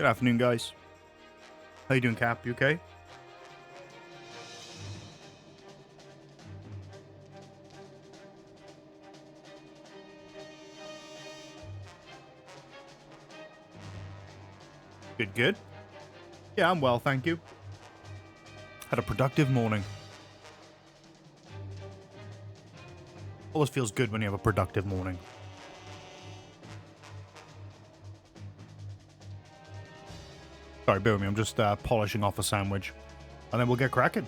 Good afternoon, guys. How you doing, Cap? You okay? Good, good. Yeah, I'm well, thank you. Had a productive morning. Always feels good when you have a productive morning. Sorry, bear with me. I'm just polishing off a sandwich. And then we'll get cracking.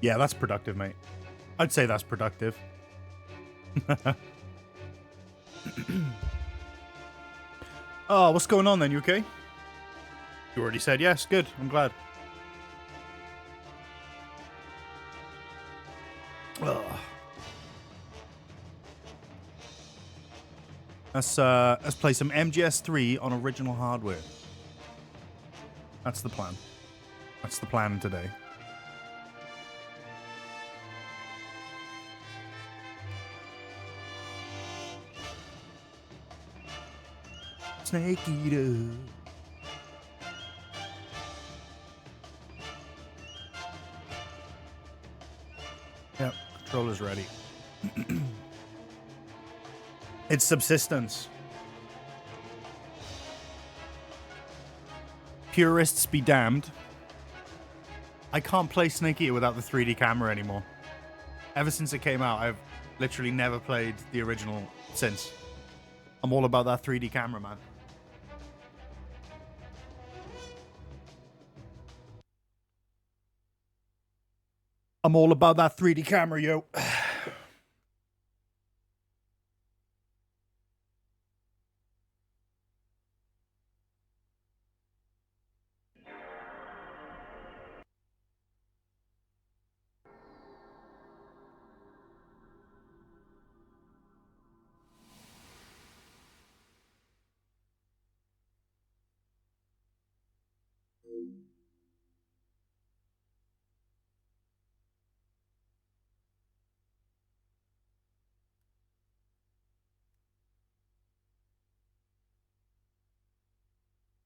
Yeah, that's productive, mate. I'd say that's productive. Oh, what's going on then? You okay? You already said yes. Good. I'm glad. Ugh. Let's play some MGS3 on original hardware. That's the plan. That's the plan today. Snake Eater. Yep, controller's ready. It's subsistence. Purists be damned. I can't play Snake Eater without the 3D camera anymore. Ever since it came out, I've literally never played the original since. I'm all about that 3D camera, man. I'm all about that 3D camera, yo.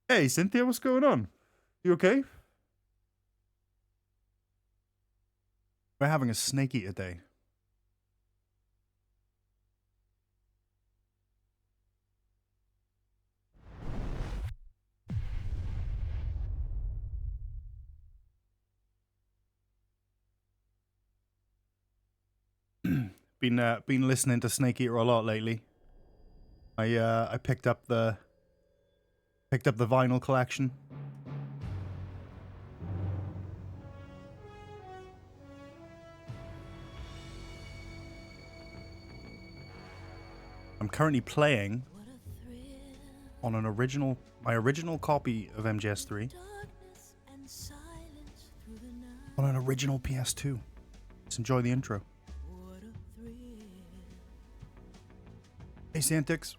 Hey, Cynthia, what's going on? You okay? We're having a Snake Eater day. Been listening to Snake Eater a lot lately. I picked up the vinyl collection. I'm currently playing on my original copy of MGS3 on an original PS2. Let's enjoy the intro. Hey, Santix.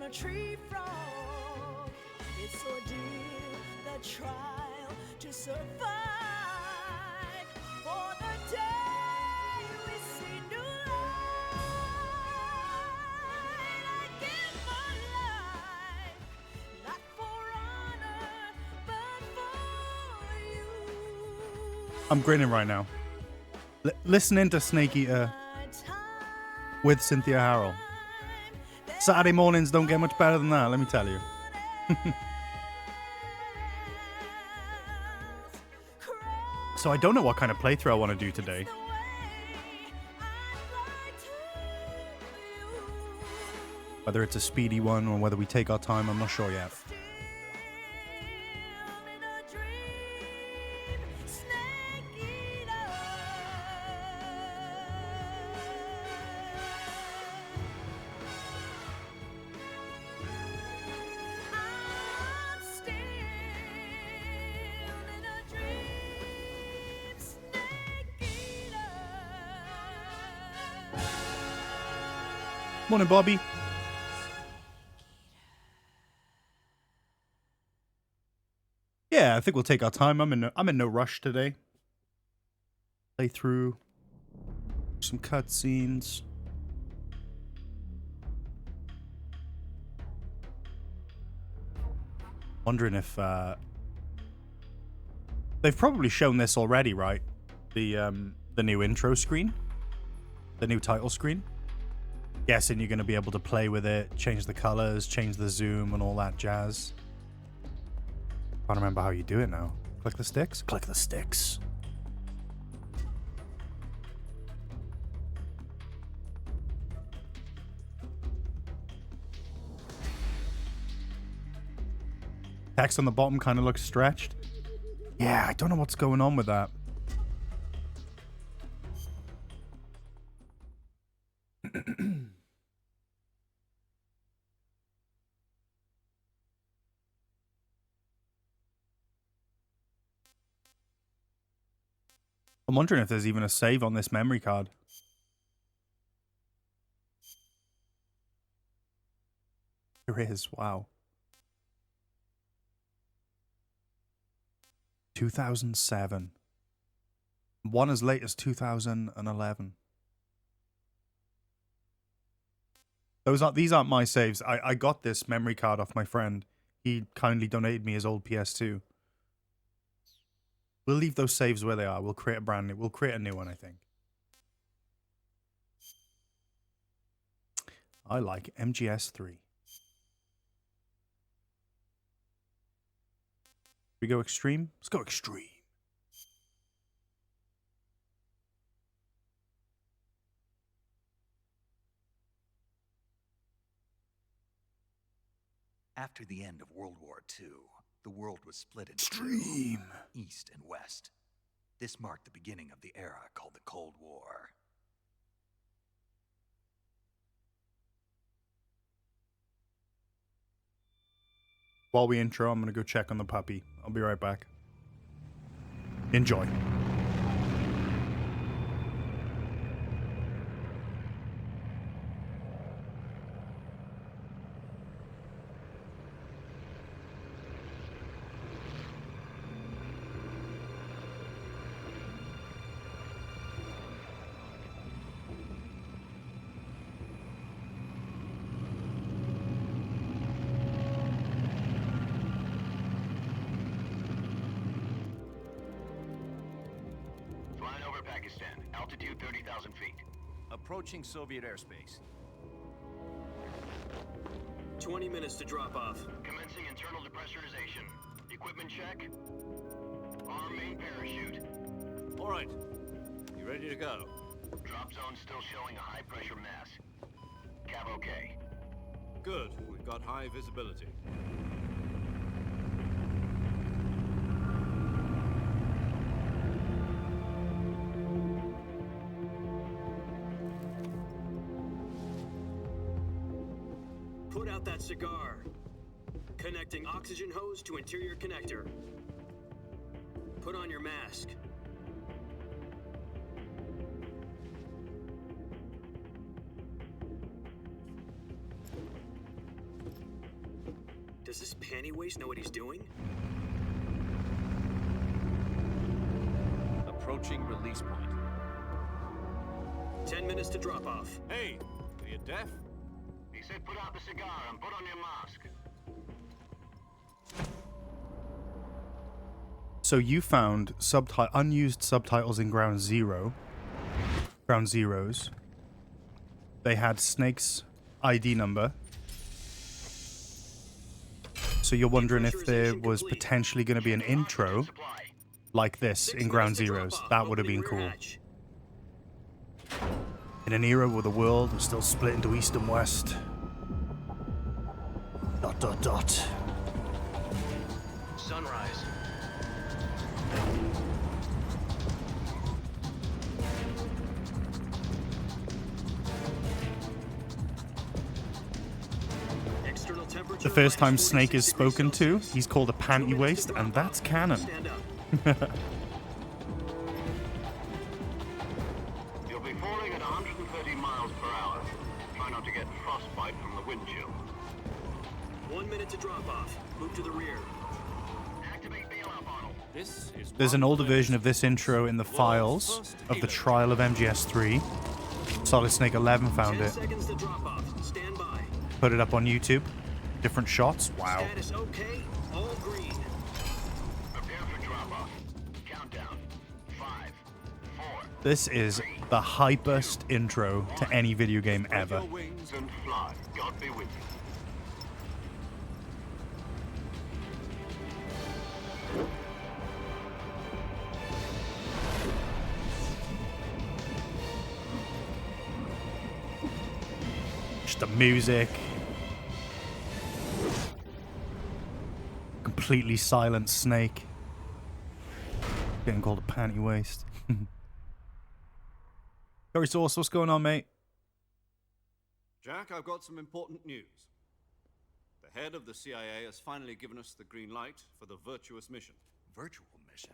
a tree frog. It's ordeal, the trial to survive. For the day we see new light, I give my life, not for honor, but for you. I'm grinning right now. Listening to Snake Eater with Cynthia Harrell. Saturday mornings don't get much better than that, let me tell you. So I don't know what kind of playthrough I want to do today. Whether it's a speedy one or whether we take our time, I'm not sure yet. Morning, Bobby. Yeah, I think we'll take our time. I'm in no rush today. Play through some cutscenes. Wondering if they've probably shown this already, right? The new intro screen, the new title screen. Guessing you're going to be able to play with it, change the colors, change the zoom, and all that jazz. Can't remember how you do it now. Click the sticks? Click the sticks. Text on the bottom kind of looks stretched. Yeah, I don't know what's going on with that. I'm wondering if there's even a save on this memory card. There is, wow. 2007. One as late as 2011. These aren't my saves. I got this memory card off my friend. He kindly donated me his old PS2. We'll leave those saves where they are. We'll create a new one, I think. I like MGS3. We go extreme? Let's go extreme. After the end of World War II, the world was split into Extreme. East and West. This marked the beginning of the era called the Cold War. While we intro, I'm going to go check on the puppy. I'll be right back. Enjoy. Altitude 30,000 feet. Approaching Soviet airspace. 20 minutes to drop off. Commencing internal depressurization. Equipment check. Arm main parachute. All right. You ready to go? Drop zone still showing a high pressure mass. Cav okay. Good. We've got high visibility. Put out that cigar. Connecting oxygen hose to interior connector. Put on your mask. panty waist know what he's doing? Approaching release point. 10 minutes to drop off. Hey, are you deaf? He said put out the cigar and put on your mask. So you found unused subtitles in Ground Zeroes. They had Snake's ID number. So you're wondering if there was potentially going to be an intro like this in Ground Zeroes. That would have been cool. In an era where the world was still split into East and West. ... Sunrise. External temperature. The first time minus Snake is 46 degrees spoken to, Celsius. he's called a 2 panty minutes waist, to and drop that's off. canon. Stand up. You'll be falling at 130 miles per hour. Try not to get frostbite from the wind chill. 1 minute to drop off. Move to the rear. Activate bailout model. This is There's an one older of version of this the intro in the world's files first of the Halo trial of MGS3. Solid Snake 11 found 10 it. seconds to drop off. Stand by. Put it up on YouTube. Different shots. Wow. Status okay. All green. Prepare for drop-off. Countdown. 5, 4. This is the hypest intro to any video game Spread ever. your wings and fly. God be with you. Just the music. Completely silent Snake. Getting called a panty waist. Curry Sauce, what's going on, mate? Jack, I've got some important news. The head of the CIA has finally given us the green light for the virtuous mission. Virtual mission?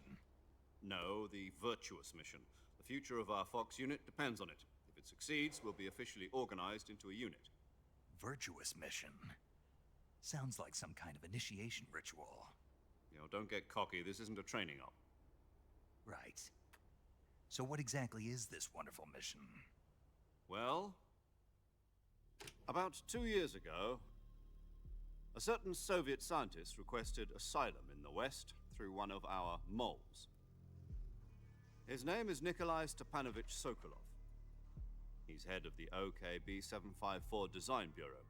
No, the virtuous mission. The future of our Fox unit depends on it. If it succeeds, we'll be officially organized into a unit. Virtuous mission? Sounds like some kind of initiation ritual. You know, don't get cocky. This isn't a training op. Right. So what exactly is this wonderful mission? Well, about 2 years ago, a certain Soviet scientist requested asylum in the West through one of our moles. His name is Nikolai Stepanovich Sokolov. He's head of the OKB 754 Design Bureau,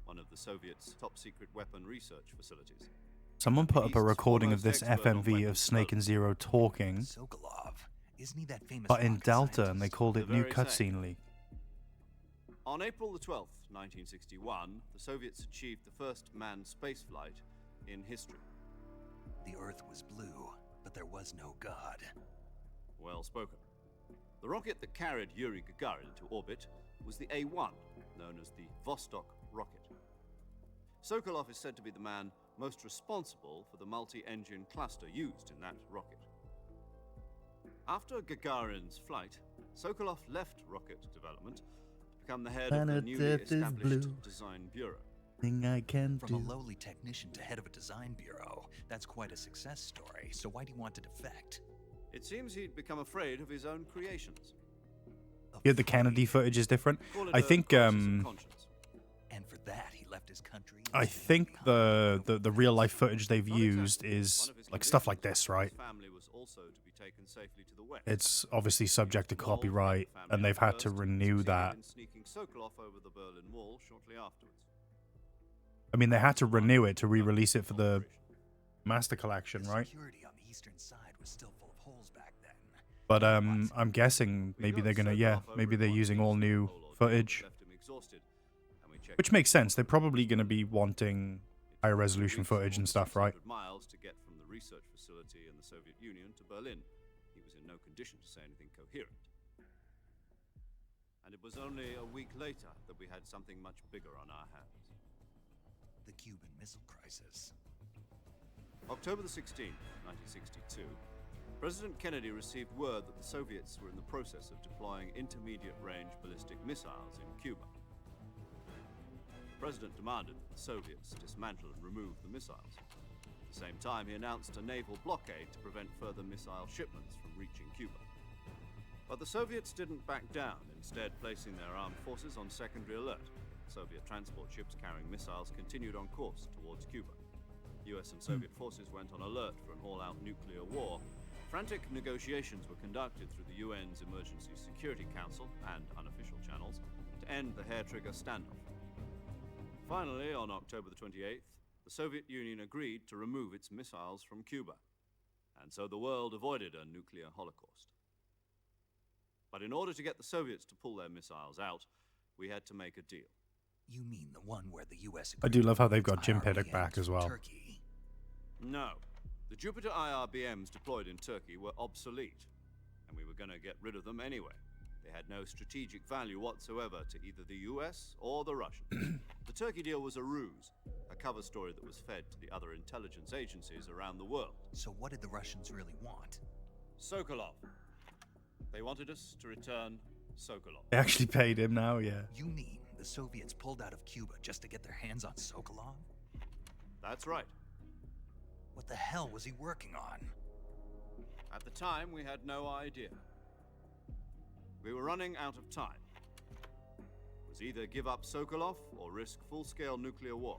one of the Soviets' top-secret weapon research facilities. Someone put up a He's recording of almost this expert on FMV of weapons Snake and Zero talking, Sokolov. Isn't he that famous but in rocket Delta, and they scientist? called it The New very same. Cutscene Leak. On April the 12th, 1961, the Soviets achieved the first manned spaceflight in history. The Earth was blue, but there was no God. Well spoken. The rocket that carried Yuri Gagarin to orbit was the A-1, known as the Vostok rocket. Sokolov is said to be the man most responsible for the multi-engine cluster used in that rocket. After Gagarin's flight, Sokolov left rocket development to become the head of the Planet newly Earth is established blue. Design Bureau. Thing I can From a do. lowly technician to head of a design bureau, that's quite a success story. So why do you want to defect? It seems he'd become afraid of his own creations. Yeah, the Kennedy footage is different. Call it I a think crisis of conscience. And for that, he left his country. and I stayed think behind. the real life footage they've Not used exactly. is One of his like stuff like conditions this, was right? his family was also to be taken safely to the West. It's obviously subject to He was involved copyright, with the family and they've at had to first, renew succeeded that. in sneaking Sokolov over the Berlin Wall shortly afterwards. I mean, they had to renew it to re-release it for the Master Collection, The right? security on the eastern side was still full of holes back then. But I'm guessing maybe they're gonna, yeah, maybe they're using all new footage, which makes sense. They're probably gonna be wanting higher resolution footage and stuff, right? Miles to get from the research facility in the Soviet Union to Berlin. He was in no condition to say anything coherent. And it was only a week later that we had something much bigger on our hands. The Cuban Missile Crisis. October the 16th, 1962, President Kennedy received word that the Soviets were in the process of deploying intermediate-range ballistic missiles in Cuba. The President demanded that the Soviets dismantle and remove the missiles. At the same time, he announced a naval blockade to prevent further missile shipments from reaching Cuba. But the Soviets didn't back down, instead placing their armed forces on secondary alert. Soviet transport ships carrying missiles continued on course towards Cuba. US and Soviet forces went on alert for an all-out nuclear war. Frantic negotiations were conducted through the UN's Emergency Security Council and unofficial channels to end the hair-trigger standoff. Finally, on October the 28th, the Soviet Union agreed to remove its missiles from Cuba, and so the world avoided a nuclear holocaust. But in order to get the Soviets to pull their missiles out, we had to make a deal. You mean the one where the U.S. I do love how they've got agreed Jim with Piddock IRBMs back as from well. Turkey? No. The Jupiter IRBMs deployed in Turkey were obsolete, and we were going to get rid of them anyway. They had no strategic value whatsoever to either the US or the Russians. The Turkey deal was a ruse, a cover story that was fed to the other intelligence agencies around the world. So what did the Russians really want? Sokolov. They wanted us to return Sokolov. They actually paid him now, yeah. You mean the Soviets pulled out of Cuba just to get their hands on Sokolov? That's right. What the hell was he working on? At the time, we had no idea. We were running out of time. It was either give up Sokolov or risk full-scale nuclear war.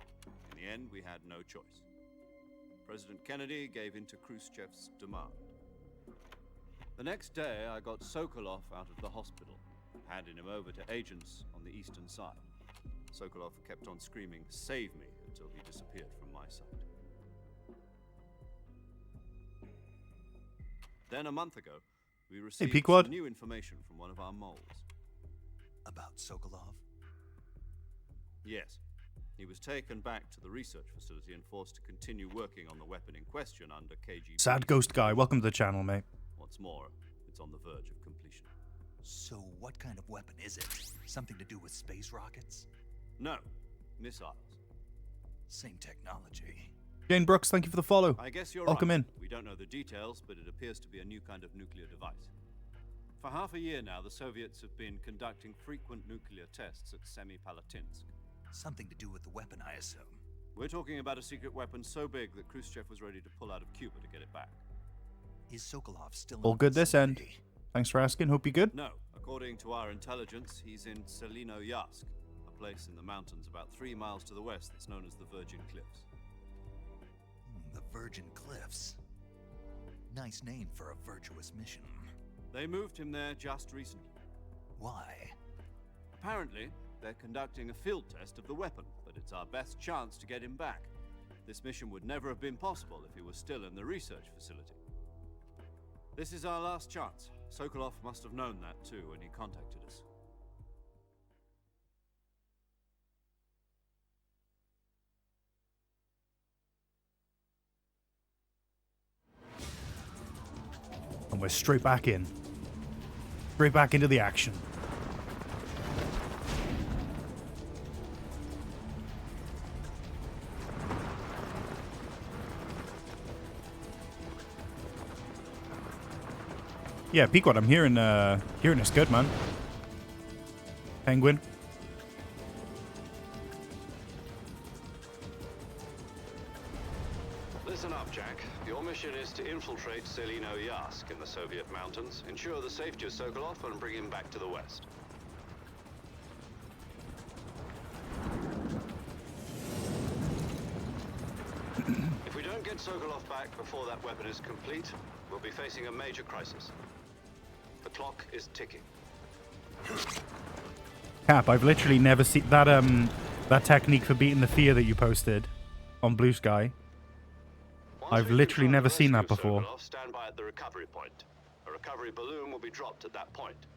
In the end, we had no choice. President Kennedy gave in to Khrushchev's demand. The next day, I got Sokolov out of the hospital, handing him over to agents on the eastern side. Sokolov kept on screaming, "Save me," until he disappeared from my sight. Then a month ago, we received Pequod. some new information from one of our moles. About Sokolov? Yes. He was taken back to the research facility and forced to continue working on the weapon in question under KGB. Sad ghost guy, welcome to the channel, mate. What's more, it's on the verge of completion. So what kind of weapon is it? Something to do with space rockets? No, missiles. Same technology. Jane Brooks, thank you for the follow. I guess you're Welcome right. in. We don't know the details, but it appears to be a new kind of nuclear device. For half a year now, the Soviets have been conducting frequent nuclear tests at Semipalatinsk. Something to do with the weapon, I assume. We're talking about a secret weapon so big that Khrushchev was ready to pull out of Cuba to get it back. Is Sokolov still All in good this end. vicinity? Thanks for asking, hope you're good. No, according to our intelligence, he's in Selino-Yarsk, a place in the mountains about 3 miles to the west that's known as the Virgin Cliffs. The Virgin Cliffs. Nice name for a virtuous mission. They moved him there just recently. Why? Apparently, they're conducting a field test of the weapon, but it's our best chance to get him back. This mission would never have been possible if he was still in the research facility. This is our last chance. Sokolov must have known that too when he contacted us. And we're straight back in. Straight back into the action. Yeah, Pequod, I'm hearing it's good, man. Penguin. Listen up, Jack. Your mission is to infiltrate Selino-Yarsk in the Soviet mountains, ensure the safety of Sokolov, and bring him back to the west. If we don't get Sokolov back before that weapon is complete, we'll be facing a major crisis. The clock is ticking. Cap, I've literally never seen that that technique for beating the fear that you posted on Blue Sky. Once I've we literally confirm never the seen that rescue of before. Sokolov, stand by at the recovery point. A recovery balloon will be dropped at that point.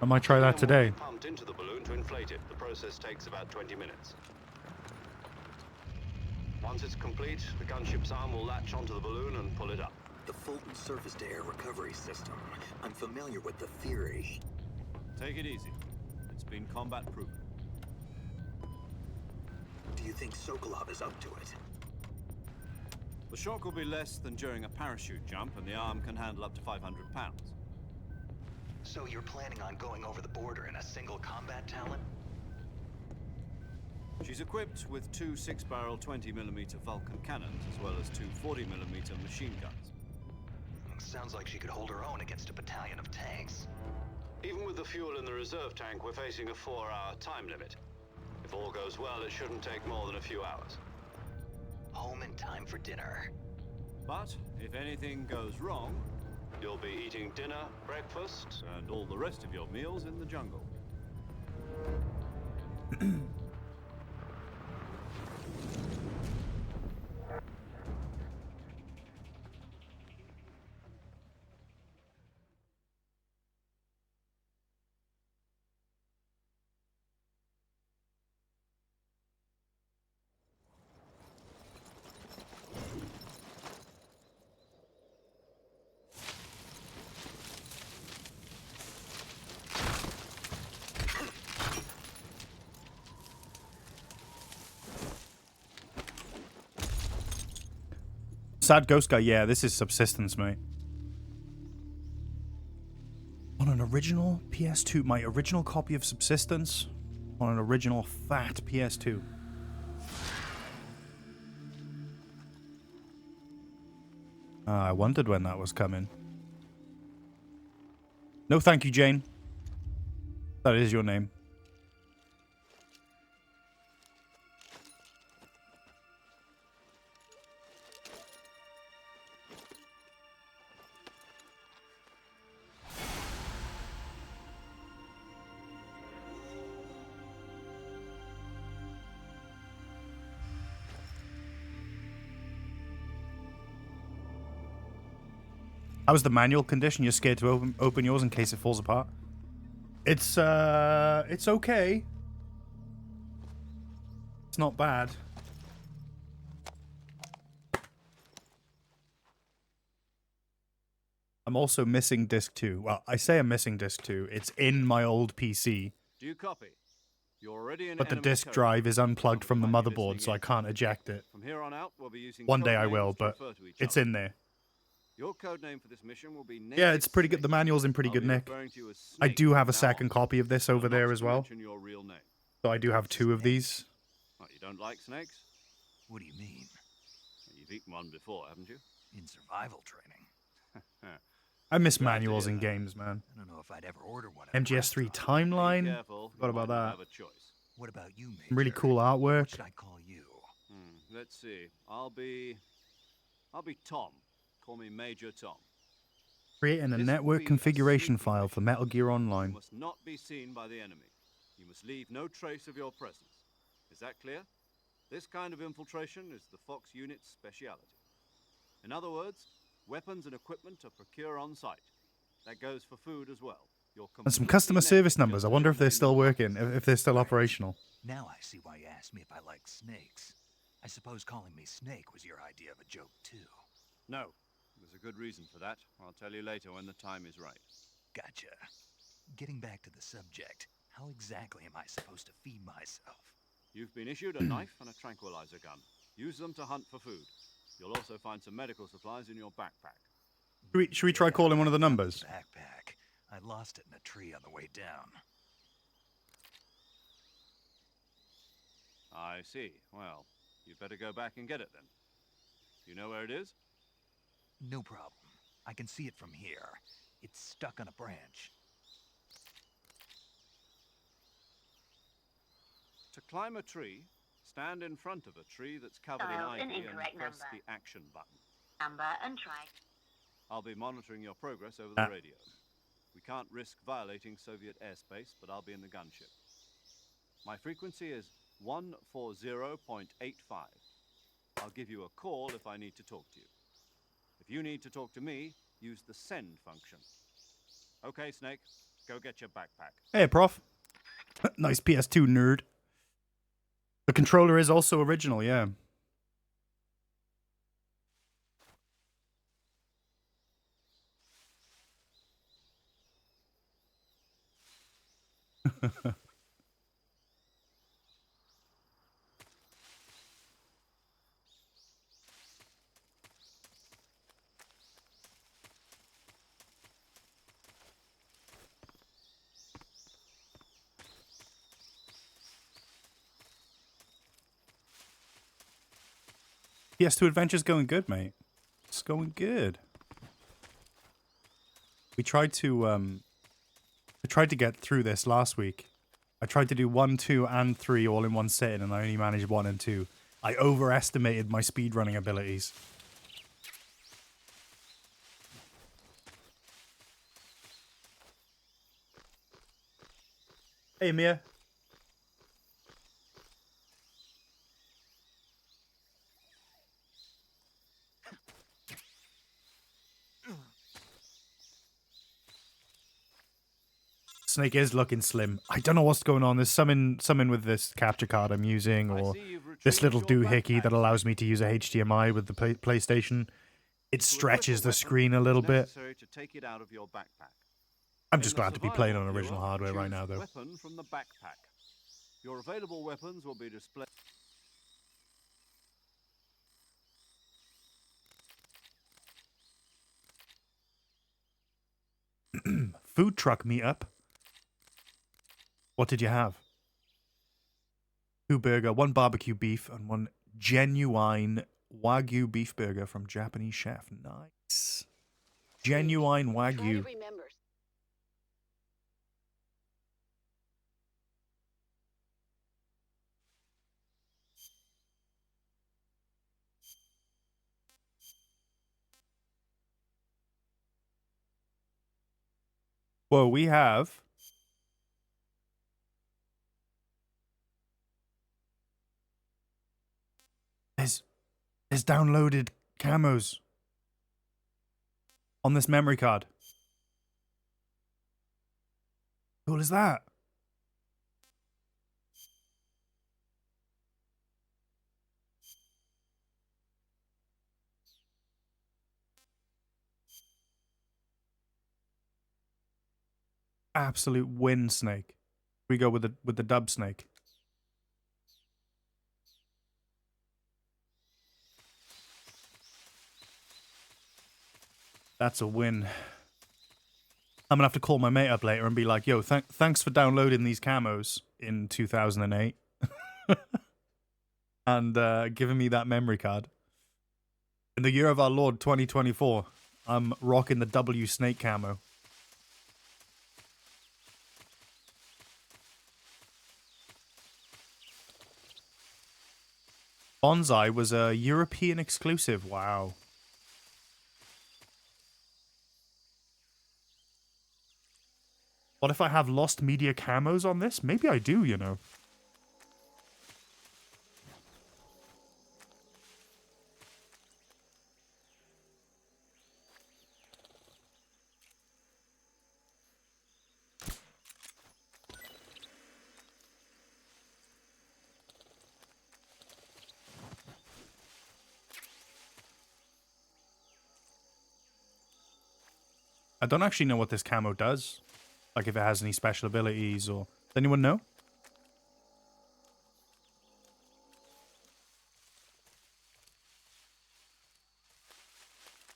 I might try that Helium will today. be pumped into the balloon to inflate it. The process takes about 20 minutes. Once it's complete, the gunship's arm will latch onto the balloon and pull it up. The Fulton surface-to-air recovery system. I'm familiar with the theory. Take it easy. It's been combat proven. Do you think Sokolov is up to it? The shock will be less than during a parachute jump, and the arm can handle up to 500 pounds. So you're planning on going over the border in a single combat talent? She's equipped with two 6-barrel 20mm Vulcan cannons, as well as two 40mm machine guns. Sounds like she could hold her own against a battalion of tanks. Even with the fuel in the reserve tank, we're facing a 4-hour time limit. If all goes well, it shouldn't take more than a few hours. Home in time for dinner. But if anything goes wrong, You'll be eating dinner, breakfast. and all the rest of your meals in the jungle. Sad Ghost Guy, yeah, this is Subsistence, mate. On an original PS2, my original copy of Subsistence, on an original fat PS2. I wondered when that was coming. No thank you, Jane. That is your name. How's the manual condition? You're scared to open yours in case it falls apart? It's okay. It's not bad. I'm also missing disc 2. Well, I say I'm missing disc 2. It's in my old PC. Do you copy? You're already in But the enemy disk territory. drive is unplugged from the Somebody might be motherboard, listening so I in. can't eject it. From here on out, we'll be using One day I code will, names to but refer to each it's other. in there. Your code name for this mission will be Yeah, it's pretty good. The manual's in pretty good nick. I do have a second copy of this over there as well. Your real name. So I do have 2 of these. What, you don't like snakes? What do you mean? You've eaten one before, haven't you? In survival training? I miss Glad to manuals hear in that. games, man. I don't know if I'd ever order one. at a MGS3 restaurant. Be timeline. careful. What you about might not that? have a choice. What about you, Major? Really cool What artwork. should I call you? Let's see. I'll be Tom. Call me Major Tom. Creating a This will network be a configuration sneaky file mission. for Metal Gear You Online. must not be seen by the enemy. You must leave no trace of your presence. Is that clear? This kind of infiltration is the Fox unit's speciality. In other words, weapons and equipment are procured on site. That goes for food as well. You're And some completely customer naked service just numbers. I to wonder if they're maintain still the working, lights. if they're still operational. Now I see why you asked me if I like snakes. I suppose calling me Snake was your idea of a joke, too. No, there's a good reason for that. I'll tell you later when the time is right. Gotcha. Getting back to the subject, how exactly am I supposed to feed myself? You've been issued a knife and a tranquilizer gun. Use them to hunt for food. You'll also find some medical supplies in your backpack. Should we try calling one of the numbers? Backpack. I lost it in a tree on the way down. I see. Well, you'd better go back and get it then. You know where it is? No problem. I can see it from here. It's stuck on a branch. To climb a tree, stand in front of a tree that's covered in Dial an ivy and incorrect press number. the action button. Number and try. I'll be monitoring your progress over Ah. the radio. We can't risk violating Soviet airspace, but I'll be in the gunship. My frequency is 140.85. I'll give you a call if I need to talk to you. If you need to talk to me, use the send function. Okay, Snake, go get your backpack. Hey, Prof. Nice PS2 nerd. The controller is also original, yeah. PS2 Adventure's going good, mate. It's going good. We tried to get through this last week. I tried to do 1, 2, and 3 all in one sitting, and I only managed 1 and 2. I overestimated my speedrunning abilities. Hey, Mia. Snake is looking slim. I don't know what's going on. There's something with this capture card I'm using, or this little doohickey that allows me to use a HDMI with the PlayStation. It stretches the screen a little bit. I'm just glad to be playing on original hardware right now, though. Weapon from the backpack. Your available weapons will be displayed. Food truck meetup. What did you have? 2 burger, 1 barbecue beef, and 1 genuine Wagyu beef burger from Japanese chef. Nice. Genuine Wagyu. Whoa, we have... There's downloaded camos on this memory card. Cool is that? Absolute win, Snake. We go with the dub, Snake. That's a win. I'm gonna have to call my mate up later and be like, "Yo, thanks for downloading these camos in 2008 and giving me that memory card. In the year of our Lord 2024, I'm rocking the W Snake camo." Bonsai was a European exclusive. Wow. What if I have lost media camos on this? Maybe I do, you know. I don't actually know what this camo does. Like if it has any special abilities or... Does anyone know?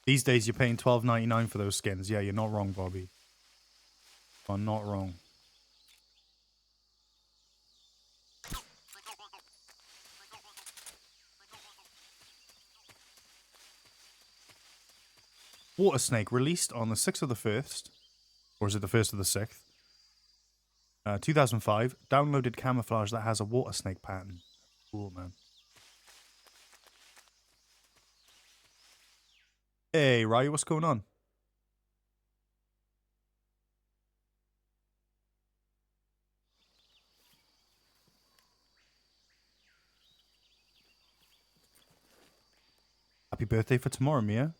These days you're paying $12.99 for those skins. Yeah, you're not wrong, Bobby. You're not wrong. Water Snake released on the 6th of the 1st. Or is it the 1st of the 6th? 2005. Downloaded camouflage that has a water snake pattern. Cool, man. Hey, Ryu, what's going on? Happy birthday for tomorrow, Mia.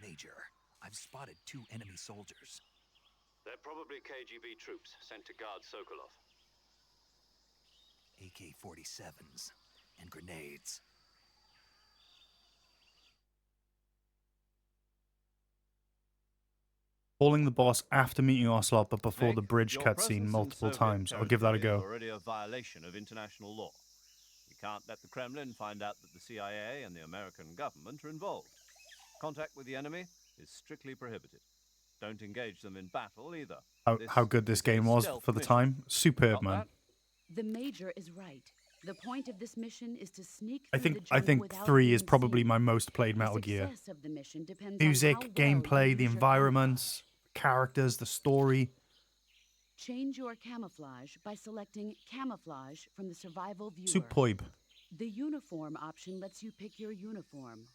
Major, I've spotted 2 enemy soldiers. They're probably KGB troops sent to guard Sokolov. AK-47s and grenades. Calling the boss after meeting Ocelot, but before Snake, the bridge your cutscene presence in multiple Soviet times. I'll give that a territory go. is already a violation of international law. You can't let the Kremlin find out that the CIA and the American government are involved. Contact with the enemy is strictly prohibited. Don't engage them in battle either. How good this is a game was stealth for the mission. time. Superb, Got man. that? The Major is right. The point of this mission is to sneak I through the think I jungle think without 3 is being probably seen. my most played The Metal Gear. success of the mission depends Music, on how well gameplay, you the use your environments, characters, the story. camouflage. Change your camouflage by selecting Camouflage from the Survival Viewer. Superb. The Uniform option lets you pick your uniform.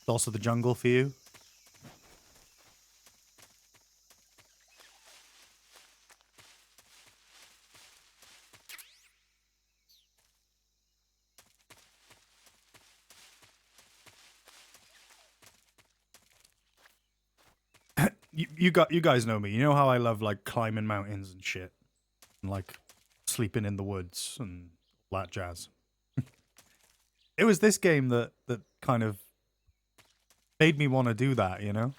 Also the jungle for you. You guys know me. You know how I love like climbing mountains and shit, and like sleeping in the woods and all that jazz. It was this game that kind of made me want to do that. You know,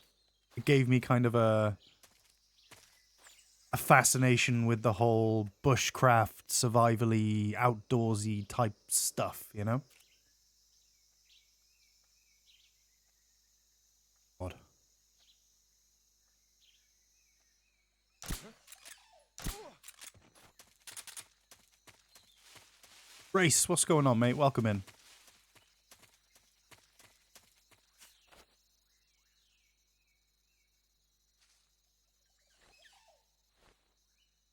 it gave me kind of a fascination with the whole bushcraft, survivally, outdoorsy type stuff. You know. God. Race, what's going on, mate? Welcome in.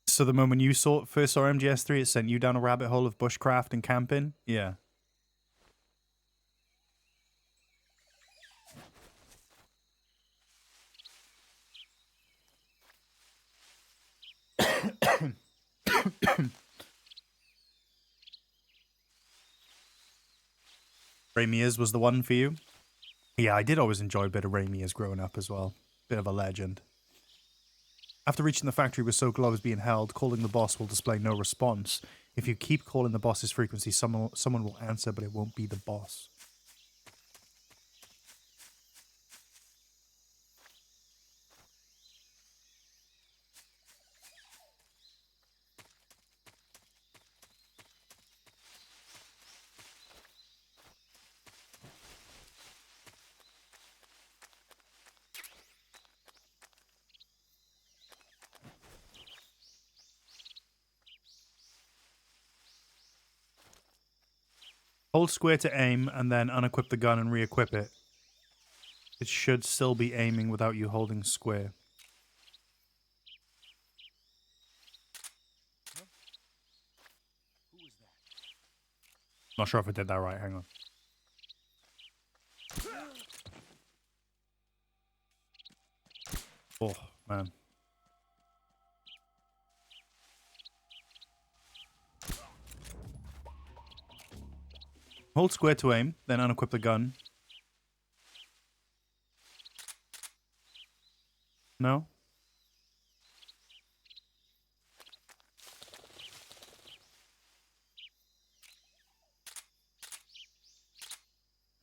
So the moment you first saw MGS3, it sent you down a rabbit hole of bushcraft and camping? Yeah. Ramirez was the one for you? Yeah, I did always enjoy a bit of Ramirez growing up as well. Bit of a legend. After reaching the factory where Sokolov is being held, calling the boss will display no response. If you keep calling the boss's frequency, someone will answer, but it won't be the boss. Hold square to aim and then unequip the gun and re-equip it. It should still be aiming without you holding square. Not sure if I did that right. Hang on. Oh, man. Hold square to aim, then unequip the gun. No?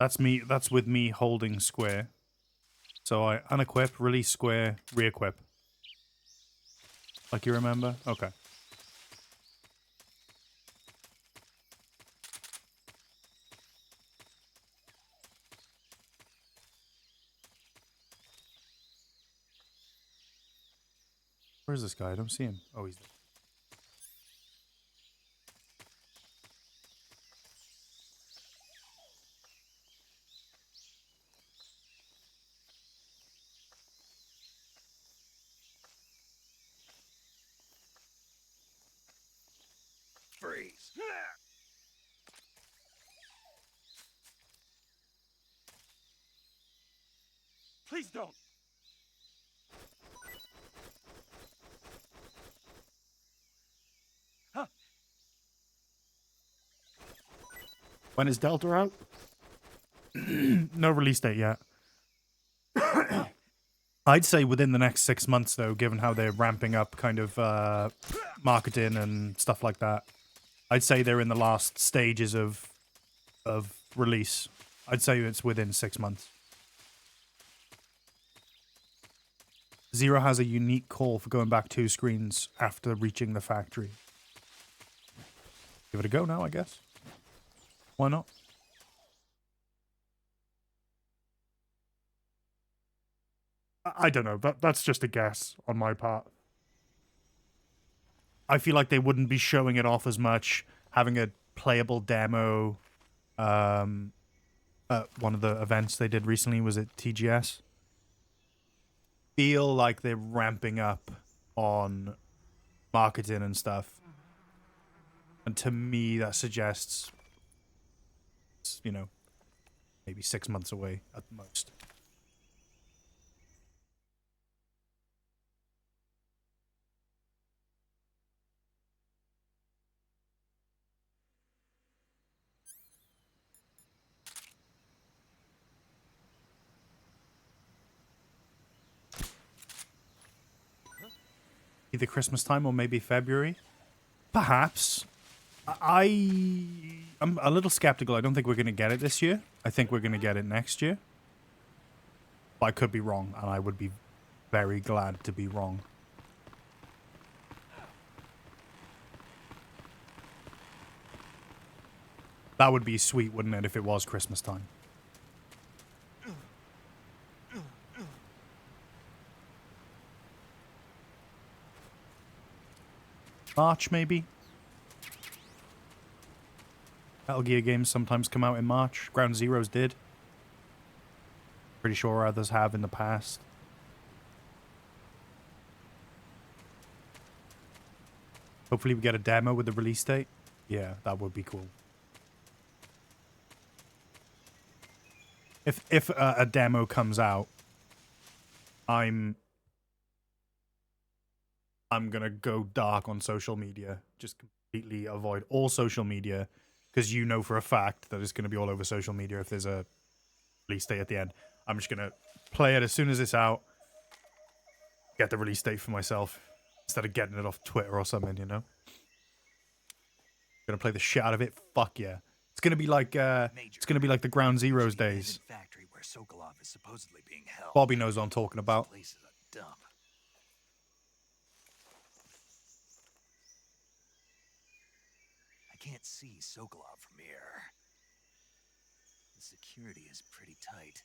That's with me holding square. So I unequip, release square, re-equip. Like you remember? Okay. Where's this guy? I don't see him. Oh, he's there. Freeze. Please don't. When is Delta out? No release date yet. I'd say within the next 6 months, though, given how they're ramping up kind of marketing and stuff like that. I'd say they're in the last stages of release. I'd say it's within 6 months. Zero has a unique call for going back 2 screens after reaching the factory. Give it a go now, I guess. Why not? I don't know. That's just a guess on my part. I feel like they wouldn't be showing it off as much, having a playable demo. One of the events they did recently was at TGS. Feel like they're ramping up on marketing and stuff. And to me, that suggests, you know, maybe 6 months away at the most. Either Christmas time or maybe February. Perhaps. I'm a little skeptical. I don't think we're going to get it this year. I think we're going to get it next year. But I could be wrong, and I would be very glad to be wrong. That would be sweet, wouldn't it, if it was Christmas time? March, maybe? Metal Gear games sometimes come out in March. Ground Zeroes did. Pretty sure others have in the past. Hopefully we get a demo with the release date. Yeah, that would be cool. If a demo comes out, I'm gonna go dark on social media. Just completely avoid all social media, because you know for a fact that it's gonna be all over social media if there's a release date at the end. I'm just gonna play it as soon as it's out. Get the release date for myself instead of getting it off Twitter or something, you know. Gonna play the shit out of it. Fuck yeah! It's gonna be like the Ground Zeroes days. Factory where Sokolov is supposedly being held. Bobby knows what I'm talking about. This place is a dump. I can't see Sokolov from here. The security is pretty tight.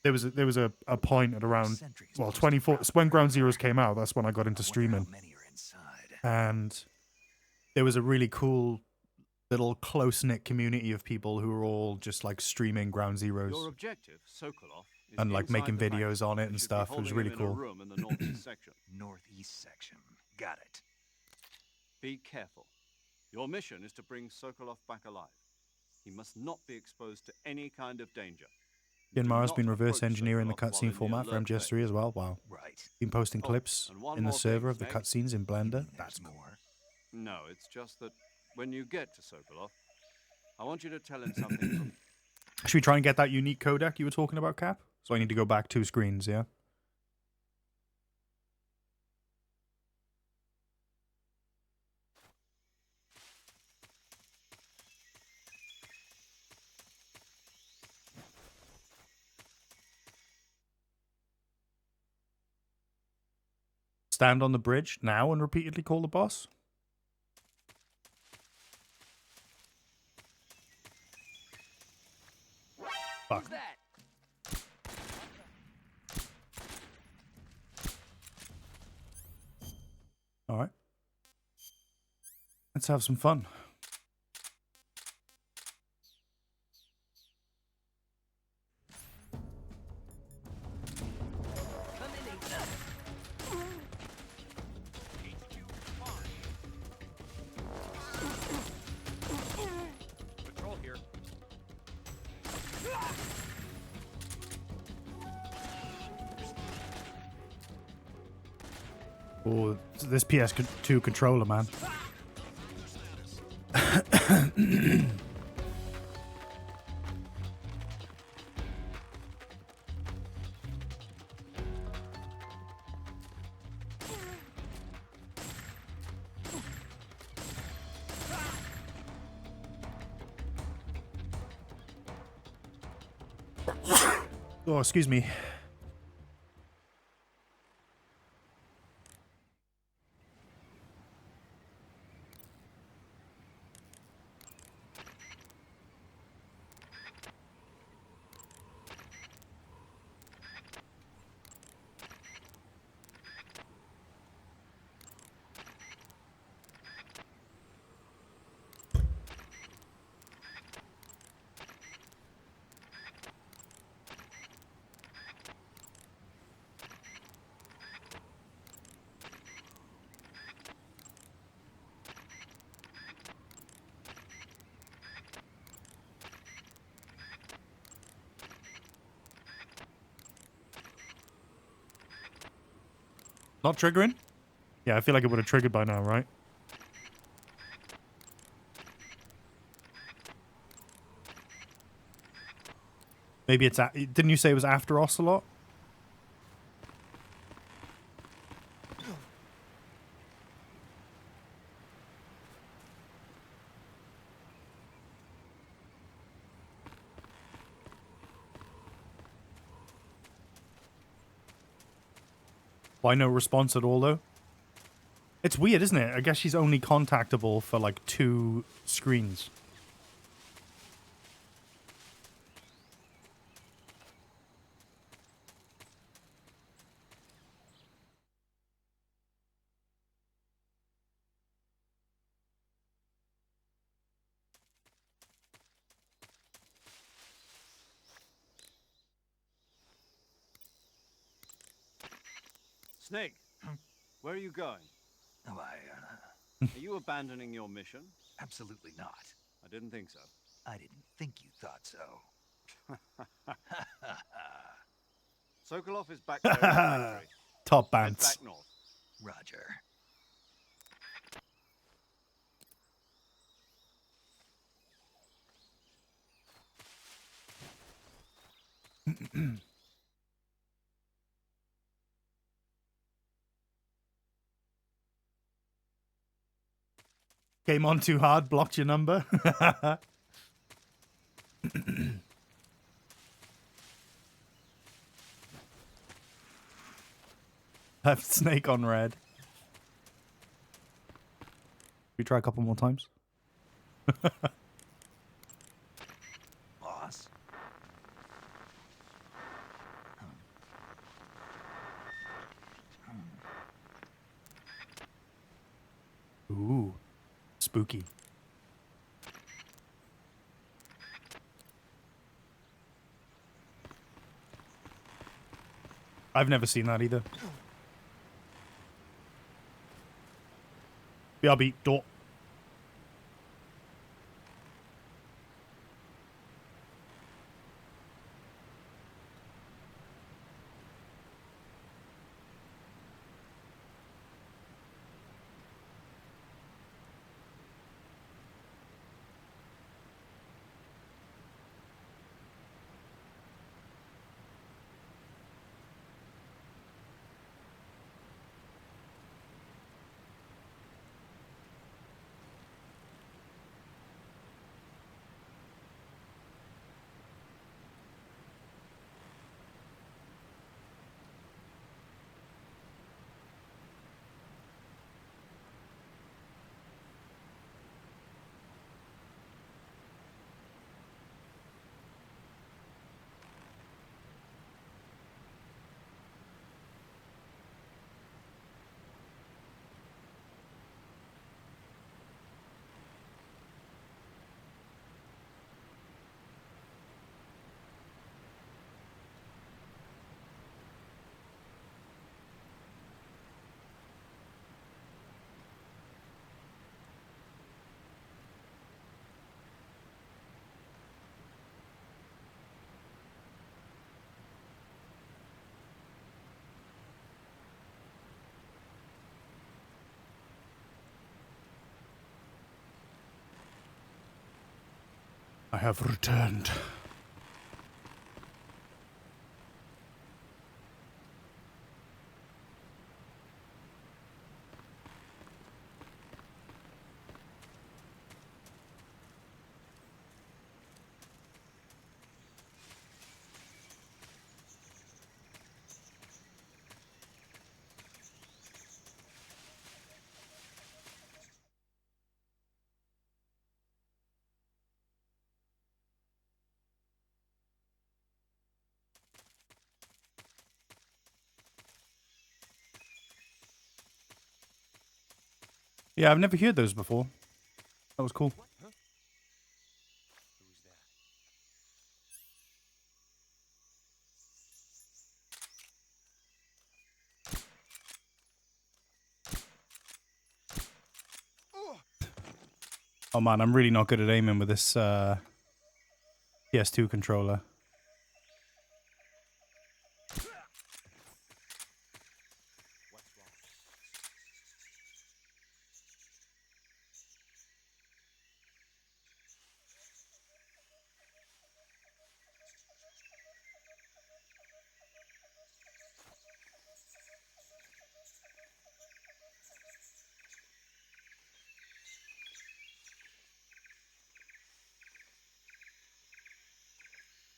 There was a point at around, well, 24. When Ground Zeroes came out, that's when I got into streaming. And there was a really cool little close-knit community of people who were all just like streaming Ground Zeroes. Your objective, Sokolov, is and like making inside the videos factory. on it You and should be stuff. It was holding really him in a cool. room in the northeast section. Northeast section. Got it. Be careful. Your mission is to bring Sokolov back alive. He must not be exposed to any kind of danger. Myanmar's Do been not reverse approach engineering the Sokolov while cutscene in the format for alert MGS3 as well. Wow. Right. Been posting Oh, clips and one in the more server thing, of the Snake. cutscenes in Blender. There's That's cool. more. No, it's just that when you get to Sokolov, I want you to tell him something from Should we try and get that unique codec you were talking about, Cap? So I need to go back 2 screens, yeah? Stand on the bridge now and repeatedly call the boss? Fuck. Alright. Let's have some fun. Patrol here. Oh, this PS2 controller, man. Oh, excuse me. Not triggering? Yeah, I feel like it would have triggered by now, right? Maybe it's... Didn't you say it was after Ocelot? Why no response at all, though? It's weird, isn't it? I guess she's only contactable for, like, 2 screens. Snake, where are you going? Oh, Are you abandoning your mission? absolutely not. I didn't think so. I didn't think you thought so. Sokolov is back there in the factory. Top Head bands. back north. Roger. Came on too hard, blocked your number. Left Snake on red. We try a couple more times. Boss. Ooh, spooky. I've never seen that either. BRB, door. I have returned. Yeah, I've never heard those before. That was cool. Who's that? Oh man, I'm really not good at aiming with this PS2 controller. What's wrong?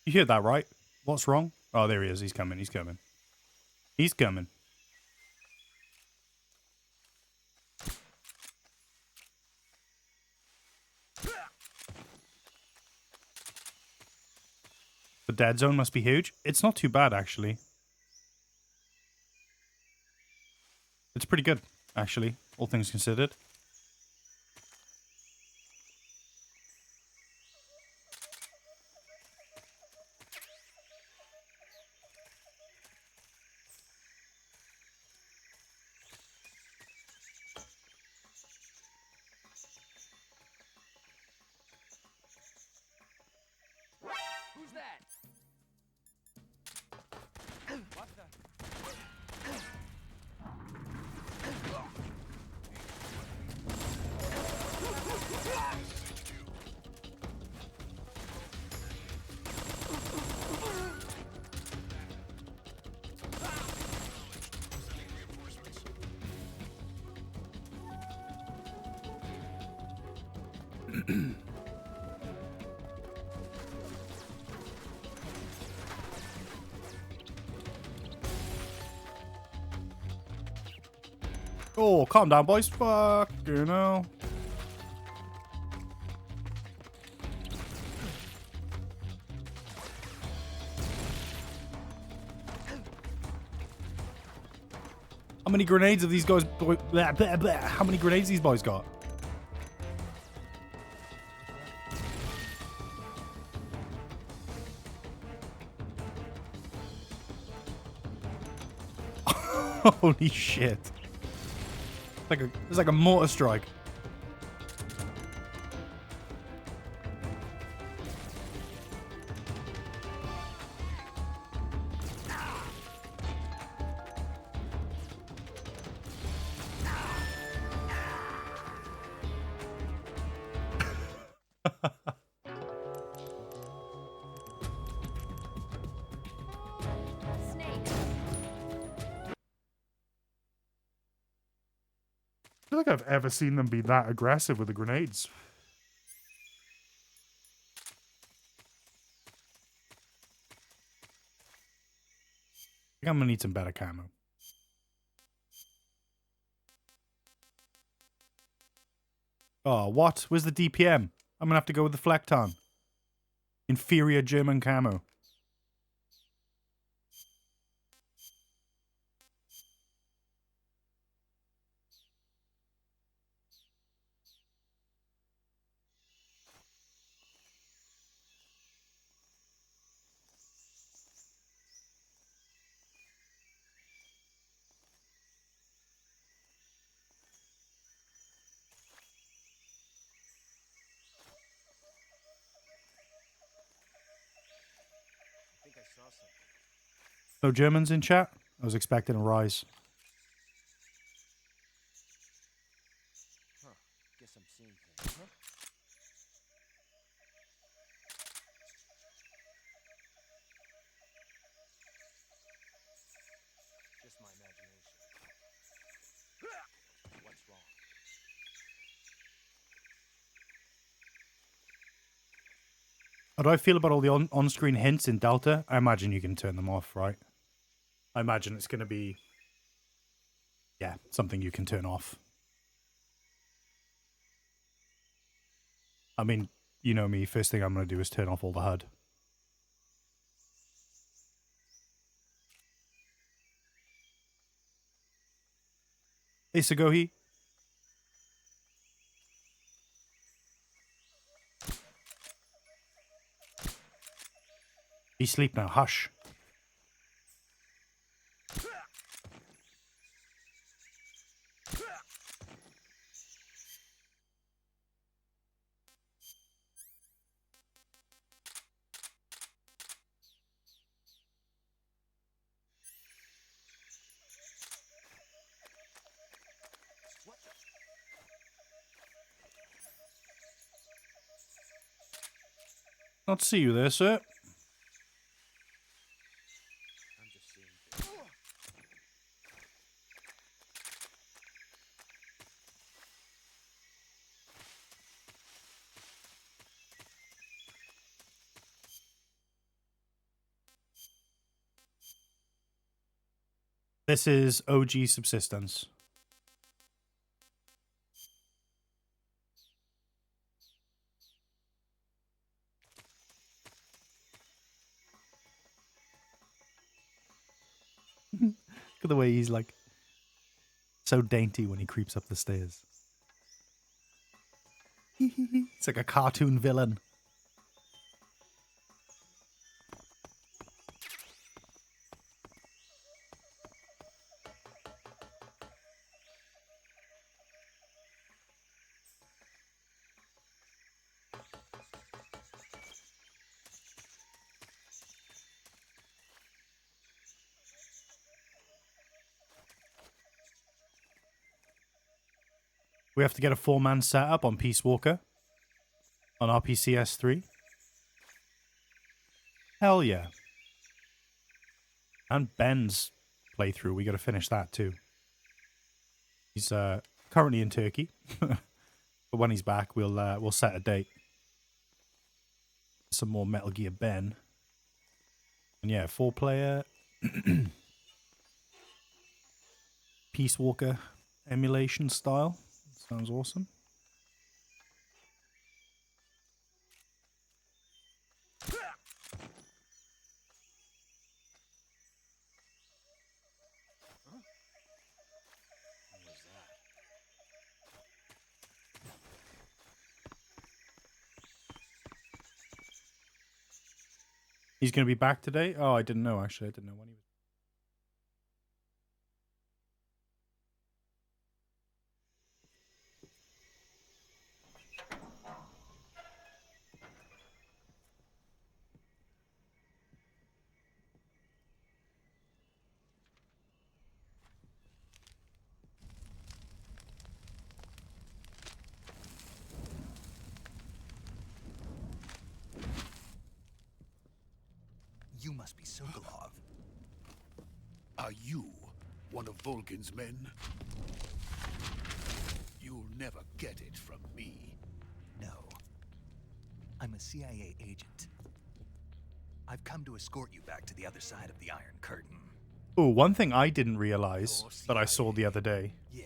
You hear that, right? What's wrong? Oh, there he is. He's coming. He's coming. He's coming. The dead zone must be huge. It's not too bad, actually. It's pretty good, actually, all things considered. Who's that? What the? Oh, calm down, boys. Fuck, you know. How many grenades have these guys... How many grenades these boys got? Holy shit. It's like a mortar strike. I don't think I've ever seen them be that aggressive with the grenades. I think I'm gonna need some better camo. Oh, what? Where's the DPM? I'm gonna have to go with the Flecton. Inferior German camo. I think I saw something. No Germans in chat? I was expecting a rise. Huh. Guess I'm seeing things, huh? Just my imagination. What's wrong? How do I feel about all the on-screen hints in Delta? I imagine you can turn them off, right? I imagine it's going to be, yeah, something you can turn off. I mean, you know me, first thing I'm going to do is turn off all the HUD. Hey, Sagohi. Be asleep now. Hush. Not see you there, sir. I'm just seeing things. This is OG subsistence. Look at the way he's like so dainty when he creeps up the stairs. It's like a cartoon villain. We have to get a 4-man setup on Peace Walker on RPCS3. Hell yeah. And Ben's playthrough, we got to finish that too. He's currently in Turkey, but when he's back, we'll set a date. Some more Metal Gear Ben, and yeah, 4-player Peace Walker emulation style. Sounds awesome. He's going to be back today? Oh, I didn't know, actually. I didn't know when he was. You must be Sokolov. Are you one of Volgin's men? You'll never get it from me. No. I'm a CIA agent. I've come to escort you back to the other side of the Iron Curtain. Oh, one thing I didn't realize that I saw the other day Yeah.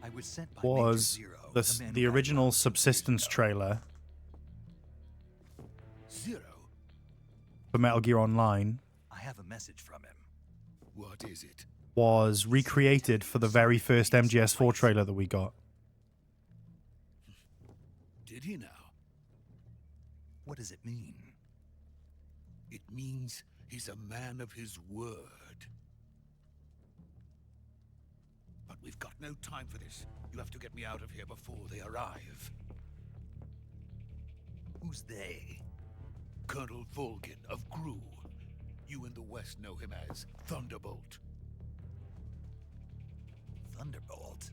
I was sent by was Major Zero, the man the who original background subsistence trailer Zero? for Metal Gear Online I have a message from him. What is it? was recreated for the very first MGS4 trailer that we got. Did he now? What does it mean? It means he's a man of his word. But we've got no time for this. You have to get me out of here before they arrive. Who's they? Colonel Volgin of Gru. You in the West know him as Thunderbolt. Thunderbolt?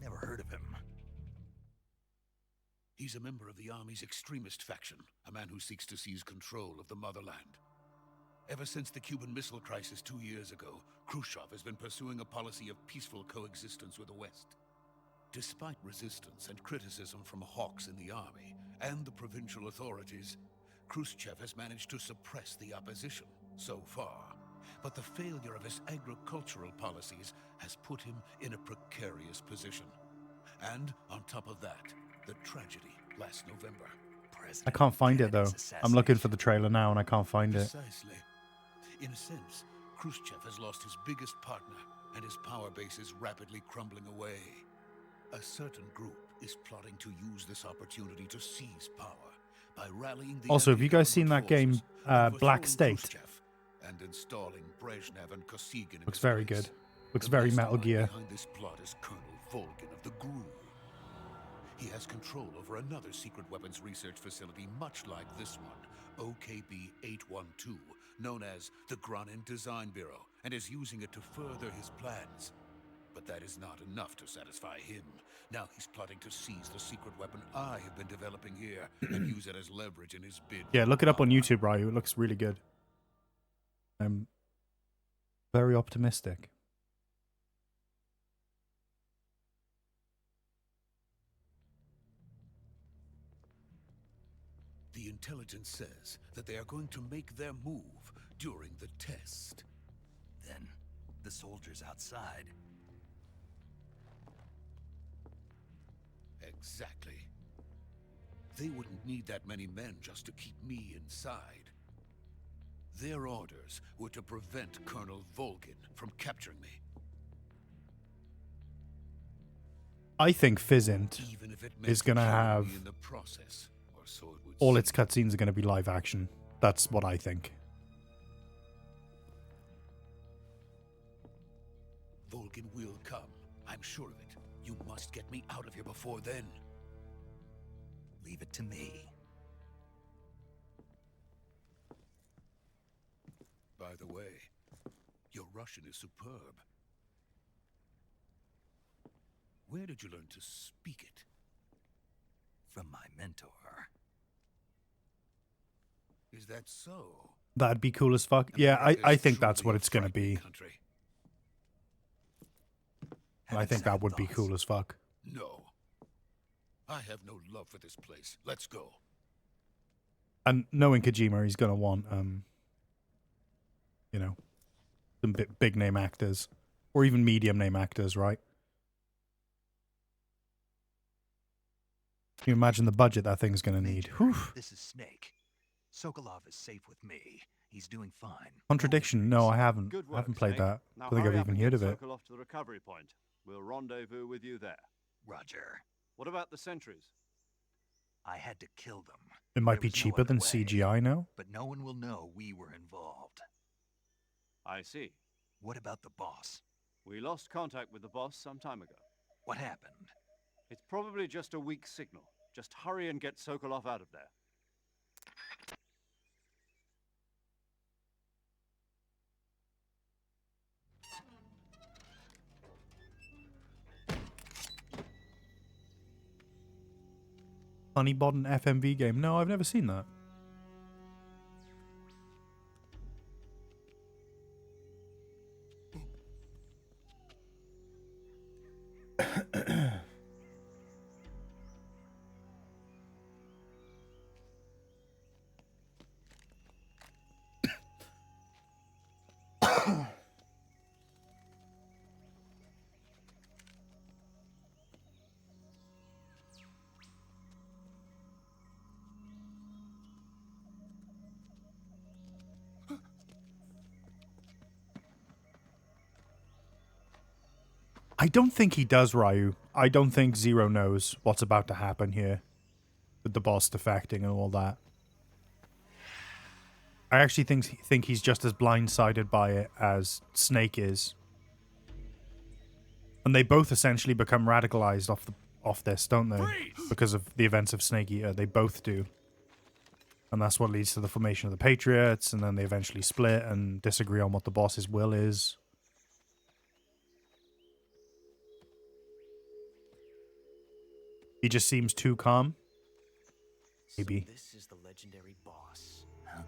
Never heard of him. He's a member of the Army's extremist faction, a man who seeks to seize control of the motherland. Ever since the Cuban Missile Crisis 2 years ago, Khrushchev has been pursuing a policy of peaceful coexistence with the West. Despite resistance and criticism from hawks in the army and the provincial authorities, Khrushchev has managed to suppress the opposition so far. But the failure of his agricultural policies has put him in a precarious position. And on top of that, the tragedy last November. I can't find it though. I'm looking for the trailer now and I can't find it. Precisely. In a sense, Khrushchev has lost his biggest partner, and his power base is rapidly crumbling away. A certain group is plotting to use this opportunity to seize power, by rallying the Also, have you guys seen anti-government that game, forces, Black overthrowing State? Khrushchev, and installing Brezhnev and Kosygin in Looks his very place. good. Looks The very Metal mastermind Gear. behind this plot is Colonel Volgin of the GRU. He has control over another secret weapons research facility much like this one, OKB-812, known as the Granin Design Bureau, and is using it to further his plans. But that is not enough to satisfy him. Now he's plotting to seize the secret weapon I have been developing here and use it as leverage in his bid. Yeah, for look it up on power. YouTube, Ryu. It looks really good. I'm very optimistic. The intelligence says that they are going to make their move during the test. Then, the soldiers outside. Exactly. They wouldn't need that many men just to keep me inside. Their orders were to prevent Colonel Volgin from capturing me. I think Fizzint Even if it is meant going to killing have me in the process, or so it would all its seem. cutscenes are going to be live action. That's what I think. Volgin will come. I'm sure of it. You must get me out of here before then. Leave it to me. By the way, your Russian is superb. Where did you learn to speak it? From my mentor. Is that so? That'd be cool as fuck. Yeah, I America's think that's truly what a it's going to frightening be. country. And I think that would be cool as fuck. No. I have no love for this place. Let's go. And knowing Kojima, he's going to want, you know, some big name actors. Or even medium name actors, right? Can you imagine the budget that thing's going to need? Major, Whew. this is Snake. Sokolov is safe with me. He's doing fine. Contradiction. No, I haven't. Good I work, haven't played Snake. that. Now I don't think hurry I've up even and heard get of it. Sokolov to the recovery point. We'll rendezvous with you there. Roger. What about the sentries? I had to kill them. It might There be was no cheaper other than way. CGI now. But no one will know we were involved. I see. What about the boss? We lost contact with the boss some time ago. What happened? It's probably just a weak signal. Just hurry and get Sokolov out of there. Honeybot an FMV game. No, I've never seen that. I don't think he does, Ryu. I don't think Zero knows what's about to happen here. With the boss defecting and all that. I actually think he's just as blindsided by it as Snake is. And they both essentially become radicalized off this, don't they? Because of the events of Snake Eater. They both do. And that's what leads to the formation of the Patriots, and then they eventually split and disagree on what the boss's will is. He just seems too calm. Maybe. So this is the legendary boss. Huh?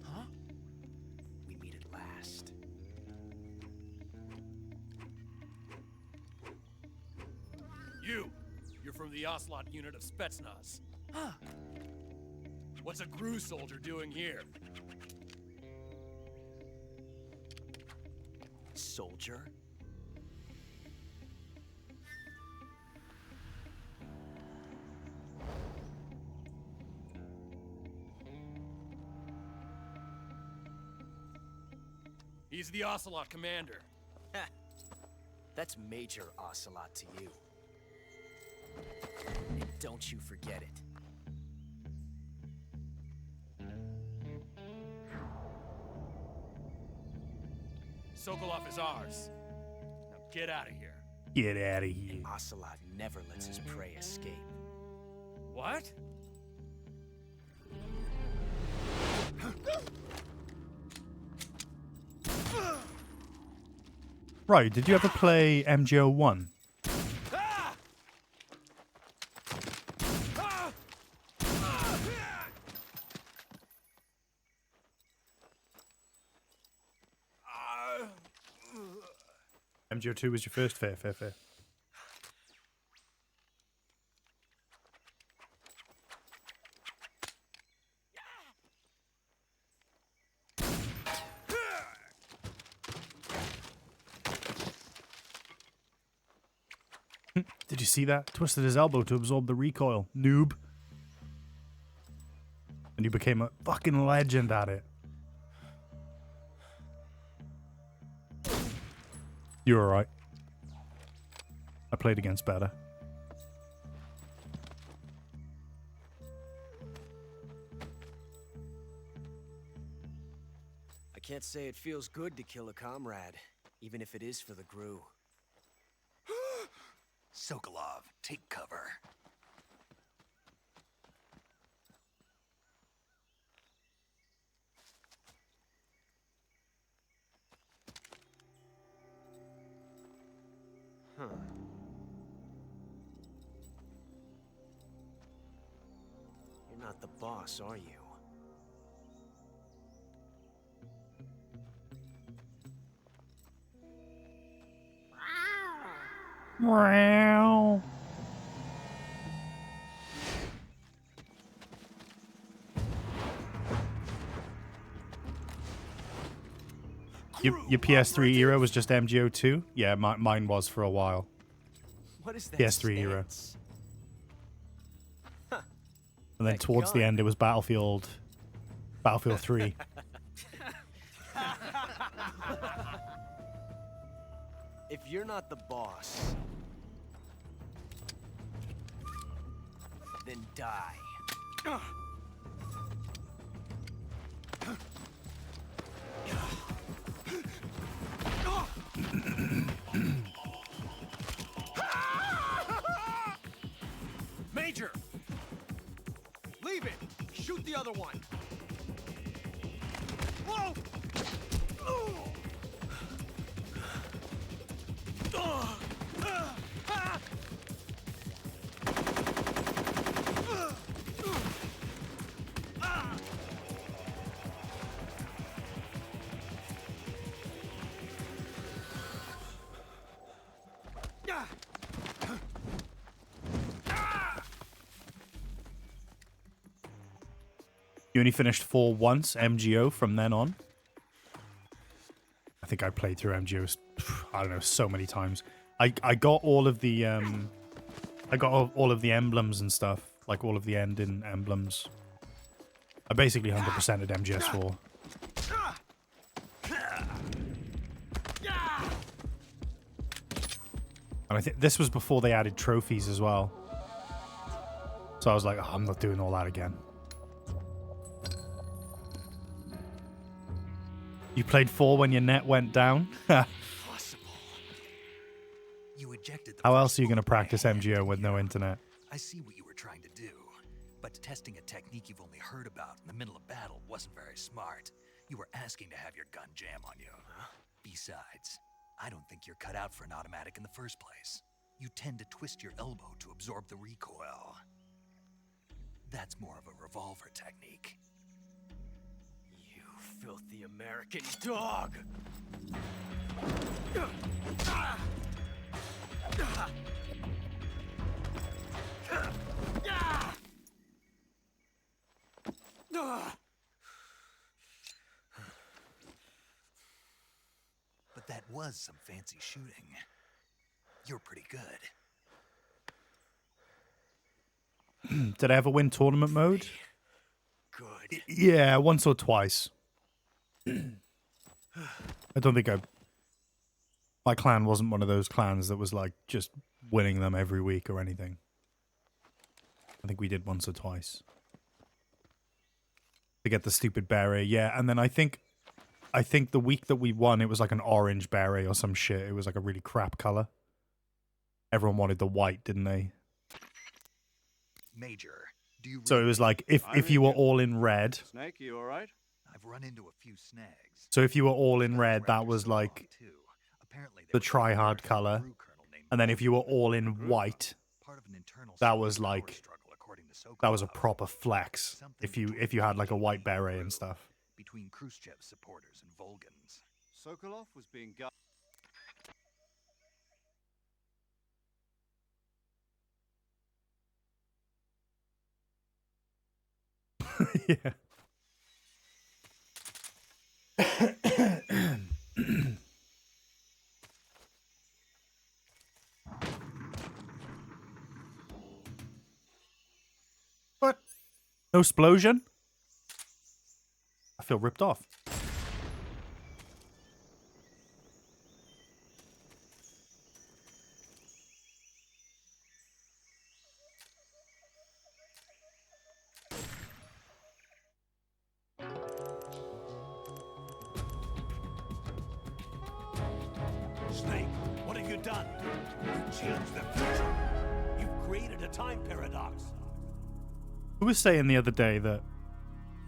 Huh? We meet at last. You're from the Ocelot unit of Spetsnaz. Huh. What's a GRU soldier doing here? Soldier? He's the Ocelot commander. That's major ocelot to you. And don't you forget it. Sokolov is ours. Now get out of here. Get out of here. Ocelot never lets his prey escape. What? Right, did you ever play MGO1? MGO2 was your first fair. Did you see that? Twisted his elbow to absorb the recoil. Noob. And you became a fucking legend at it. You're alright. I played against better. I can't say it feels good to kill a comrade, even if it is for the Gru. Sokolov, take cover. Huh. You're not the boss, are you? Meow. Your PS3 era was just MGO2? Yeah, mine was for a while. What is that PS3 era. stance? And then That towards the gun. end, it was Battlefield 3. If you're not the boss, then die. Major! Leave it! Shoot the other one! Whoa! You only finished 4 once, MGO, from then on? I think I played through MGOs, I don't know, so many times. I got all of the all of the emblems and stuff, like all of the ending emblems. I basically 100%ed MGS4. And I think this was before they added trophies as well. So I was like, oh, I'm not doing all that again. You played 4 when your net went down? Possible. You ejected the How first else are you going to bullet by practice hand, MGO with no internet? I see what you were trying to do, but testing a technique you've only heard about in the middle of battle wasn't very smart. You were asking to have your gun jam on you. Besides, I don't think you're cut out for an automatic in the first place. You tend to twist your elbow to absorb the recoil. That's more of a revolver technique. You filthy American dog! But that was some fancy shooting. You're pretty good. Did I ever win tournament mode? Good. Yeah, once or twice. I don't think I My clan wasn't one of those clans that was like just winning them every week or anything. I think we did once or twice. To get the stupid beret, yeah. And then I think the week that we won, it was like an orange beret or some shit. It was like a really crap color. Everyone wanted the white, didn't they? Major, do you So it was like if you were all in red. Snake, you all right? I've run into a few snags. So if you were all in red, that was like the try-hard color. And then if you were all in white, that was like a proper flex. If you had like a white beret and stuff. Between Khrushchev's supporters and Volgans. Sokolov was being Yeah. What? No explosion? I feel ripped off. Snake, what have you done? You changed the future. You've created a time paradox. Who was saying the other day that,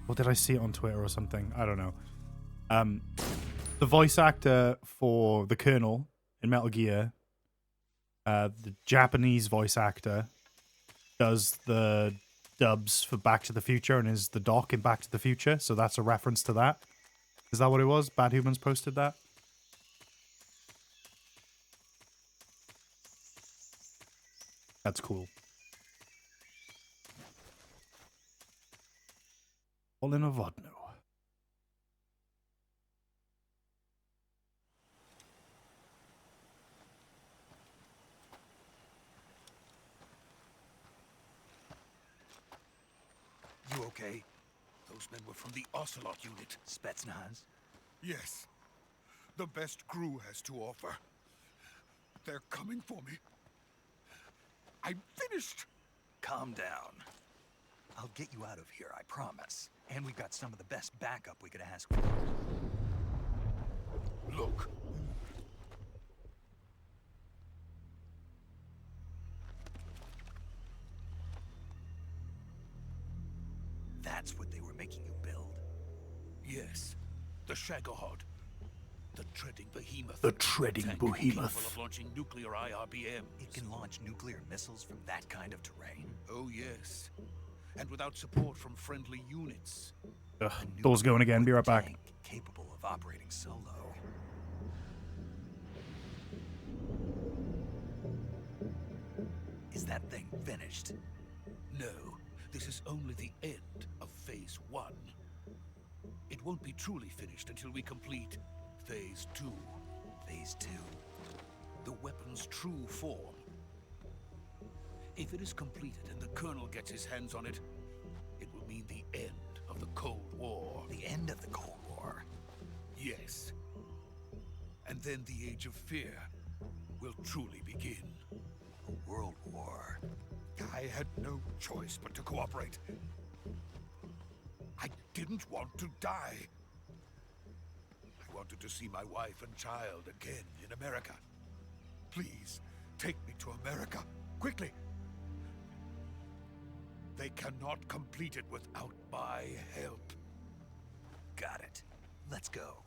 or did I see it on Twitter or something? I don't know. The voice actor for the Colonel in Metal Gear, the Japanese voice actor, does the dubs for Back to the Future and is the Doc in Back to the Future. So that's a reference to that. Is that what it was? Bad Humans posted that? That's cool. All in a vodno. You okay? Those men were from the Ocelot unit. Spetsnaz? Yes. The best crew has to offer. They're coming for me. I'm finished. Calm down. I'll get you out of here, I promise. And we've got some of the best backup we could ask for. Look. That's what they were making you build? Yes. The Shagohod. The treading behemoth. The treading Tank behemoth. capable of launching nuclear IRBMs. It can launch nuclear missiles from that kind of terrain? Oh, yes. And without support from friendly units. Ugh, door's going again. Be right back. Tank capable of operating solo. Is that thing finished? No, this is only the end of Phase 1. It won't be truly finished until we complete Phase 2. Phase 2? The weapon's true form. If it is completed and the Colonel gets his hands on it, it will mean the end of the Cold War. The end of the Cold War? Yes. And then the Age of Fear will truly begin. A world war? I had no choice but to cooperate. I didn't want to die. I wanted to see my wife and child again in America. Please, take me to America, quickly. They cannot complete it without my help. Got it. Let's go.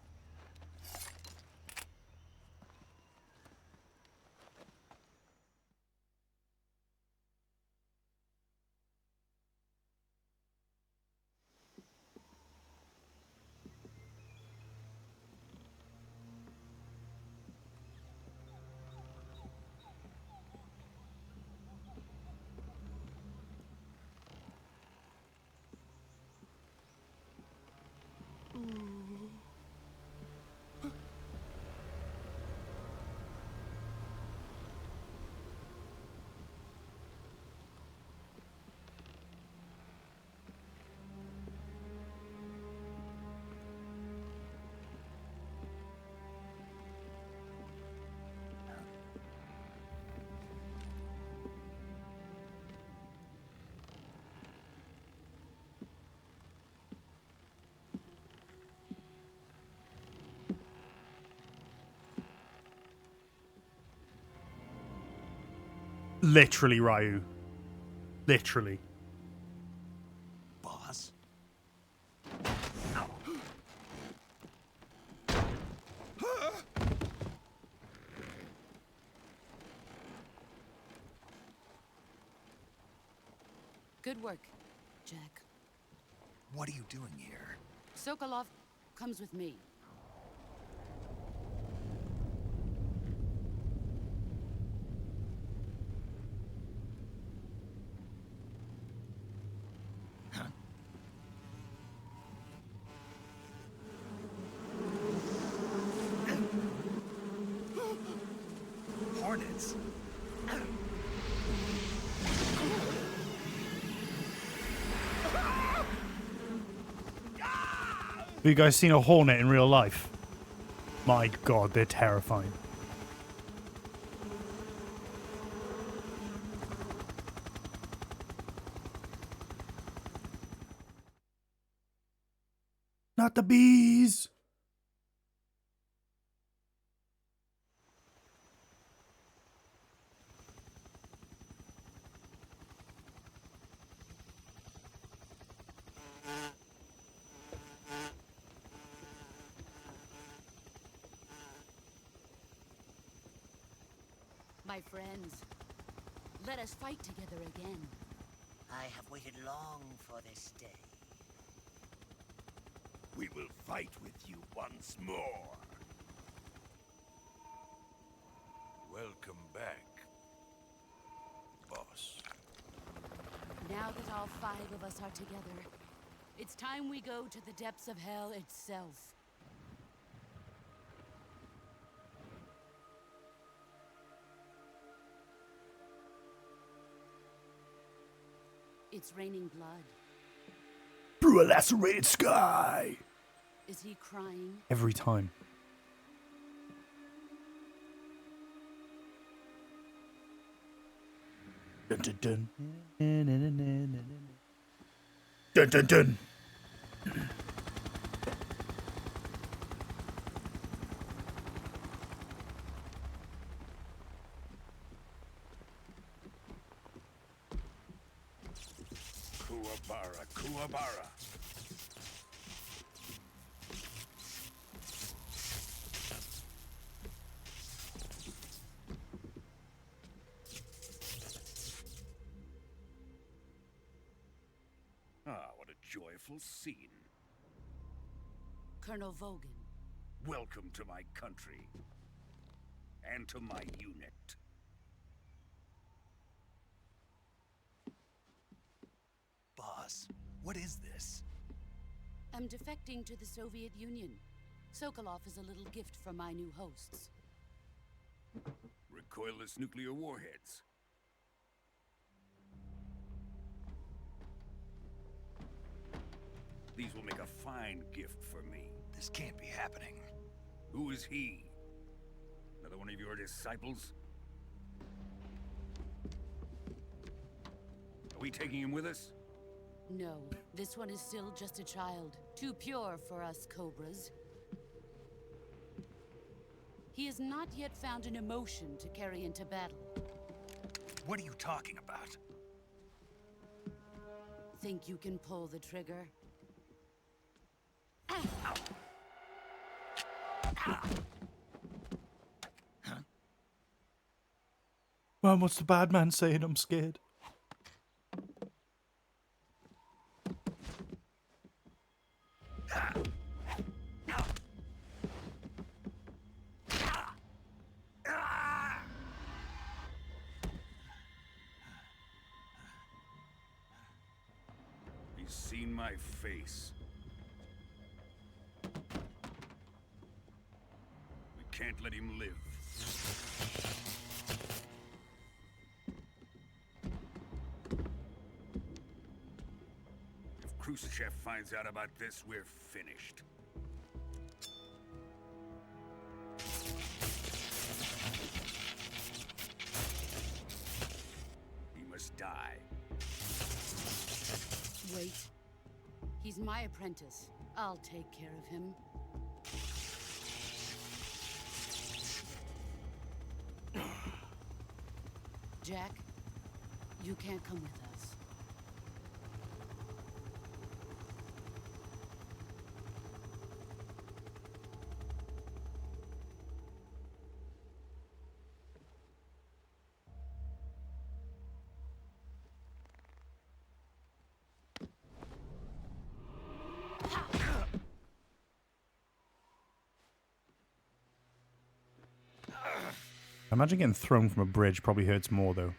literally Ryu. Literally. Boss? Good work, Jack. What are you doing here? Sokolov comes with me. Hornets. Have you guys seen a hornet in real life? My god, they're terrifying. Not the bees! My friends, let us fight together again. I have waited long for this day. We will fight with you once more. Welcome back, boss. Now that all 5 of us are together, it's time we go to the depths of hell itself. It's raining blood. Through a lacerated sky! Is he crying? Every time. Dun dun dun. Dun dun dun. Kuwabara, Kuwabara. Ah, what a joyful scene. Colonel Vogan. Welcome to my country. And to my unit. Boss, what is this? I'm defecting to the Soviet Union. Sokolov is a little gift from my new hosts. Recoilless nuclear warheads. These will make a fine gift for me. This can't be happening. Who is he? Another one of your disciples? Are we taking him with us? No, this one is still just a child. Too pure for us Cobras. He has not yet found an emotion to carry into battle. What are you talking about? Think you can pull the trigger? Man, what's the bad man saying? I'm scared. He's seen my face. We can't let him live. If Khrushchev finds out about this, we're finished. He must die. Wait. He's my apprentice. I'll take care of him. Jack, You can't come with us. I imagine getting thrown from a bridge probably hurts more, though.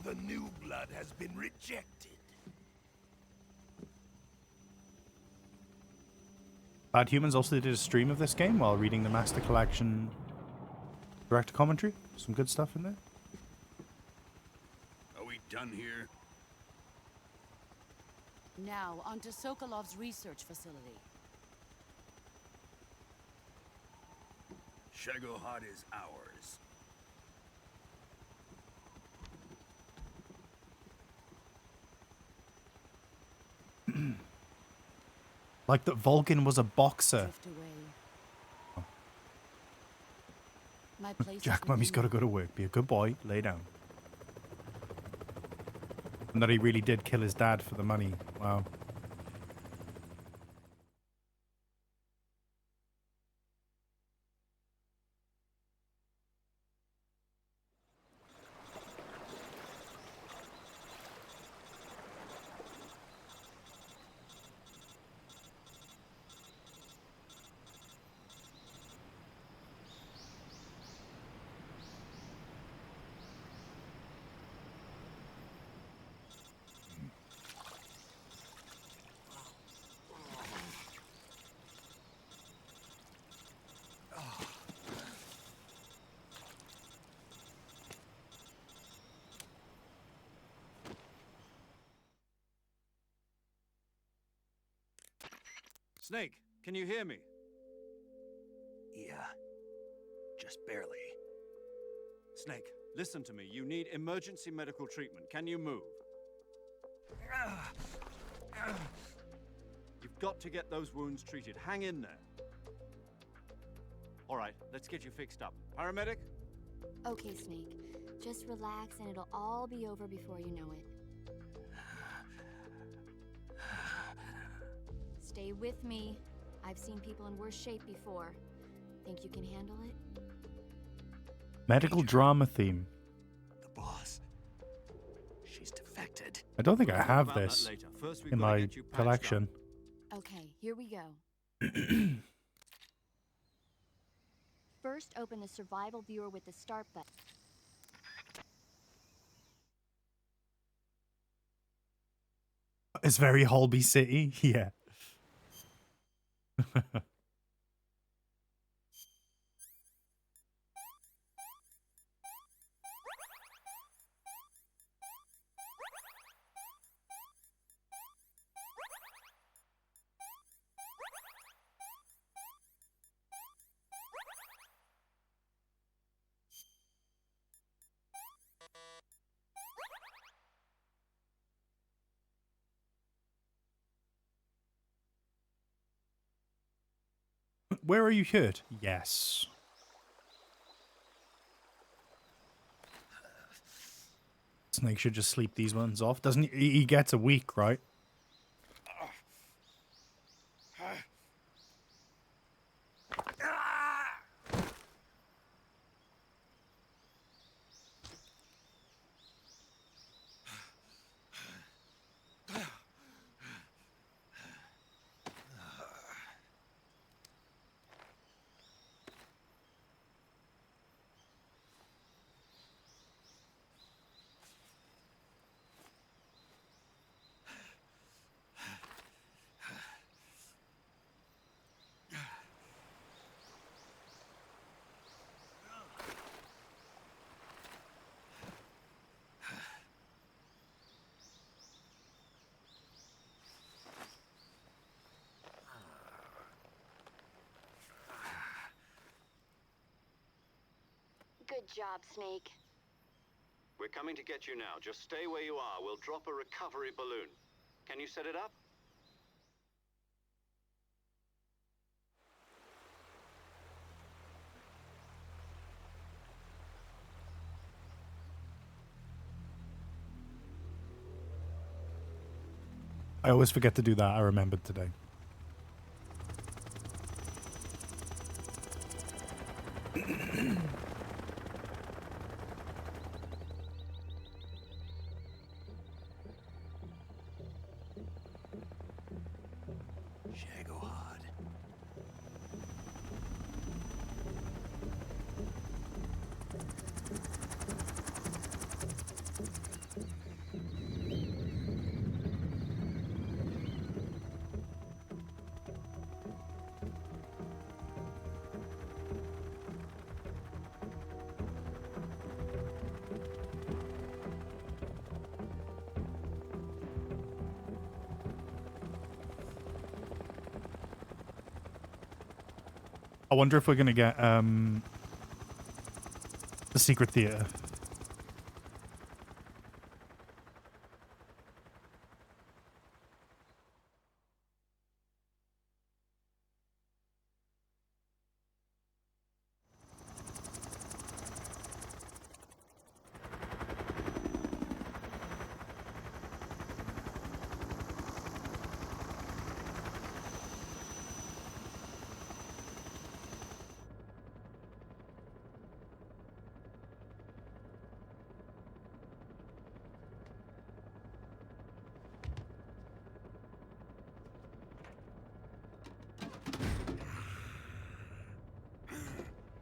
The new blood has been rejected. Bad Humans also did a stream of this game while reading the Master Collection director commentary. Some good stuff in there. Are we done here? Now, onto Sokolov's research facility. Shagohod is ours. Like that Vulcan was a boxer. Drift away. My place Jack is Mummy's within got to go to work. Be a good boy. Lay down. And that he really did kill his dad for the money. Wow. Snake, can you hear me? Yeah. Just barely. Snake, listen to me. You need emergency medical treatment. Can you move? You've got to get those wounds treated. Hang in there. All right, let's get you fixed up. Paramedic? Okay, Snake. Just relax and it'll all be over before you know it. Stay with me. I've seen people in worse shape before. Think you can handle it? Medical drama theme. The boss. She's defected. I don't think We'll I talk have about that this later. First, we've in gotta my get you patched collection. Okay, here we go. First, open the survival viewer with the start button. It's very Holby City. Yeah. Where are you hurt? Yes. Snake should just sleep these ones off. Doesn't he? He gets a week, right? job, Snake. We're coming to get you now. Just stay where you are. We'll drop a recovery balloon. Can you set it up? I always forget to do that. I remembered today. Shagohod. I wonder if we're gonna get the secret theater.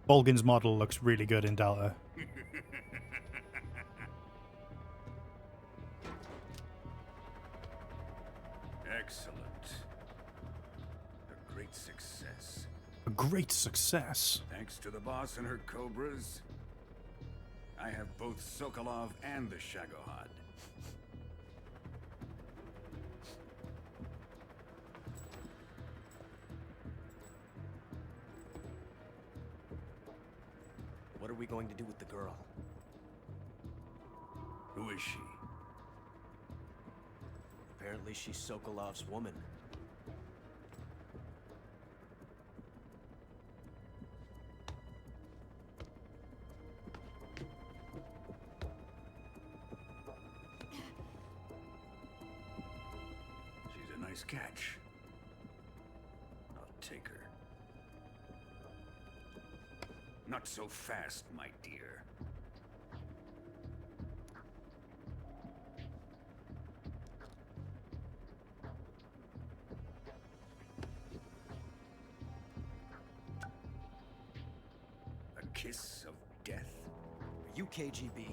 Bolgan's model looks really good in Delta. Excellent. A great success. A great success. Thanks to the boss and her cobras, I have both Sokolov and the Shagohod. What are we going to do with the girl? Who is she? Apparently she's Sokolov's woman. She's a nice catch. I'll take her. Not so fast, my dear. A kiss of death? Are you KGB?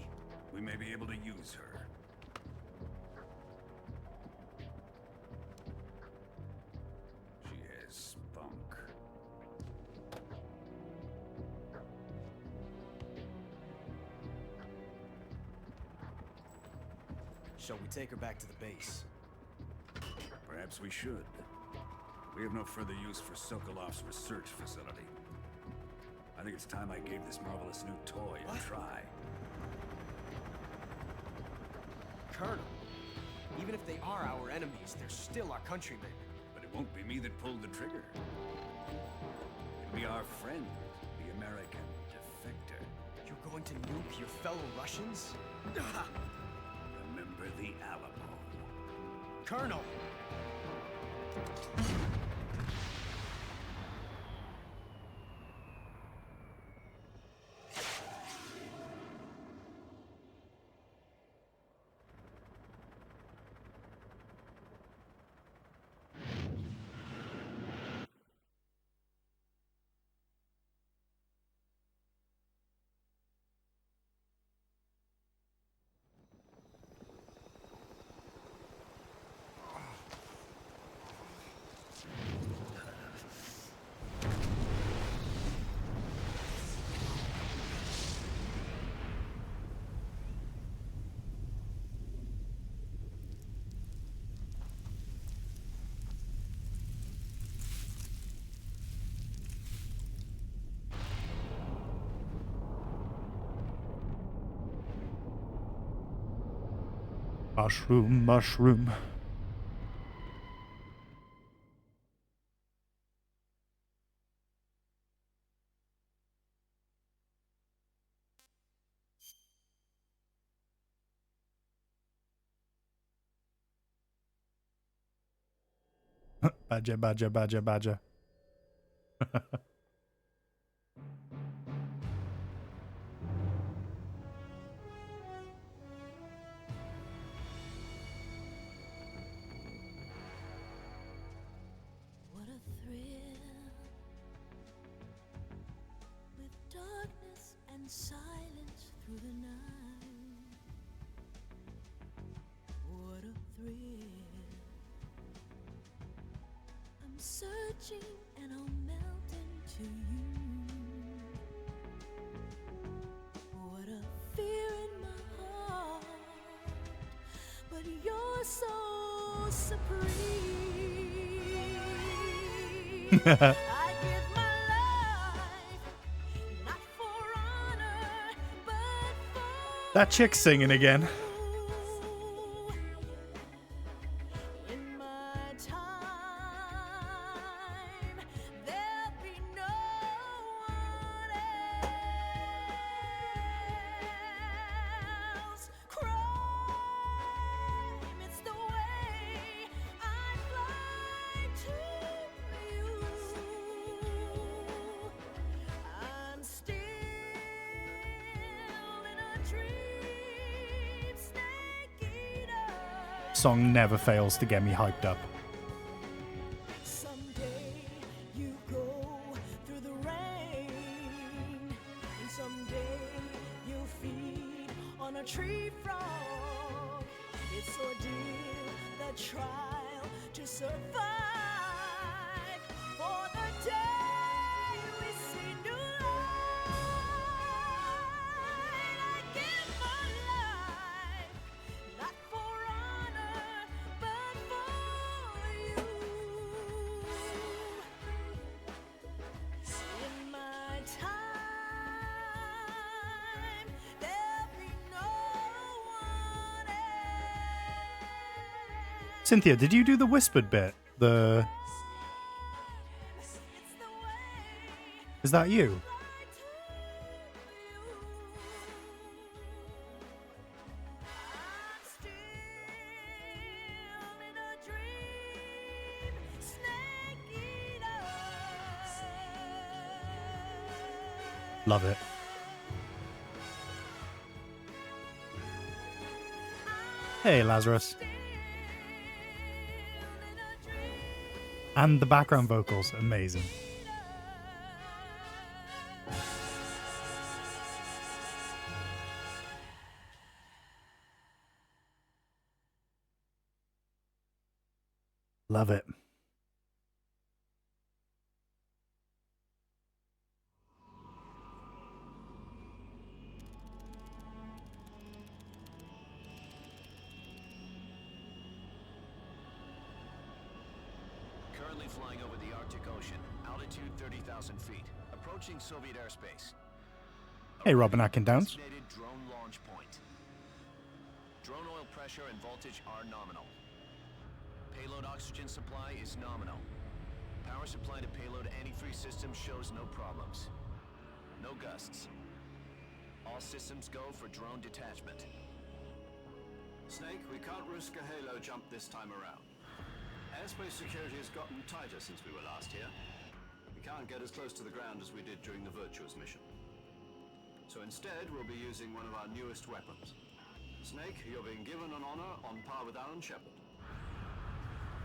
We may be able to use her. She has spunk. Shall we take her back to the base? Perhaps we should. We have no further use for Sokolov's research facility. I think it's time I gave this marvelous new toy a try. Colonel, even if they are our enemies, they're still our countrymen. But it won't be me that pulled the trigger. It'll be our friend, the American defector. You're going to nuke your fellow Russians? Remember the Alamo. Colonel! Mushroom, mushroom. Badger, badger, badger, badger. What a thrill, with darkness and silence through the night. What a thrill. I'm searching and I'll melt into you. What a fear in my heart, but you're so supreme. I give my life, not for honor, but for That chick's singing again. in my time. There'll be no one else. Crime, it's the way I fly to you. I'm still in a dream, snake eater. Song never fails to get me hyped up. Someday you go through the rain, and someday you'll feed on a tree frog. It's ordeal, the trial to survive. For the day we see new light, I give my life, not for honor, but for you. In my time, there'll be no one else. Cynthia, did you do the whispered bit? The Is that you? Love it. Hey, Lazarus. And the background vocals, amazing. Love it. Currently flying over the Arctic Ocean, altitude 30,000 feet, approaching Soviet airspace. Hey, Robin Atkins. Designated drone launch point. Drone oil pressure and voltage are nominal. Payload oxygen supply is nominal. Power supply to payload antifreeze system shows no problems. No gusts. All systems go for drone detachment. Snake, we can't risk a halo jump this time around. Airspace security has gotten tighter since we were last here. We can't get as close to the ground as we did during the Virtuous mission. So instead, we'll be using one of our newest weapons. Snake, you're being given an honor on par with Alan Shepard.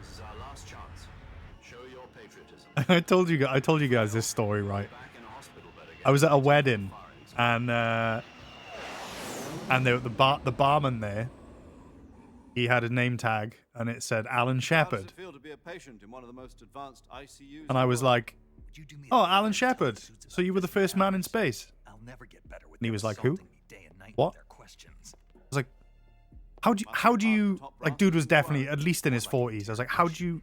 This is our last chance. Show your patriotism. I told you guys this story, right? I was at a wedding, and the barman there, he had a name tag, and it said Alan How does Shepard, it feel to be a patient in one of the most advanced ICUs? and I was like, "Oh, Alan Shepard. So you were the first man in space?" And he was like, "Who? What?" I was like, "How do you like?" Dude was definitely at least in his 40s. I was like, "How'd you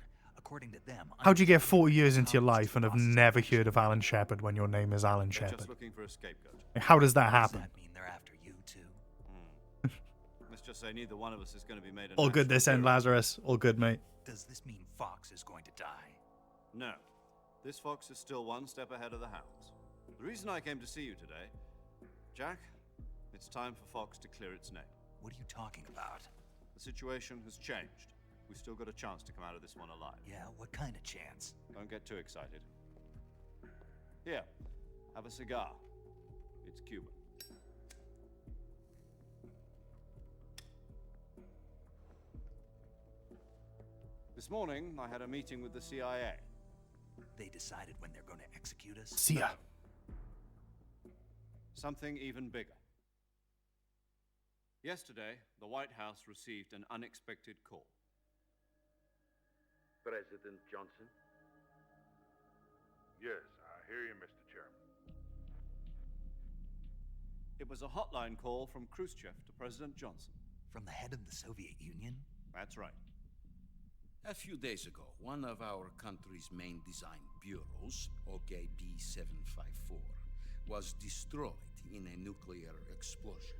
get 40 years into your life and have never heard of Alan Shepard when your name is Alan They're Shepard? just looking for a scapegoat. Like, how does that happen?" Does that mean they're after you too? This just say neither one of us is going to be made an All good this end, Lazarus. All good, mate. Does this mean Fox is going to die? No. This fox is still one step ahead of the hounds. The reason I came to see you today, Jack, it's time for Fox to clear its name. What are you talking about? The situation has changed. We've still got a chance to come out of this one alive. Yeah, what kind of chance? Don't get too excited. Here, have a cigar. It's Cuban. This morning, I had a meeting with the CIA. They decided when they're going to execute us? See ya. Something even bigger. Yesterday, the White House received an unexpected call. President Johnson? Yes, I hear you, Mr. Chairman. It was a hotline call from Khrushchev to President Johnson. From the head of the Soviet Union? That's right. A few days ago, one of our country's main design bureaus, OKB-754, was destroyed in a nuclear explosion.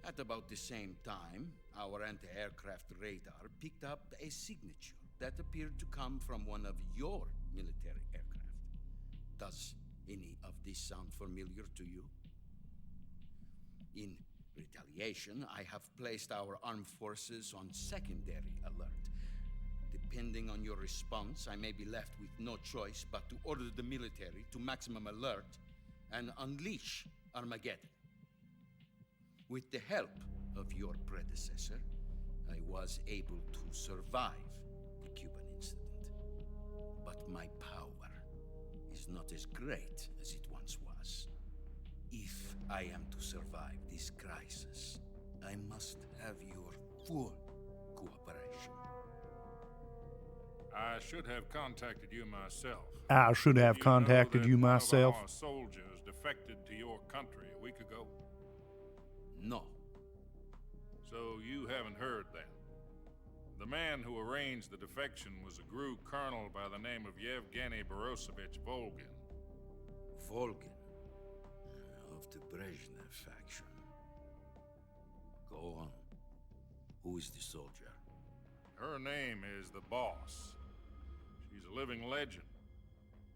At about the same time, our anti-aircraft radar picked up a signature that appeared to come from one of your military aircraft. Does any of this sound familiar to you? In retaliation, I have placed our armed forces on secondary alert. Depending on your response, I may be left with no choice but to order the military to maximum alert and unleash Armageddon. With the help of your predecessor, I was able to survive the Cuban incident. But my power is not as great as it once was. If I am to survive this crisis, I must have your full cooperation. I should have contacted you myself. I should have contacted you myself. Our soldiers defected to your country a week ago. No. So you haven't heard then. The man who arranged the defection was a GRU colonel by the name of Yevgeny Borosovich Volgin. Volgin? Of the Brezhnev faction. Go on. Who is the soldier? Her name is the Boss. She's a living legend.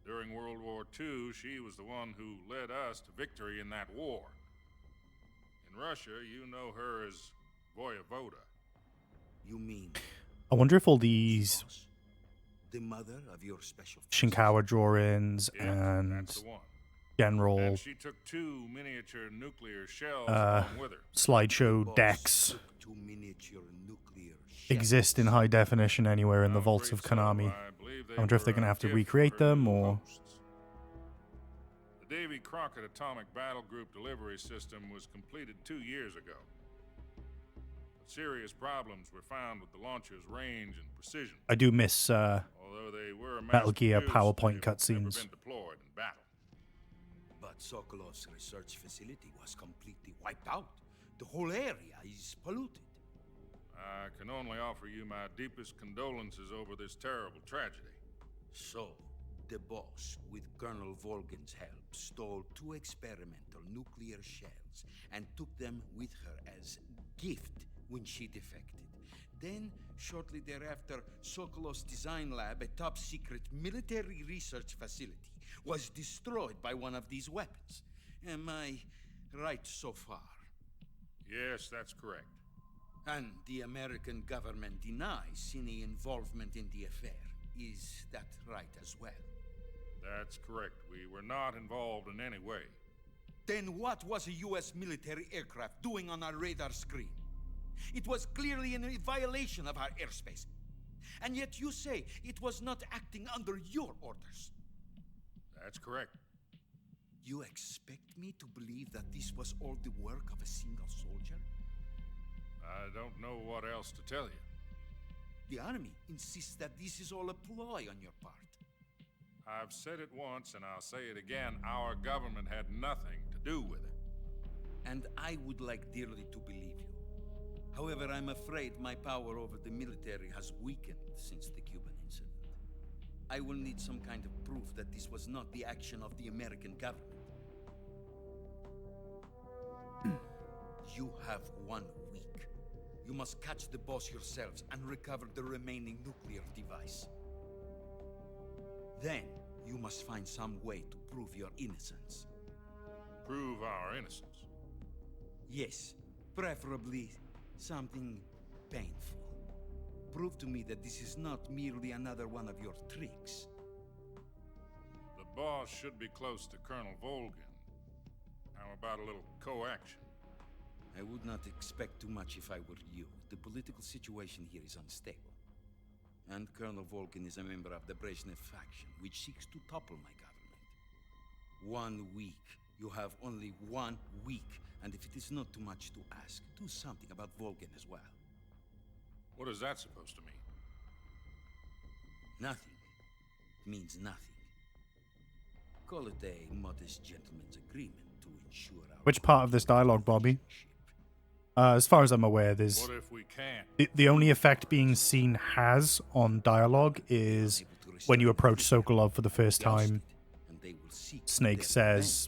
During World War II, she was the one who led us to victory in that war. In Russia, you know her as Voyevoda. You mean... I wonder if all these the mother of your special Shinkawa drawings and that's the one. general And she took 2 miniature nuclear shells along with her. slideshow decks 2 miniature nuclear exist in high definition anywhere in the vaults of Konami. I wonder if they're going to have to recreate them or... The Davy Crockett Atomic Battle Group delivery system was completed 2 years ago. But serious problems were found with the launcher's range and precision. I do miss Although they were Metal Gear mass-produced, PowerPoint they've never cutscenes. been deployed in battle. But Sokolov's research facility was completely wiped out. The whole area is polluted. I can only offer you my deepest condolences over this terrible tragedy. So, the boss, with Colonel Volgin's help, stole 2 experimental nuclear shells and took them with her as gift when she defected. Then, shortly thereafter, Sokolov's design lab, a top-secret military research facility, was destroyed by one of these weapons. Am I right so far? Yes, that's correct. And the American government denies any involvement in the affair. Is that right as well? That's correct. We were not involved in any way. Then what was a U.S. military aircraft doing on our radar screen? It was clearly in a violation of our airspace. And yet you say it was not acting under your orders. That's correct. You expect me to believe that this was all the work of a single soldier? I don't know what else to tell you. The army insists that this is all a ploy on your part. I've said it once and I'll say it again. Our government had nothing to do with it. And I would like dearly to believe you. However, I'm afraid my power over the military has weakened since the Cuban incident. I will need some kind of proof that this was not the action of the American government. You have 1 week You must catch the boss yourselves and recover the remaining nuclear device. Then, you must find some way to prove your innocence. Prove our innocence. Yes, preferably something painful. Prove to me that this is not merely another one of your tricks. The boss should be close to Colonel Volgin. How about a little co-action? I would not expect too much if I were you. The political situation here is unstable. And Colonel Volgin is a member of the Brezhnev faction, which seeks to topple my government. 1 week. You have only 1 week. And if it is not too much to ask, do something about Volgin as well. What is that supposed to mean? Nothing. It means nothing. Call it a modest gentleman's agreement to ensure our... Which part of this dialogue, Bobby? As far as I'm aware, there's... What if we can't? The only effect being seen has on dialogue is when you approach Sokolov for the first time. Snake says...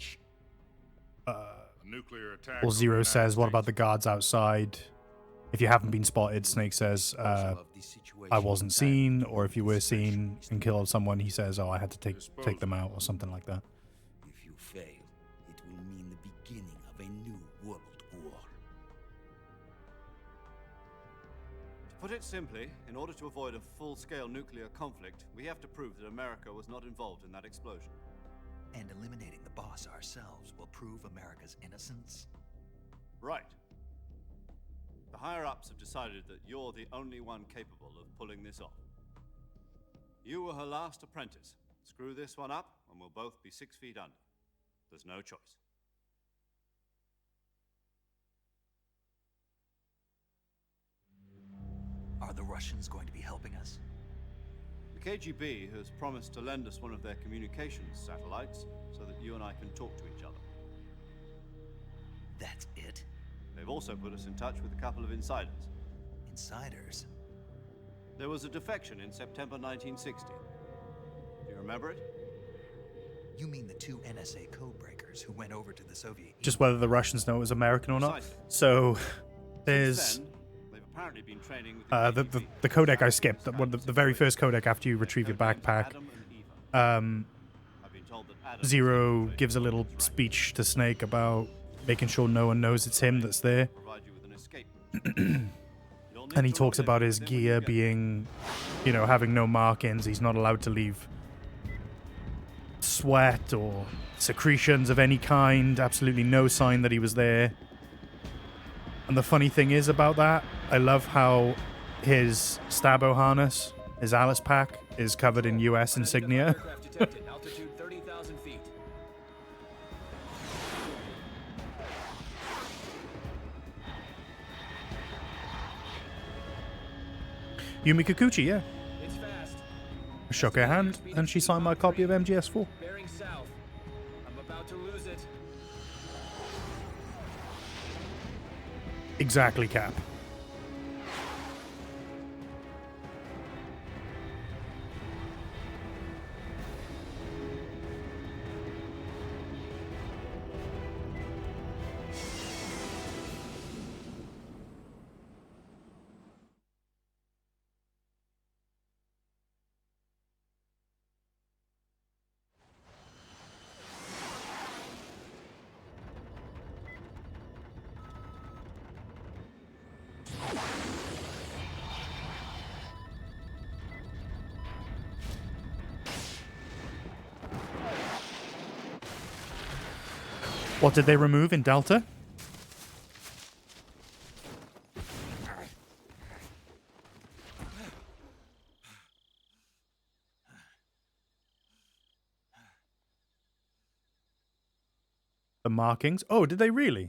nuclear attack or Zero says, what about the guards outside? If you haven't been spotted, Snake says, I wasn't seen. Or if you were seen and killed someone, he says, oh, I had to take them out or something like that. If you fail, it will mean the beginning of a new world war. To put it simply, in order to avoid a full-scale nuclear conflict, we have to prove that America was not involved in that explosion. And eliminating the boss ourselves will prove America's innocence? Right. The higher-ups have decided that you're the only one capable of pulling this off. You were her last apprentice. Screw this one up, and we'll both be 6 feet under. There's no choice. Are the Russians going to be helping us? The KGB has promised to lend us one of their communications satellites so that you and I can talk to each other. That's it? They've also put us in touch with a couple of insiders. Insiders? There was a defection in September 1960. Do you remember it? You mean the 2 NSA codebreakers who went over to the Soviet Union? Just whether the Russians know it was American or not. So, there's... Since then, they've apparently been training with the codec I skipped, the very first codec after you retrieve your backpack. Zero gives a little speech to Snake about making sure no one knows it's him that's there. And he talks about his gear being, you know, having no markings. He's not allowed to leave sweat or secretions of any kind. Absolutely no sign that he was there. And the funny thing is about that, I love how his Stabo harness, his Alice pack, is covered in US insignia. Altitude 30,000 feet. Yumi Kikuchi, yeah. It's fast. I shook her hand, and she signed my copy of MGS3. Bearing south. I'm about to lose it. Exactly, Cap. What did they remove in Delta? The markings? Oh, did they really?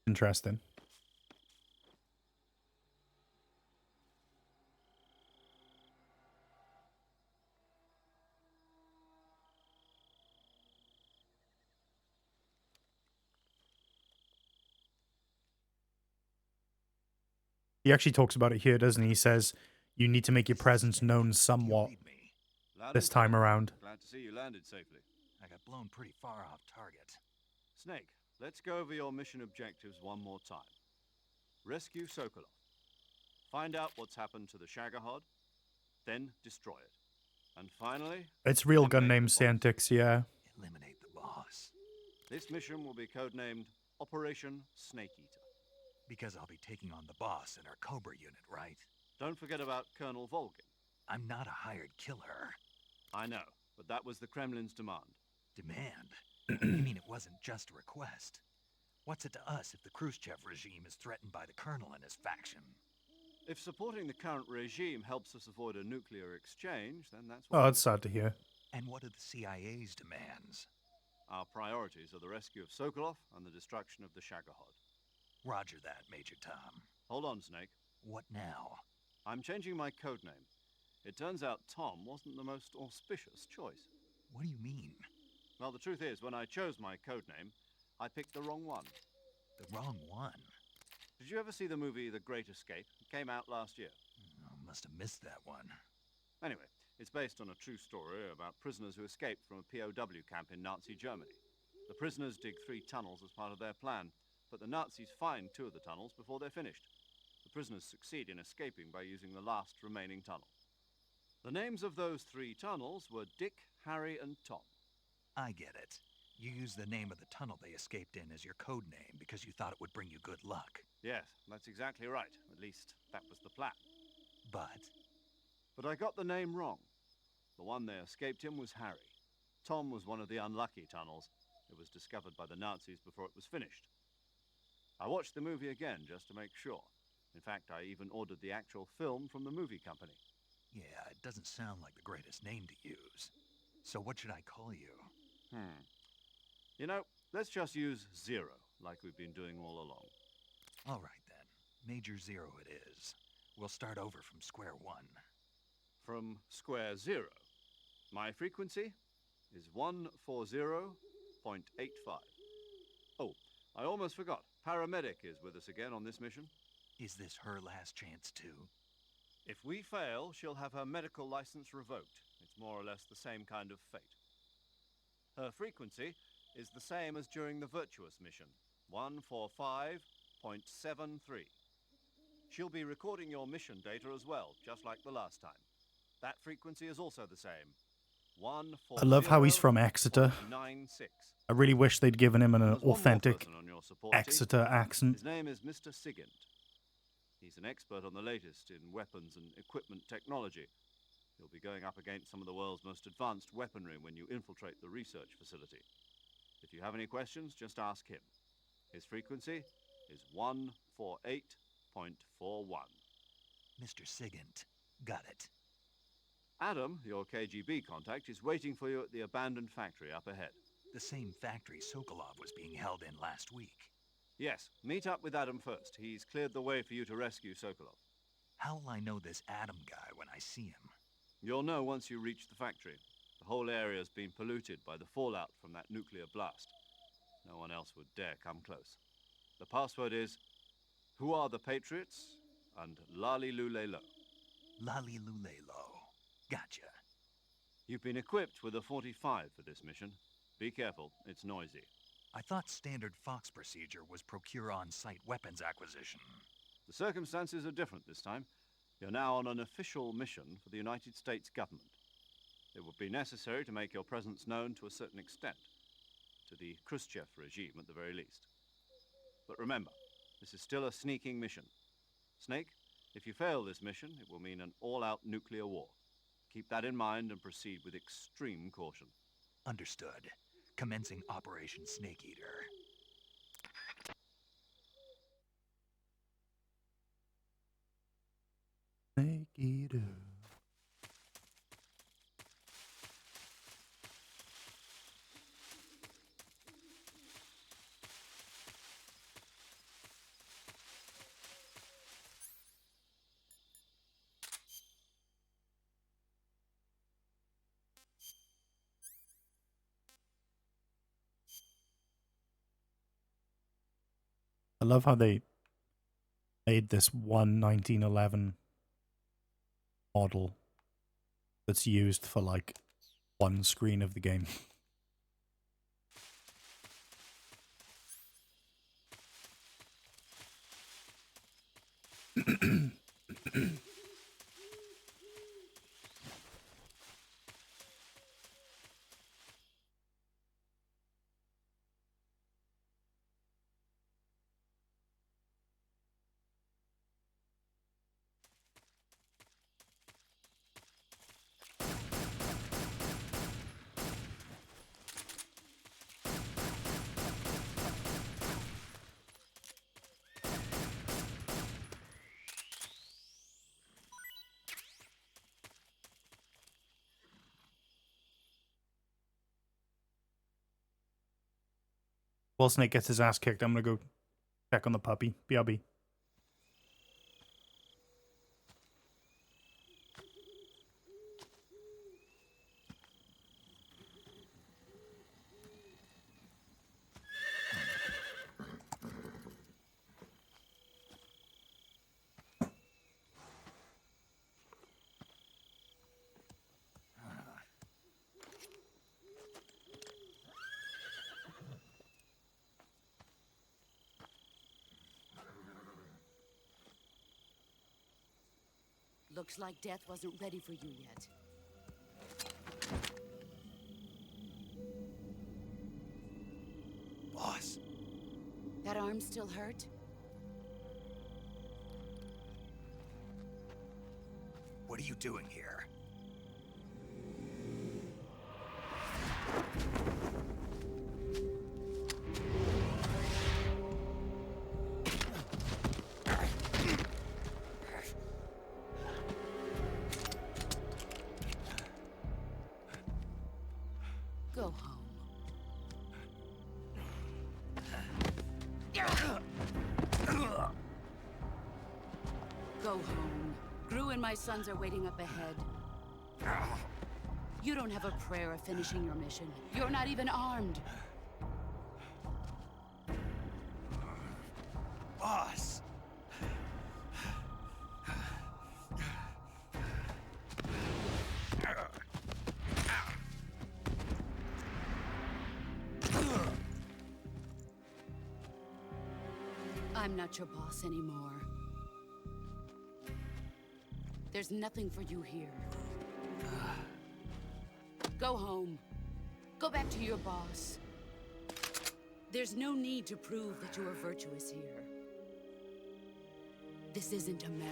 Interesting. He actually talks about it here, doesn't he? He says, you need to make your presence known somewhat this time around. Glad to see you landed safely. I got blown pretty far off target. Snake, Let's go over your mission objectives one more time. Rescue Sokolov. Find out what's happened to the Shagohod, then destroy it. And finally... Its real gun eliminate name's the boss. Santix, yeah. Eliminate the boss. This mission will be codenamed Operation Snake Eater. Because I'll be taking on the boss in our Cobra unit, right? Don't forget about Colonel Volgin. I'm not a hired killer. I know, but that was the Kremlin's demand. Demand? You mean it wasn't just a request? What's it to us if the Khrushchev regime is threatened by the Colonel and his faction? If supporting the current regime helps us avoid a nuclear exchange, then that's what... Oh, that's sad to hear. And what are the CIA's demands? Our priorities are the rescue of Sokolov and the destruction of the Shagohod. Roger that, Major Tom. Hold on, Snake. What now? I'm changing my codename. It turns out Tom wasn't the most auspicious choice. What do you mean? Well, the truth is, when I chose my codename, I picked the wrong one. The wrong one? Did you ever see the movie The Great Escape? It came out last year. Oh, must have missed that one. Anyway, it's based on a true story about prisoners who escaped from a POW camp in Nazi Germany. The prisoners dig 3 tunnels as part of their plan, but the Nazis find 2 of the tunnels before they're finished. The prisoners succeed in escaping by using the last remaining tunnel. The names of those 3 tunnels were Dick, Harry, and Tom. I get it. You used the name of the tunnel they escaped in as your code name because you thought it would bring you good luck. Yes, that's exactly right. At least, that was the plan. But I got the name wrong. The one they escaped in was Harry. Tom was one of the unlucky tunnels. It was discovered by the Nazis before it was finished. I watched the movie again just to make sure. In fact, I even ordered the actual film from the movie company. yeah, it doesn't sound like the greatest name to use. So what should I call you? You know, let's just use Zero, like we've been doing all along. All right, then. Major Zero it is. We'll start over from square one. From square 0. My frequency is 140.85. Oh, I almost forgot. Paramedic is with us again on this mission. Is this her last chance, too? If we fail, she'll have her medical license revoked. It's more or less the same kind of fate. Her frequency is the same as during the Virtuous mission, 145.73. She'll be recording your mission data as well, just like the last time. That frequency is also the same, 140.96. I love how he's from Exeter. I really wish they'd given him an authentic Exeter accent. His name is Mr. Sigint. He's an expert on the latest in weapons and equipment technology. You'll be going up against some of the world's most advanced weaponry when you infiltrate the research facility. If you have any questions, just ask him. His frequency is 148.41. Mr. Sigint. Got it. Adam, your KGB contact, is waiting for you at the abandoned factory up ahead. The same factory Sokolov was being held in last week. Yes, meet up with Adam first. He's cleared the way for you to rescue Sokolov. How will I know this Adam guy when I see him? You'll know once you reach the factory. The whole area's been polluted by the fallout from that nuclear blast. No one else would dare come close. The password is, "Who are the Patriots?" and Lali Lule Lo. Lali Lule Lo. Gotcha. You've been equipped with a 45 for this mission. Be careful, it's noisy. I thought standard Fox procedure was procure on-site weapons acquisition. The circumstances are different this time. You're now on an official mission for the United States government. It would be necessary to make your presence known to a certain extent, to the Khrushchev regime at the very least. But remember, this is still a sneaking mission. Snake, if you fail this mission, it will mean an all-out nuclear war. Keep that in mind and proceed with extreme caution. Understood. Commencing Operation Snake Eater. Snake Eater. I love how they made this 1911 model that's used for like one screen of the game. While Snake gets his ass kicked, I'm gonna go check on the puppy. BRB. Looks like death wasn't ready for you yet. Boss. That arm still hurt? What are you doing here? Go home. Go home. Gru and my sons are waiting up ahead. You don't have a prayer of finishing your mission. You're not even armed. Boss. I'm not your boss anymore. There's nothing for you here. Go home. Go back to your boss. There's no need to prove that you are virtuous here. This isn't America.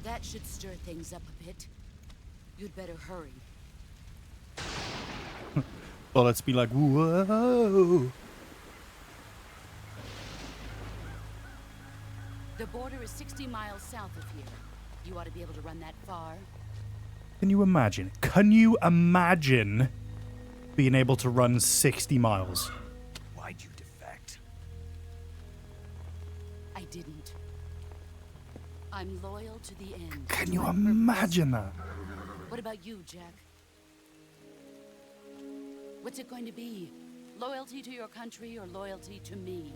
That should stir things up a bit. You'd better hurry. Well, let's be like, whoa. The border is 60 miles south of here. You ought to be able to run that far. Can you imagine? Can you imagine being able to run 60 miles? Why'd you defect? I didn't. I'm loyal to the end. Can you imagine that? What about you, Jack? What's it going to be? Loyalty to your country or loyalty to me?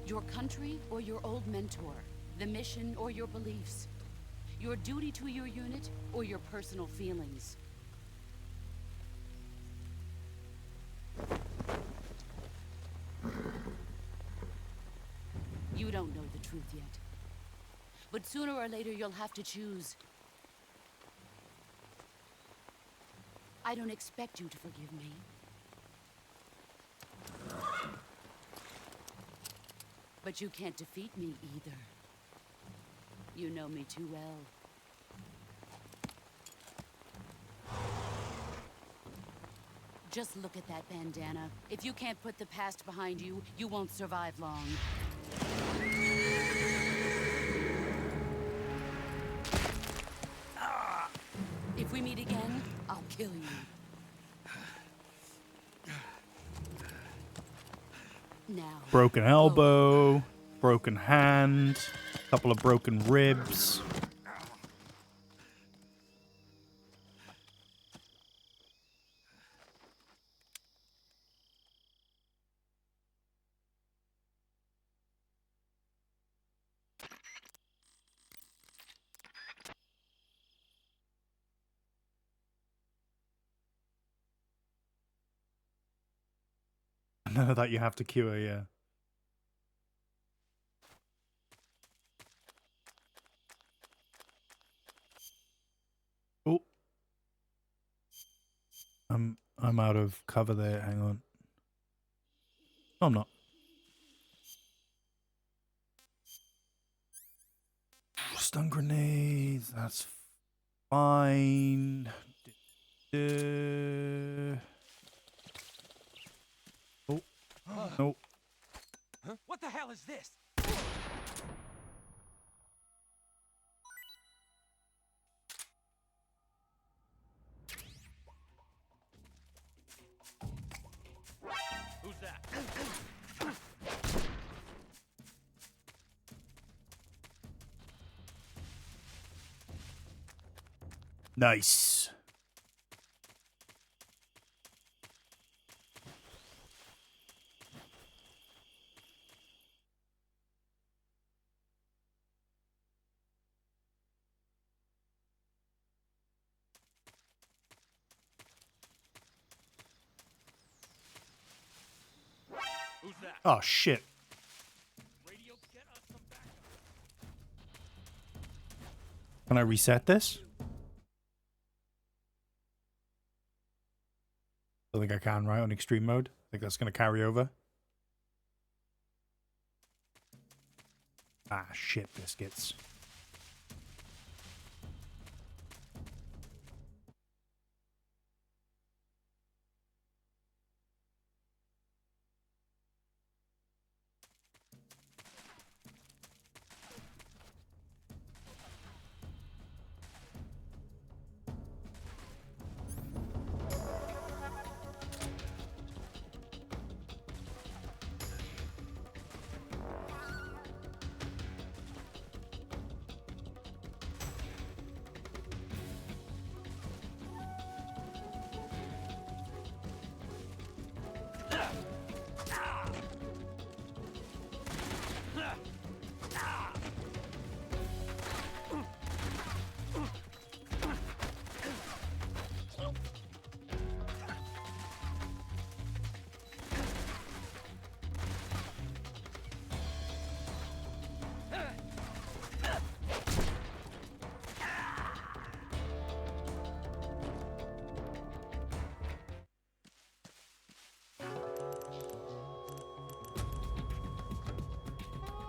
Your country or your old mentor? The mission or your beliefs? Your duty to your unit or your personal feelings? You don't know the truth yet. But sooner or later you'll have to choose. I don't expect you to forgive me. But you can't defeat me either. You know me too well. Just look at that bandana. If you can't put the past behind you, you won't survive long. If we meet again, I'll kill you. Now. Broken elbow, broken hand, couple of broken ribs. None of that you have to cure, yeah. Oh. I'm out of cover there. Hang on. No, I'm not. Stun grenades. That's fine. Oh. Nope. Huh? What the hell is this? Who's that? Nice. Who's that? Oh, shit. Radio, get us some backup. Can I reset this? I think I can, right? On extreme mode. I think that's going to carry over. Ah, shit, biscuits.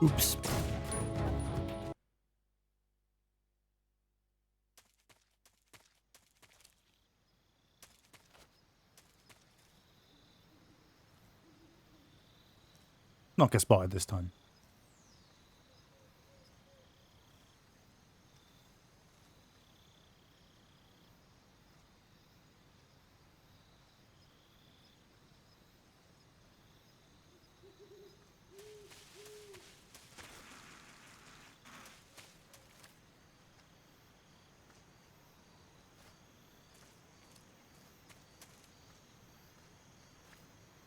Oops. Not get spotted this time.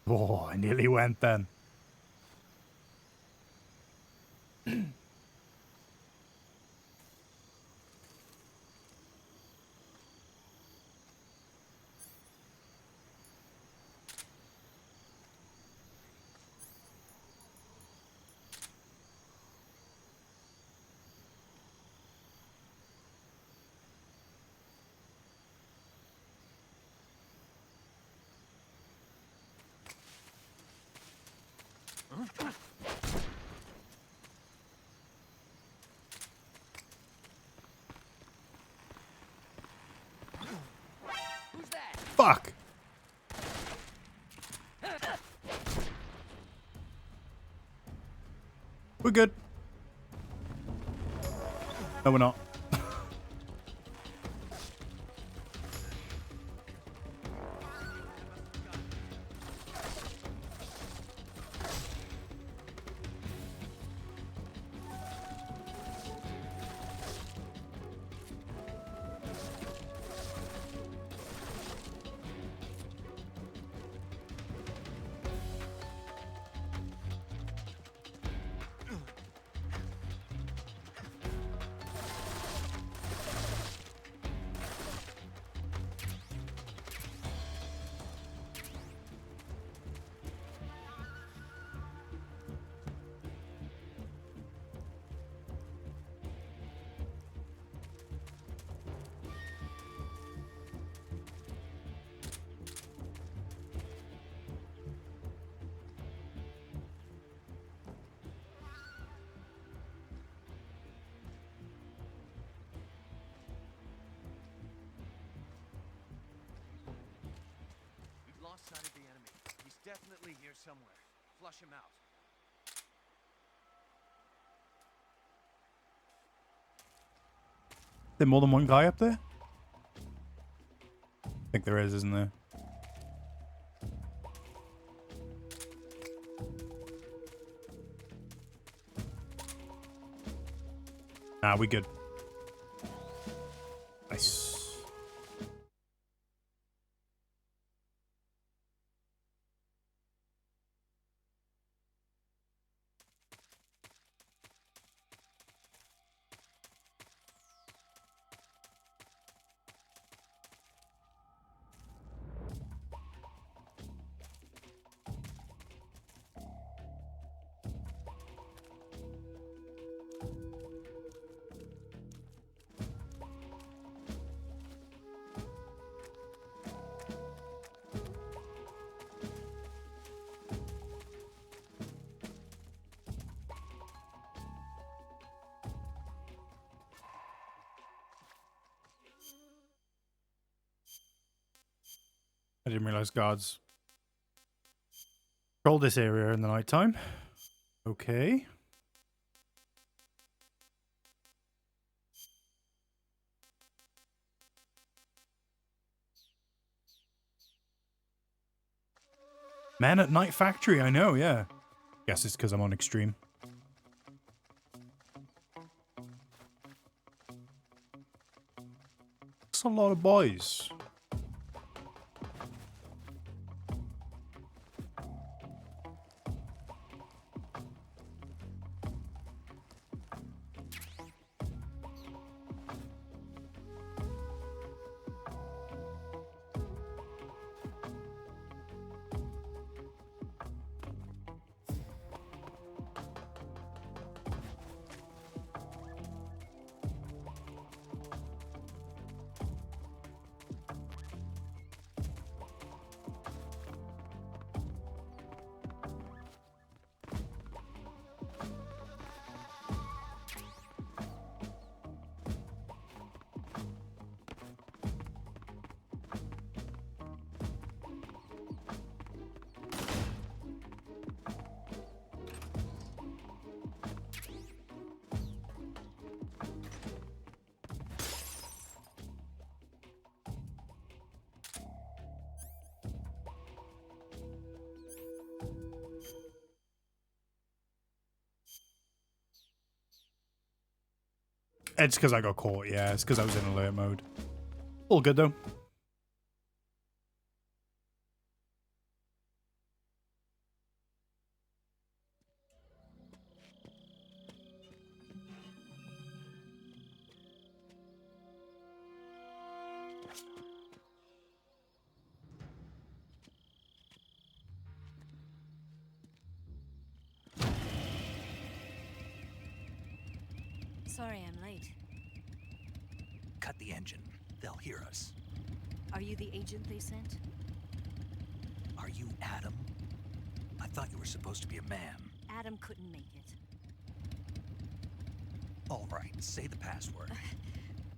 Oh, I nearly went then. Who's that? Fuck. We're good. No, we're not. Sighted the enemy. He's definitely here somewhere. Flush him out. There more than one guy up there? I think there is, isn't there? Nah, we good. Nice. I didn't realize guards control this area in the nighttime. Okay. Man at Night Factory, I know, yeah. Guess it's because I'm on extreme. That's a lot of boys. It's because I got caught, yeah. It's because I was in alert mode. All good, though. Sorry I'm late. Cut the engine. They'll hear us. Are you the agent they sent? Are you Adam? I thought you were supposed to be a man. Adam couldn't make it. All right, say the password.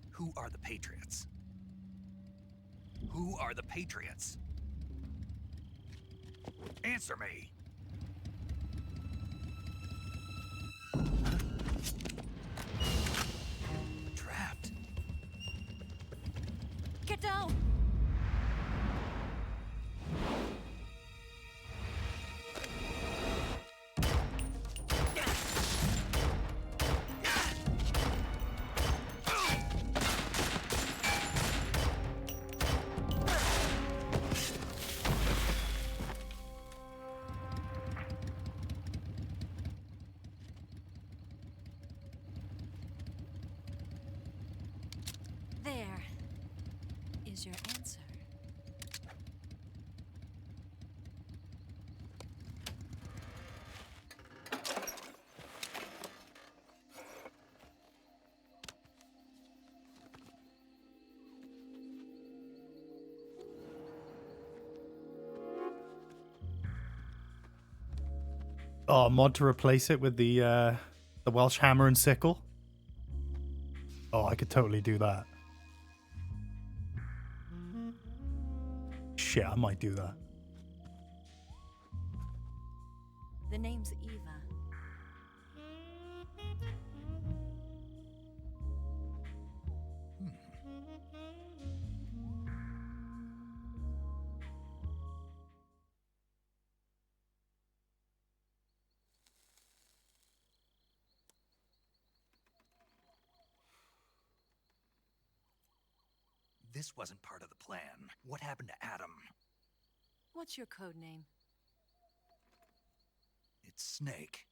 Who are the Patriots? Who are the Patriots? Answer me! Trapped. Get down! There is your answer. Oh, mod to replace it with the Welsh hammer and sickle. Oh, I could totally do that. Shit, I might do that. The name's Eva. This wasn't part of the plan. What happened to Adam? What's your code name? It's Snake.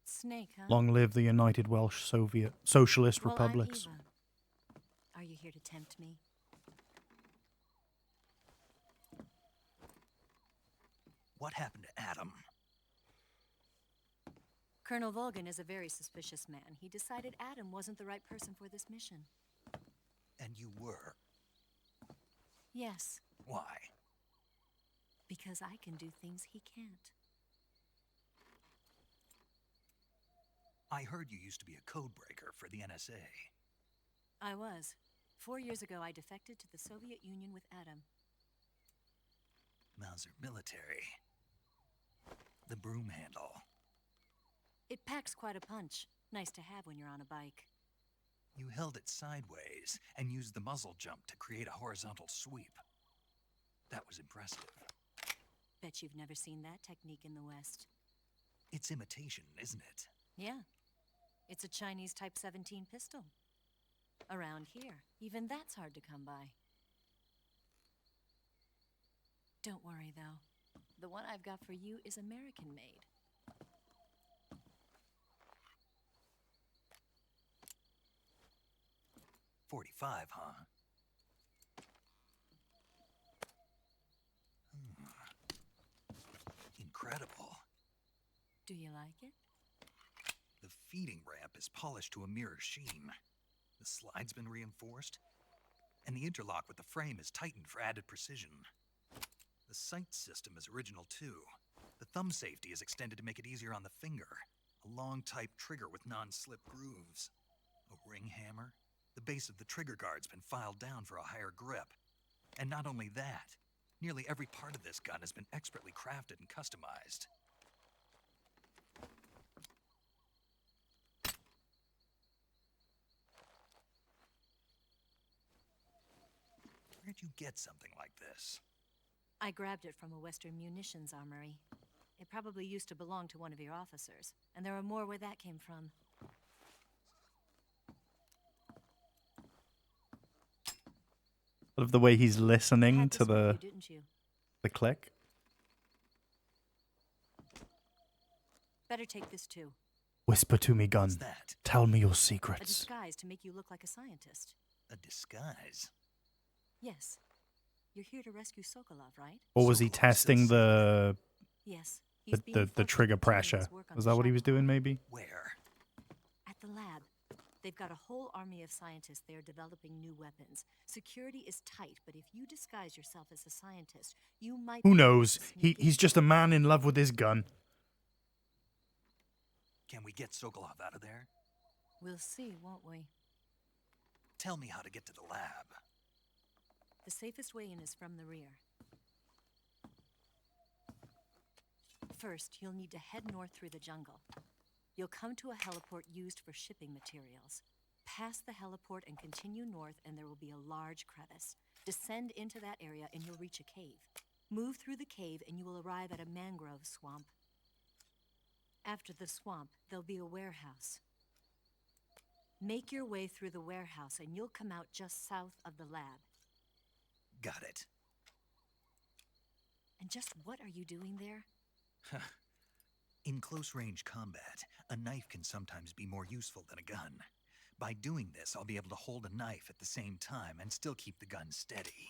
Snake, huh? Long live the United Welsh Soviet Socialist Well, Republics. I'm Eva. Are you here to tempt me? What happened to Adam? Colonel Volgan is a very suspicious man. He decided Adam wasn't the right person for this mission. And you were. Yes, Why? because I can do things he can't. I heard you used to be a code breaker for the NSA. I was. 4 years ago, I defected to the Soviet Union with Adam. Mauser military. The broom handle. It packs quite a punch. Nice to have when you're on a bike. You held it sideways and used the muzzle jump to create a horizontal sweep. That was impressive. Bet you've never seen that technique in the West. It's imitation, isn't it? Yeah. It's a Chinese Type 17 pistol. Around here, even that's hard to come by. Don't worry, though. The one I've got for you is American-made. .45, huh? Incredible. Do you like it? The feeding ramp is polished to a mirror sheen. The slide's been reinforced, and the interlock with the frame is tightened for added precision. The sight system is original too. The thumb safety is extended to make it easier on the finger. A long type trigger with non-slip grooves. A ring hammer. The base of the trigger guard's been filed down for a higher grip. And not only that, nearly every part of this gun has been expertly crafted and customized. Where'd you get something like this? I grabbed it from a Western munitions armory. It probably used to belong to one of your officers, and there are more where that came from. I love the way he's listening Had to this with the you, didn't you? click. Better take this too. Whisper to me, gun. What's that? Tell me your A secrets. disguise to make you look like a scientist. A disguise? Yes. You're here to rescue Sokolov, right? Or was he testing the Yes. the trigger pressure? Was that what he was doing? Maybe. Where? At the lab. They've got a whole army of scientists there developing new weapons. Security is tight, but if you disguise yourself as a scientist, you might... Who knows? He's just a man in love with his gun. Can we get Sokolov out of there? We'll see, won't we? Tell me how to get to the lab. The safest way in is from the rear. First, you'll need to head north through the jungle. You'll come to a heliport used for shipping materials. Pass the heliport and continue north, and there will be a large crevice. Descend into that area, and you'll reach a cave. Move through the cave, and you will arrive at a mangrove swamp. After the swamp, there'll be a warehouse. Make your way through the warehouse, and you'll come out just south of the lab. Got it. And just what are you doing there? In close-range combat, a knife can sometimes be more useful than a gun. By doing this, I'll be able to hold a knife at the same time and still keep the gun steady.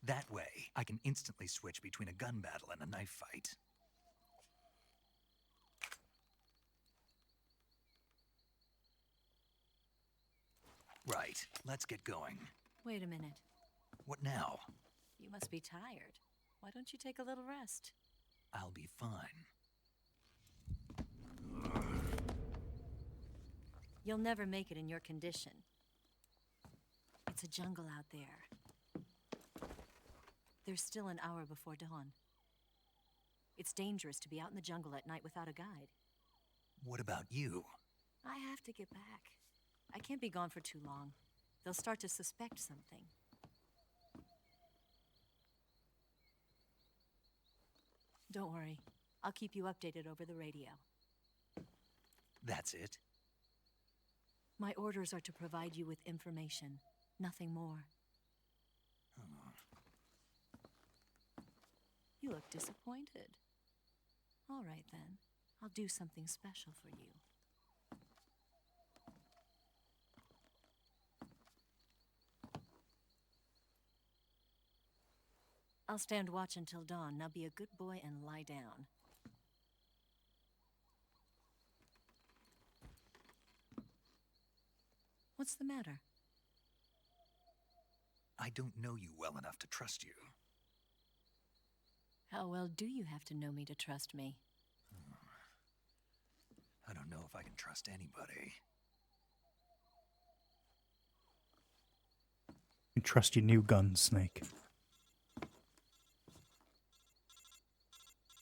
That way, I can instantly switch between a gun battle and a knife fight. Right, let's get going. Wait a minute. What now? You must be tired. Why don't you take a little rest? I'll be fine. You'll never make it in your condition. It's a jungle out there. There's still an hour before dawn. It's dangerous to be out in the jungle at night without a guide. What about you? I have to get back. I can't be gone for too long. They'll start to suspect something. Don't worry. I'll keep you updated over the radio. That's it? My orders are to provide you with information, nothing more. You look disappointed. All right, then. I'll do something special for you. I'll stand watch until dawn. Now be a good boy and lie down. What's the matter? I don't know you well enough to trust you. How well do you have to know me to trust me? I don't know if I can trust anybody. You trust your new gun, Snake.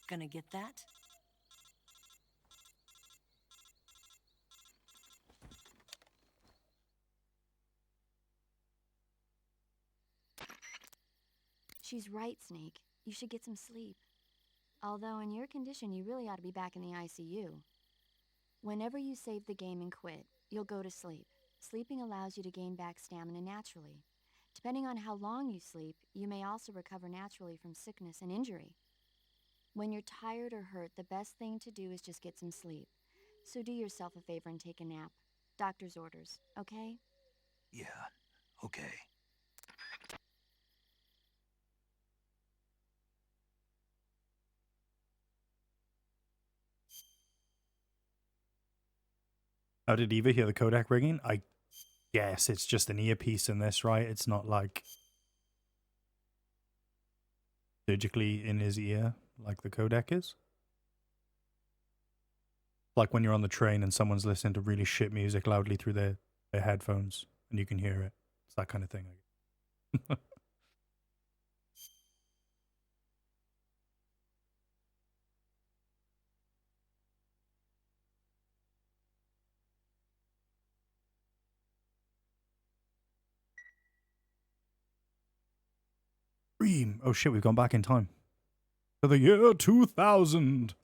Gonna get that? She's right, Snake. You should get some sleep. Although in your condition, you really ought to be back in the ICU. Whenever you save the game and quit, you'll go to sleep. Sleeping allows you to gain back stamina naturally. Depending on how long you sleep, you may also recover naturally from sickness and injury. When you're tired or hurt, the best thing to do is just get some sleep. So do yourself a favor and take a nap. Doctor's orders, okay? Yeah, okay. How did Eva hear the codec ringing? I guess it's just an earpiece in this, right? It's not like surgically in his ear like the codec is. Like when you're on the train and someone's listening to really shit music loudly through their headphones and you can hear it. It's that kind of thing. Dream. Oh shit, we've gone back in time. To the year 2000.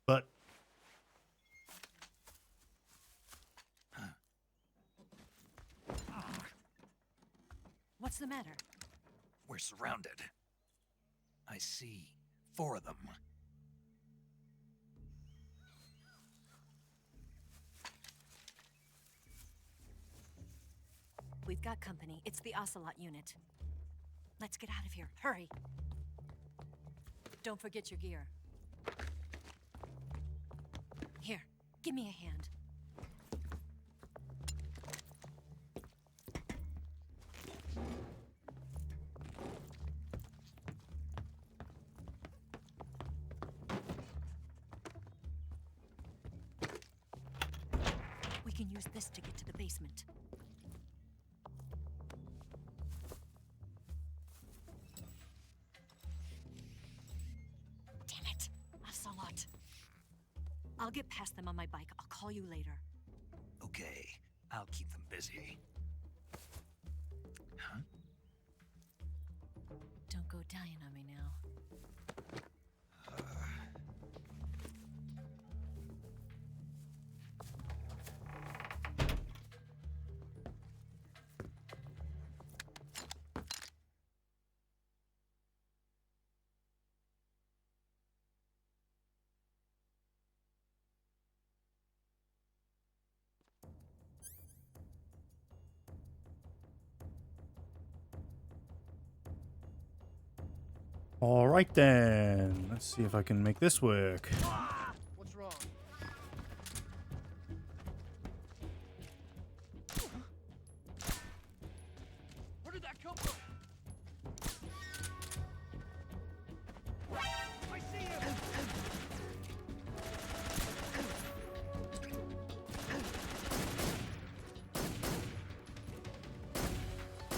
But What's the matter? We're surrounded. I see 4 of them. We've got company. It's the Ocelot unit. Let's get out of here. Hurry. Don't forget your gear. Here, give me a hand. We can use this to get to the basement. Damn it! Ocelot. I'll get past them on my bike. I'll call you later. Okay, I'll keep them busy. Huh? Don't go dying on me now. All right then. Let's see if I can make this work. What's wrong? Where did that come from? I see him!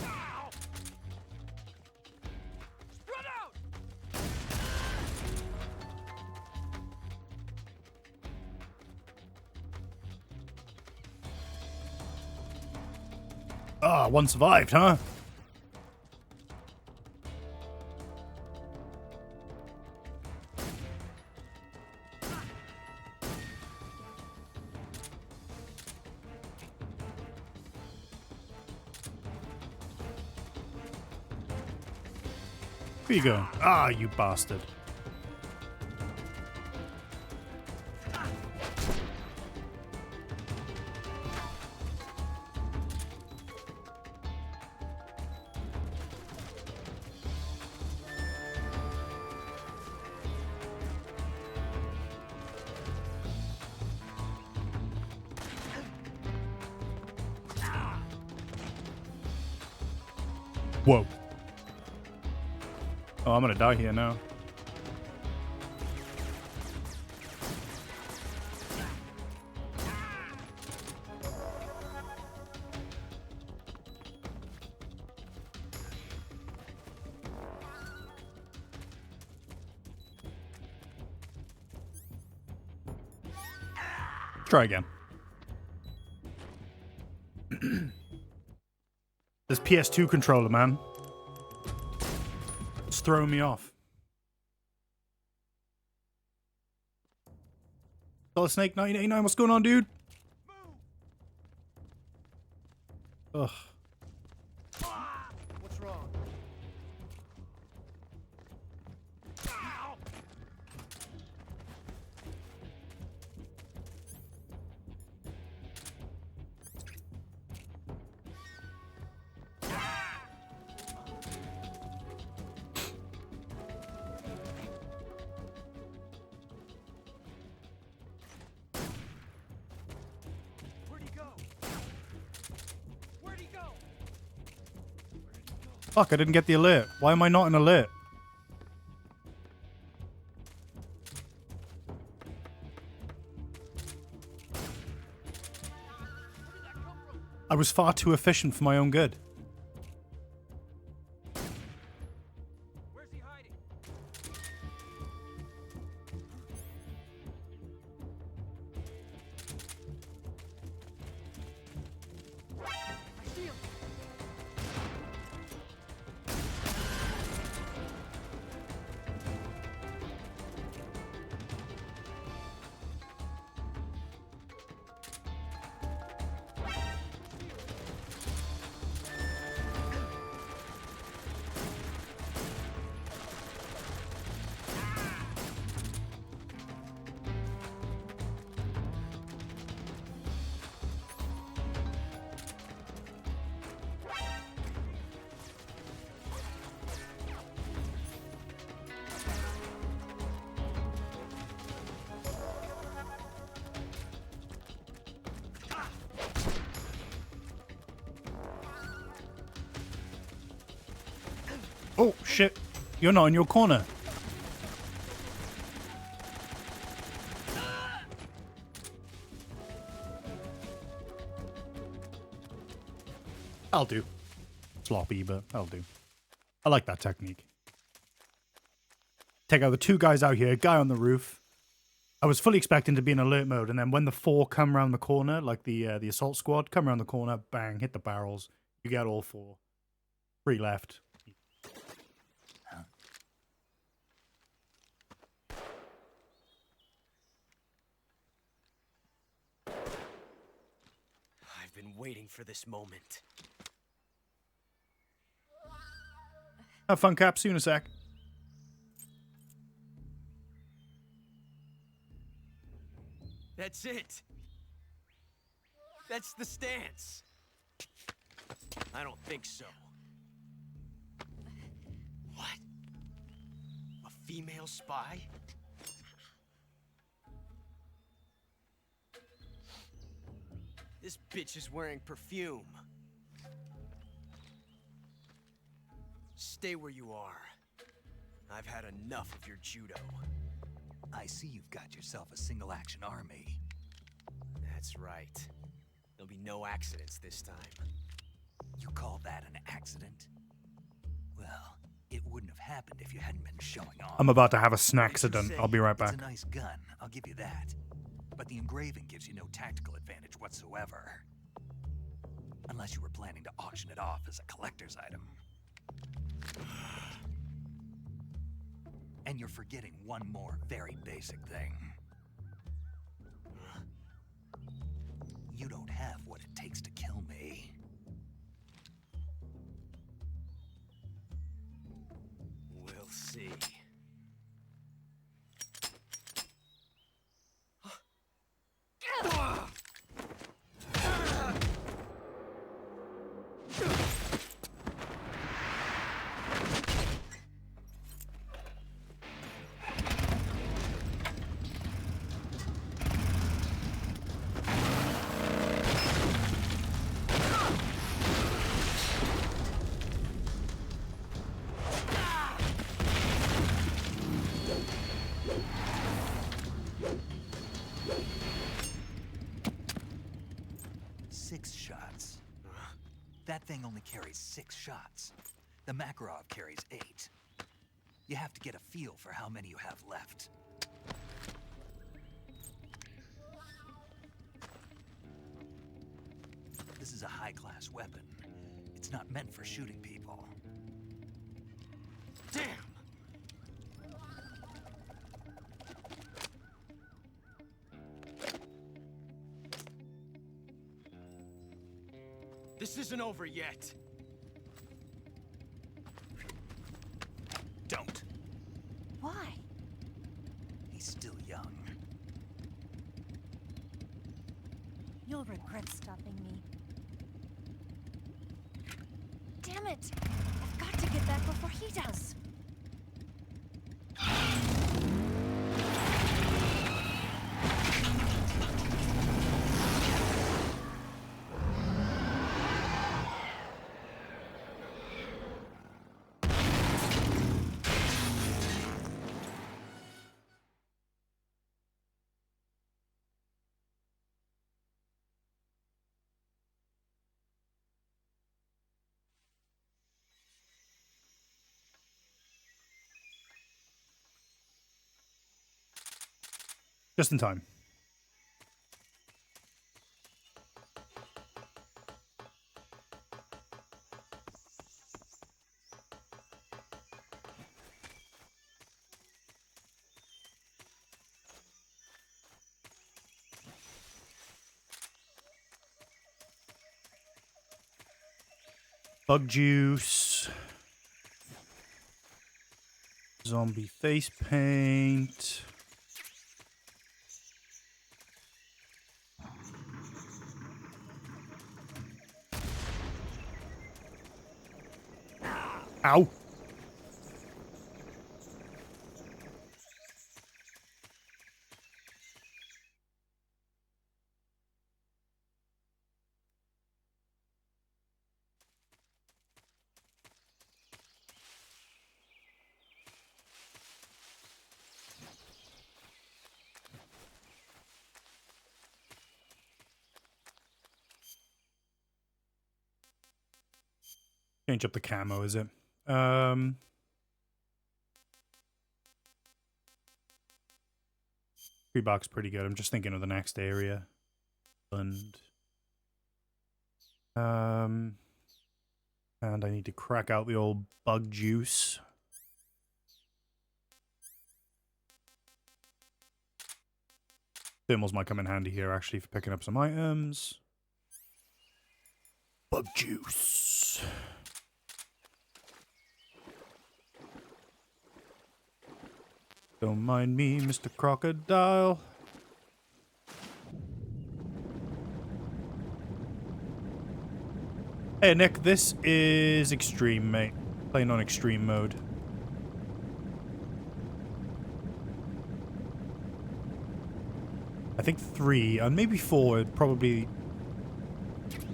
Ow! Spread out! Ah, one survived, huh? Where you going? Ah, you bastard. Whoa. Oh, I'm gonna die here now. Try again. This PS2 controller, man. It's throwing me off. Solid Snake 1989, what's going on, dude? Ugh. What's wrong? Ow! Where'd he go? Where'd he go? Fuck, I didn't get the alert. Why am I not an alert? I was far too efficient for my own good. Where's he hiding? I see him. Oh, shit. You're not in your corner. I'll do. Sloppy, but I'll do. I like that technique. Take out the two guys out here, guy on the roof. I was fully expecting to be in alert mode, and then when the four come around the corner, like the assault squad, come around the corner, bang, hit the barrels. You get all four. Three left. I've been waiting for this moment. Have fun, Cap. See you in a sec. That's it. That's the stance. I don't think so. What? female spy? This bitch is wearing perfume. Stay where you are. I've had enough of your judo. I see you've got yourself a single-action army. That's right. There'll be no accidents this time. You call that an accident? Well, it wouldn't have happened if you hadn't been showing off. I'm about to have a snacksident. I'll be right back. It's a nice gun, I'll give you that. But the engraving gives you no tactical advantage whatsoever. Unless you were planning to auction it off as a collector's item. And you're forgetting one more very basic thing. You don't have what it takes to kill me. We'll see. That thing only carries 6 shots. The Makarov carries 8. You have to get a feel for how many you have left. This is a high-class weapon. It's not meant for shooting people. Damn! This isn't over yet. Don't. Why? He's still young. You'll regret stopping me. Damn it! I've got to get back before he does. Just in time. Bug juice. Zombie face paint. Ow. Change up the camo, is it? $3 pretty good. I'm just thinking of the next area. And I need to crack out the old bug juice. Thermals might come in handy here actually for picking up some items. Bug juice. Don't mind me, Mr. Crocodile. Hey, Nick, this is extreme, mate. Playing on extreme mode. think 3 and maybe 4 are probably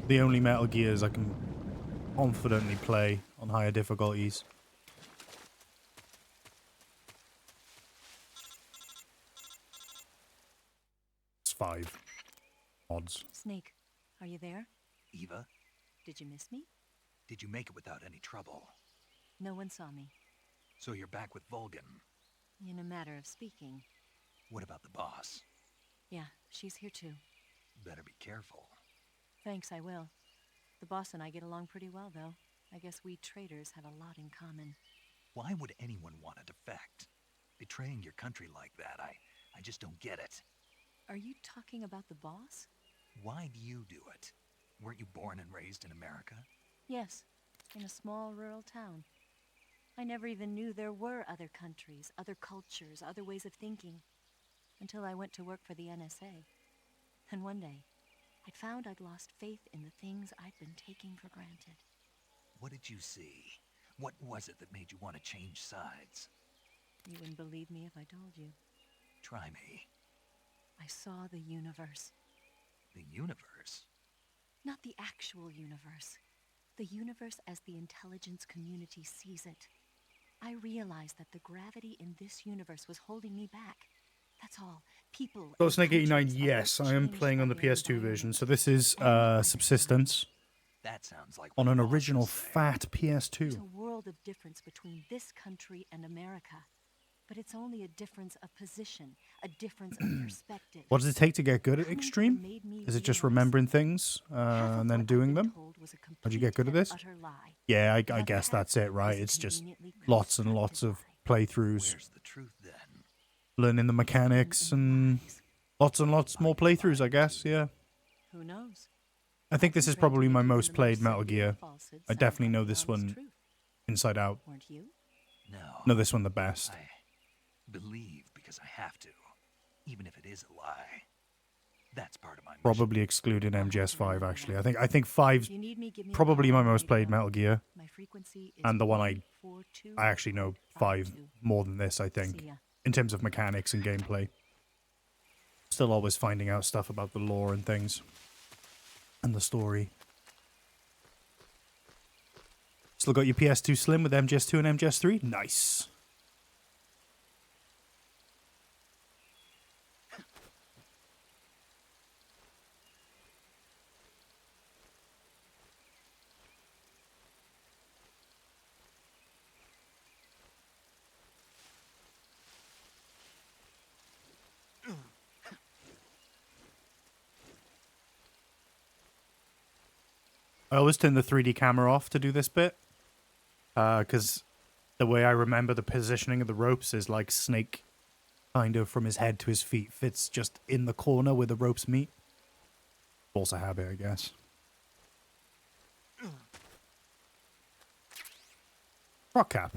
the only Metal Gears I can confidently play on higher difficulties. It's 5 mods. Snake, are you there? Eva, Did you miss me? did you make it without any trouble? No one saw me. So you're back with Volgan. In a matter of speaking. What about the boss? Yeah, she's here too. Better be careful. Thanks, I will. The boss and I get along pretty well, though. I guess we traitors have a lot in common. Why would anyone want to defect? Betraying your country like that, I just don't get it. Are you talking about the boss? Why do you do it? Weren't you born and raised in America? Yes, in a small rural town. I never even knew there were other countries, other cultures, other ways of thinking. Until I went to work for the NSA. And one day, I'd found I'd lost faith in the things I'd been taking for granted. What did you see? What was it that made you want to change sides? You wouldn't believe me if I told you. Try me. I saw the universe. The universe? Not the actual universe. The universe as the intelligence community sees it. I realized that the gravity in this universe was holding me back. That's all. People. So Snake 89, yes, I am playing on the PS2 version. So this is Subsistence. That sounds like on an original fat PS2. There's a world of difference between this country and America. But it's only a difference of position, a difference of perspective. What does it take to get good at Extreme? Is it just remembering things and then doing them? How'd you get good at this? Yeah, I guess that's it, right? It's just lots and lots of playthroughs. Where's the truth then? Learning the mechanics and lots more playthroughs, I guess, yeah. Who knows? I think this is probably my most played Metal Gear. I definitely know this one inside out. Weren't you? No. Know this one the best. I believe because I have to, even if it is a lie. That's part of my mission. Probably excluding MGS3 actually. I think 5's probably my most played Metal Gear. And the one I actually know 5 more than this, I think, in terms of mechanics and gameplay. Still always finding out stuff about the lore and things. And the story. Still got your PS2 Slim with MGS2 and MGS3? Nice. I always turn the 3D camera off to do this bit. Because the way I remember the positioning of the ropes is like Snake, kind of from his head to his feet, fits just in the corner where the ropes meet. Force a habit, I guess. Rock cap.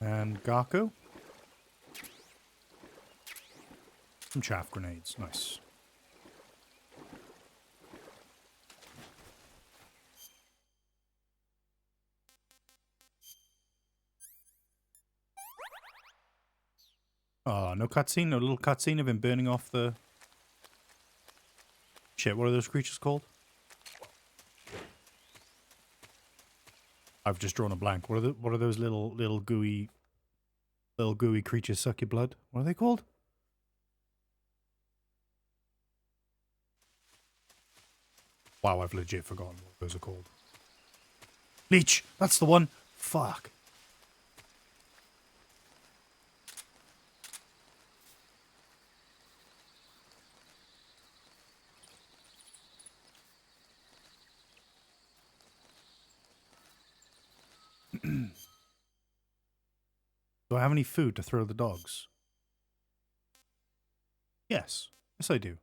And Gaku. Some chaff grenades. Nice. Oh, no cutscene? No little cutscene of him burning off the... Shit, what are those creatures called? I've just drawn a blank. What are those little gooey creatures suck your blood? What are they called? Wow, I've legit forgotten what those are called. Leech! That's the one! Fuck. Do I have any food to throw the dogs? Yes. Yes, I do.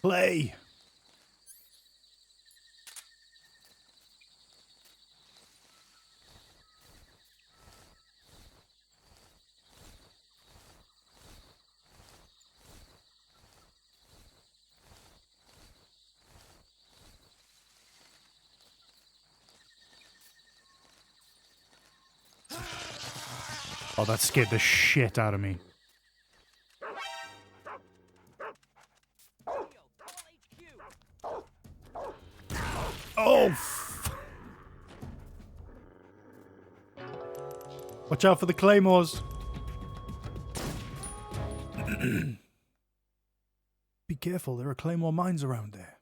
Play. Oh, that scared the shit out of me. Oh! Watch out for the claymores. Be careful, there are claymore mines around there.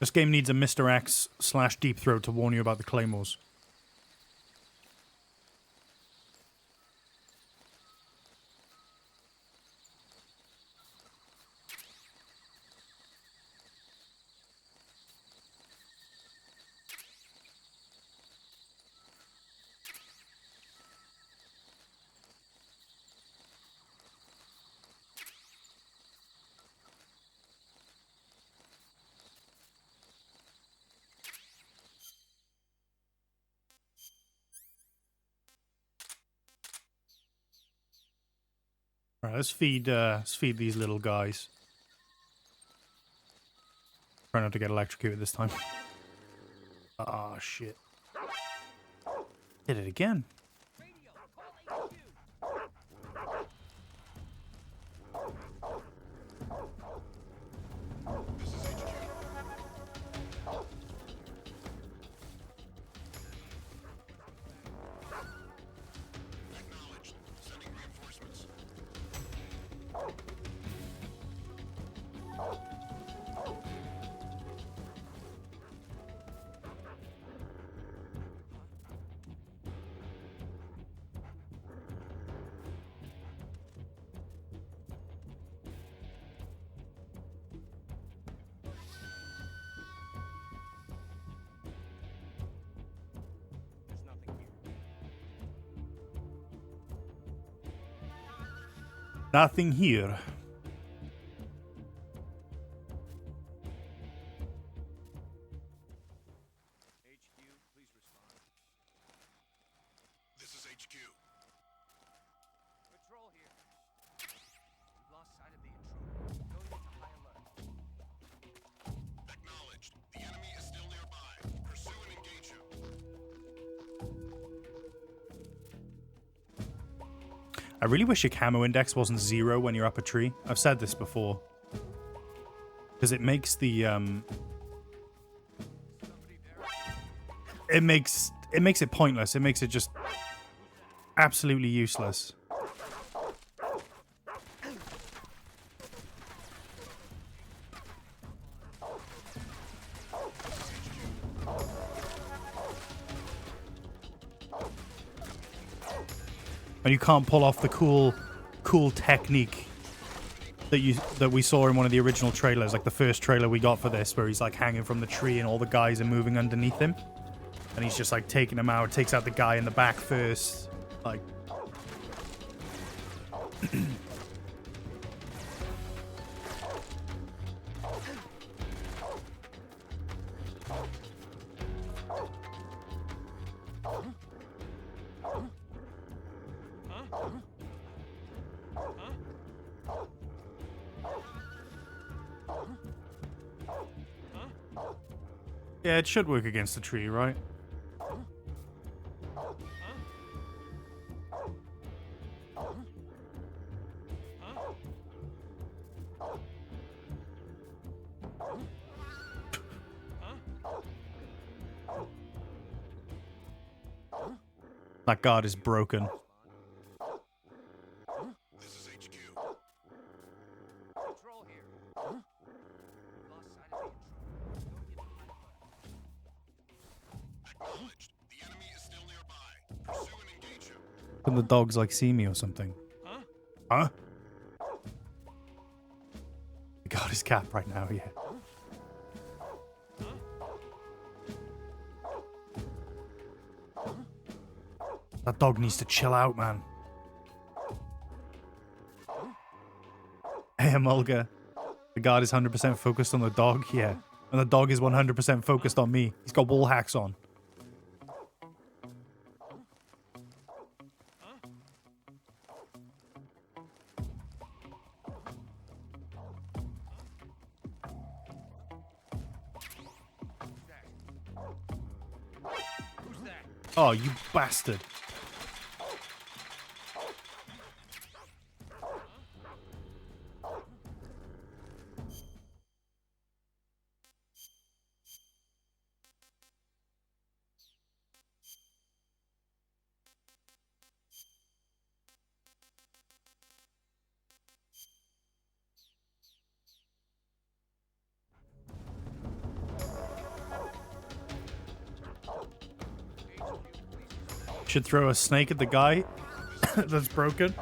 This game needs a Mr. X / Deep Throat to warn you about the claymores. Alright, let's feed these little guys. Try not to get electrocuted this time. Ah, shit. Did it again. Nothing here. This is HQ. Patrol here. We've lost sight of the intruder. Going into high alert. Acknowledged. The enemy is still nearby. Pursue and engage him. I really wish your camo index wasn't 0 when you're up a tree. I've said this before. Because it makes the it makes it pointless. It makes it just absolutely useless. And you can't pull off the cool technique that we saw in one of the original trailers, like the first trailer we got for this, where he's like hanging from the tree and all the guys are moving underneath him, and he's just like taking them out, takes out the guy in the back first, like. Yeah, it should work against the tree, right? That guard is broken. This is HQ. Patrol here. We've lost sight of the intruder. Acknowledged. The enemy is still nearby. Pursue and engage him. Can the dogs like see me or something? Huh? I got his cap right now, yeah. That dog needs to chill out, man. Hey, Amulga. The guard is 100% focused on the dog? Yeah. And the dog is 100% focused on me. He's got wall hacks on. Oh, you bastard. Should throw a snake at the guy that's broken.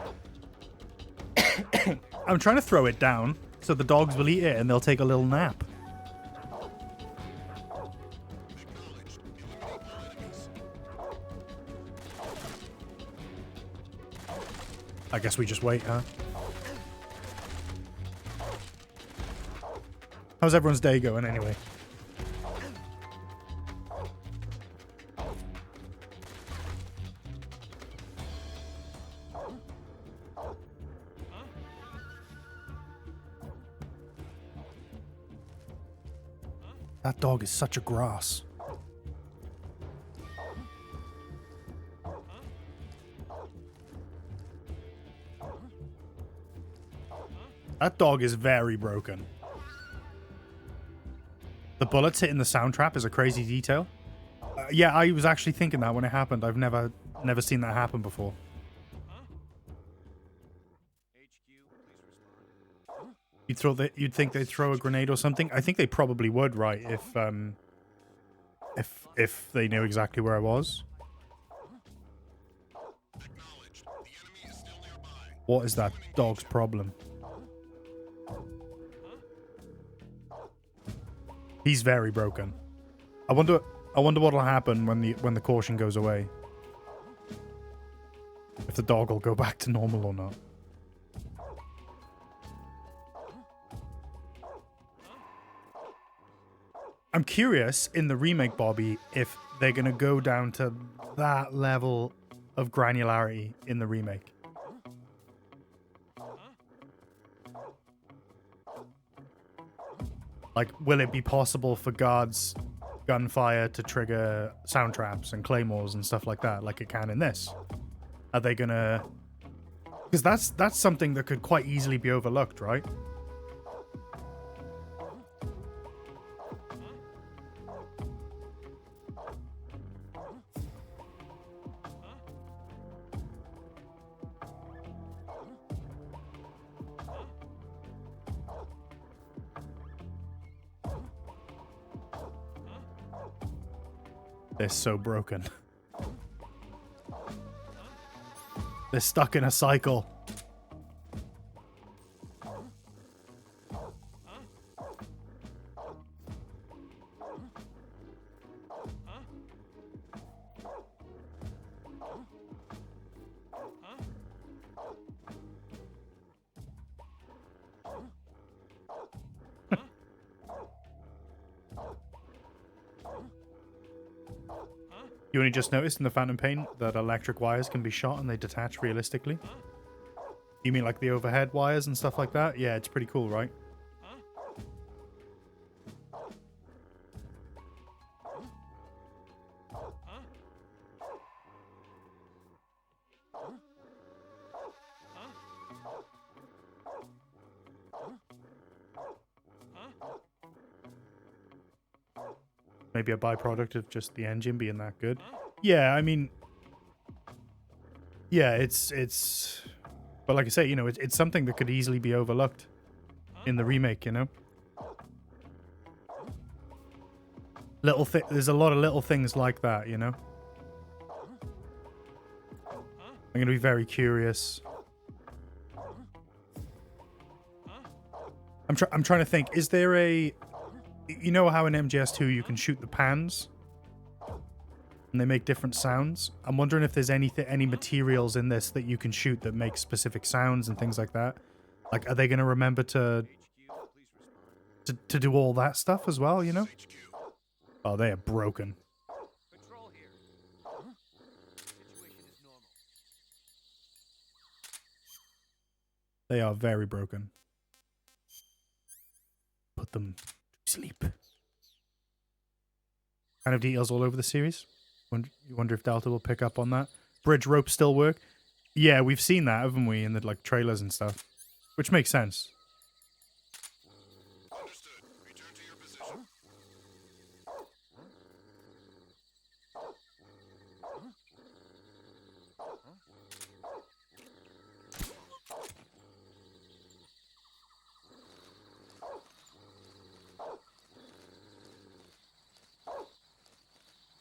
I'm trying to throw it down so the dogs will eat it and they'll take a little nap. I guess we just wait, huh? How's everyone's day going anyway? That dog is such a grass. That dog is very broken. The bullets hitting the sound trap is a crazy detail. Yeah, I was actually thinking that when it happened. I've never seen that happen before. You'd think they'd throw a grenade or something. I think they probably would, right? If they knew exactly where I was. What is that dog's problem? He's very broken. I wonder what'll happen when the caution goes away. If the dog will go back to normal or not. I'm curious in the remake, Bobby, if they're going to go down to that level of granularity in the remake. Like, will it be possible for guards' gunfire to trigger sound traps and claymores and stuff like that, like it can in this? Are they going to... Because that's something that could quite easily be overlooked, right? They're so broken. They're stuck in a cycle. You only just noticed in the Phantom Pain that electric wires can be shot and they detach realistically? You mean like the overhead wires and stuff like that? Yeah, it's pretty cool, right? Maybe a byproduct of just the engine being that good. Yeah, I mean... Yeah, it's... But like I say, you know, it's something that could easily be overlooked in the remake, you know? There's a lot of little things like that, you know? I'm going to be very curious. I'm trying to think, is there a... You know how in MGS2 you can shoot the pans? and they make different sounds. I'm wondering if there's any materials in this that you can shoot that make specific sounds and things like that. Like, are they going to remember to do all that stuff as well, you know? Oh, they are broken. Patrol here. Huh? Situation is normal. They are very broken. Put them to sleep. Kind of details all over the series. You wonder if Delta will pick up on that. Bridge ropes still work. Yeah, we've seen that, haven't we, in the like trailers and stuff, which makes sense. Understood. Return to your position.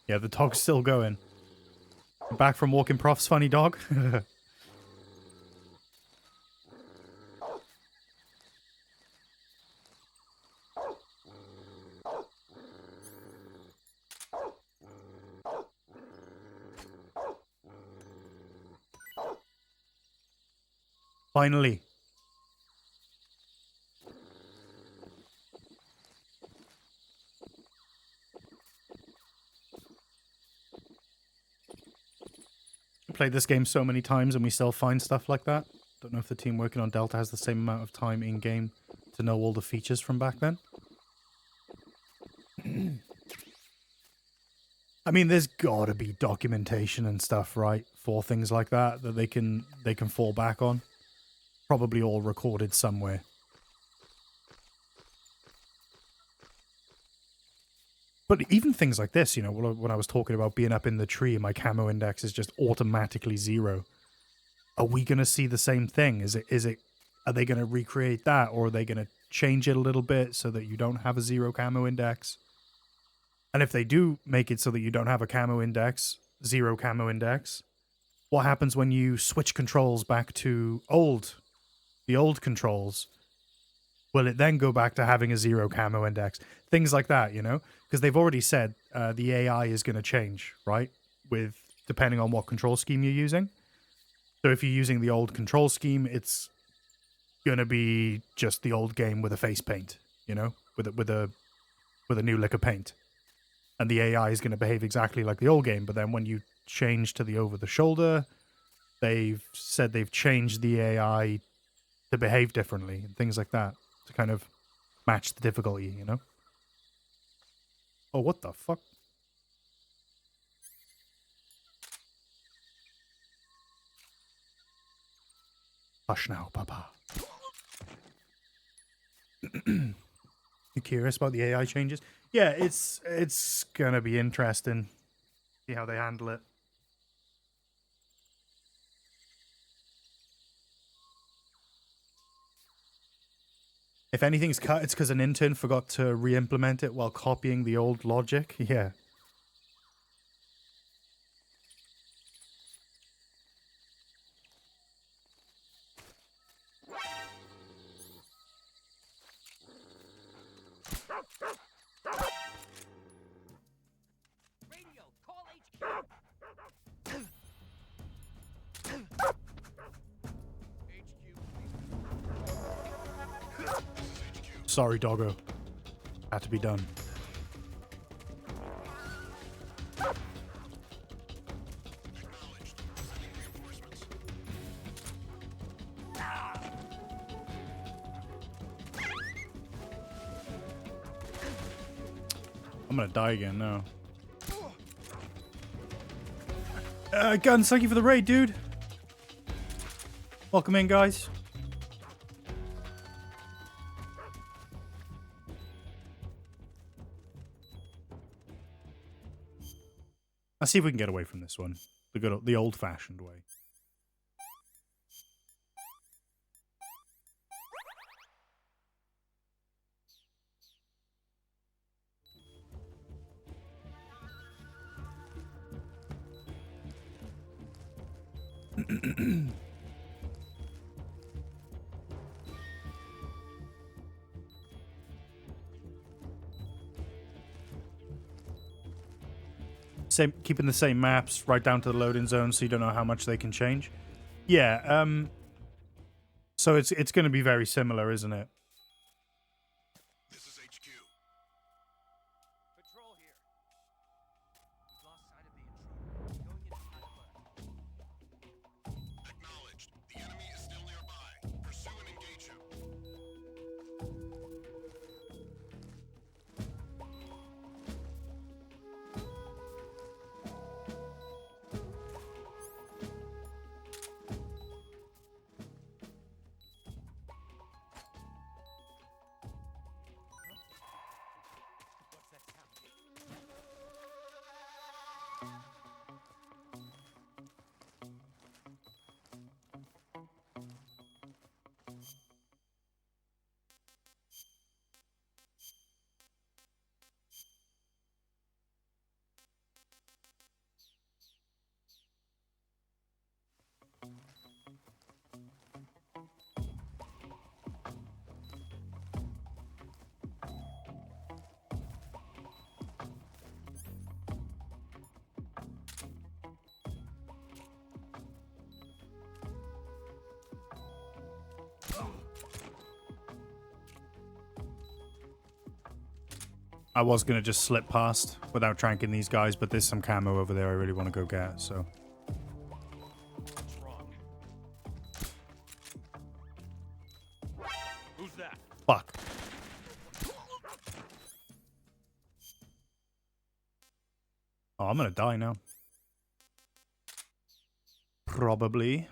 Yeah, the dog's still going. Back from walking prof's funny dog. Finally. Played this game so many times and we still find stuff like that. Don't know if the team working on Delta has the same amount of time in game to know all the features from back then. I mean, there's gotta be documentation and stuff, right, for things like that they can fall back on. Probably all recorded somewhere. But even things like this, you know, when I was talking about being up in the tree, my camo index is just automatically 0. Are we going to see the same thing? Are they going to recreate that, or are they going to change it a little bit so that you don't have a 0 camo index? And if they do make it so that you don't have a camo index, 0 camo index, what happens when you switch controls back to the old controls? Will it then go back to having a 0 camo index? Things like that, you know? Because they've already said the AI is going to change, right? Depending on what control scheme you're using. So if you're using the old control scheme, it's going to be just the old game with a face paint, you know? With a new lick of paint. And the AI is going to behave exactly like the old game, but then when you change to the over-the-shoulder, they've said they've changed the AI to behave differently and things like that to kind of match the difficulty, you know? Oh, what the fuck? Hush now, Papa. You curious about the AI changes? Yeah, it's gonna be interesting. See how they handle it. If anything's cut, it's because an intern forgot to re-implement it while copying the old logic. Yeah. Radio, call HQ. Sorry, doggo. Had to be done. I'm gonna die again now. Guns, thank you for the raid, dude. Welcome in, guys. Let's see if we can get away from this one. The old-fashioned way. keeping the same maps right down to the loading zone, so you don't know how much they can change. Yeah. So it's going to be very similar, isn't it? This is HQ. Patrol here. We've lost sight of the intruder. Going into high alert. Acknowledged. The enemy is still nearby. Pursue and engage him. What's that sound? I was going to just slip past without tranking these guys, but there's some camo over there I really want to go get, so... What's wrong? Who's that? Fuck. Oh, I'm going to die now. Probably.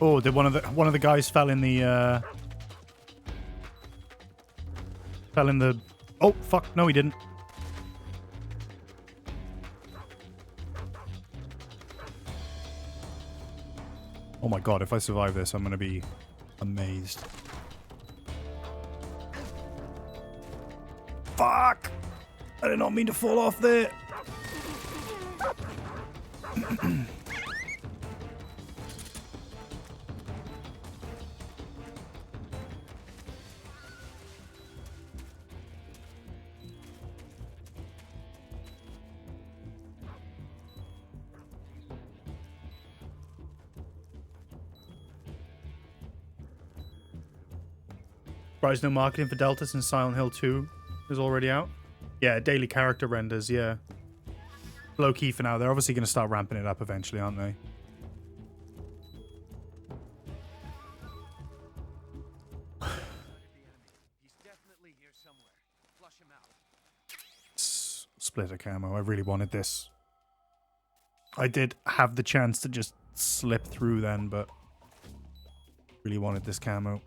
Oh, did one of the guys fell in the oh fuck, no he didn't. Oh my god, if I survive this, I'm gonna be amazed. Fuck! I did not mean to fall off there. Surprised no marketing for Delta since Silent Hill 2 is already out. Yeah, daily character renders, yeah. Low key for now. They're obviously going to start ramping it up eventually, aren't they? He's definitely here somewhere. Flush him out. Splitter camo. I really wanted this. I did have the chance to just slip through then, but really wanted this camo.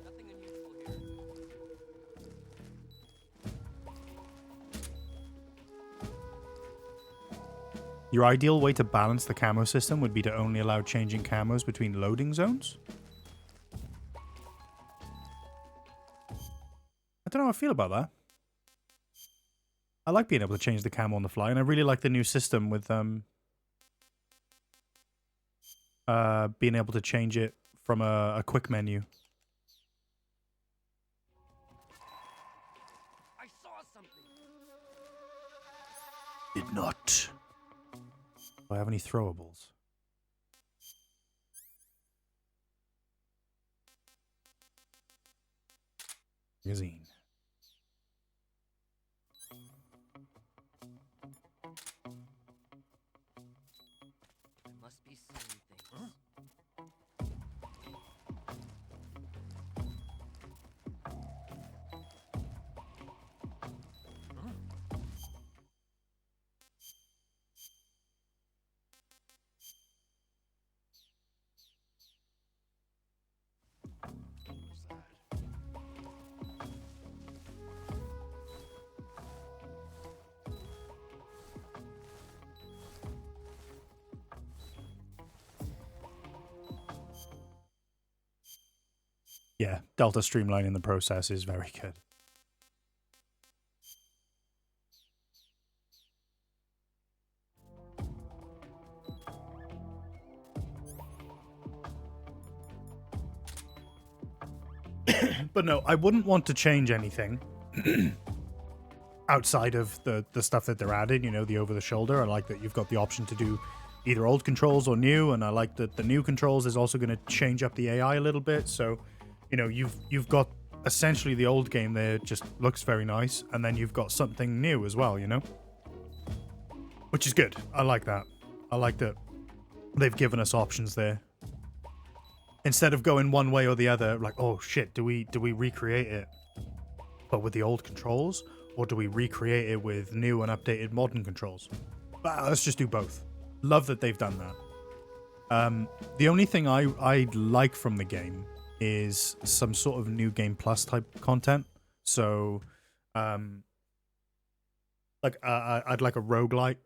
Nothing unusual here. Your ideal way to balance the camo system would be to only allow changing camos between loading zones? I don't know how I feel about that. I like being able to change the camo on the fly, and I really like the new system with being able to change it from a quick menu. I saw something. Did not. Do I have any throwables? Magazine. I must be seeing things. yeah, Delta streamlining the process is very good. But no, I wouldn't want to change anything outside of the stuff that they're adding, you know, the over the shoulder. I like that you've got the option to do either old controls or new, and I like that the new controls is also going to change up the AI a little bit. So, you know, you've got essentially the old game there, just looks very nice, and then you've got something new as well, you know, which is good. I like that. I like that they've given us options there instead of going one way or the other. Like, oh shit, do we recreate it but with the old controls, or do we recreate it with new and updated modern controls? Let's just do both. Love that they've done that. The only thing I like from the game is some sort of new game plus type content. So, like I'd like a roguelite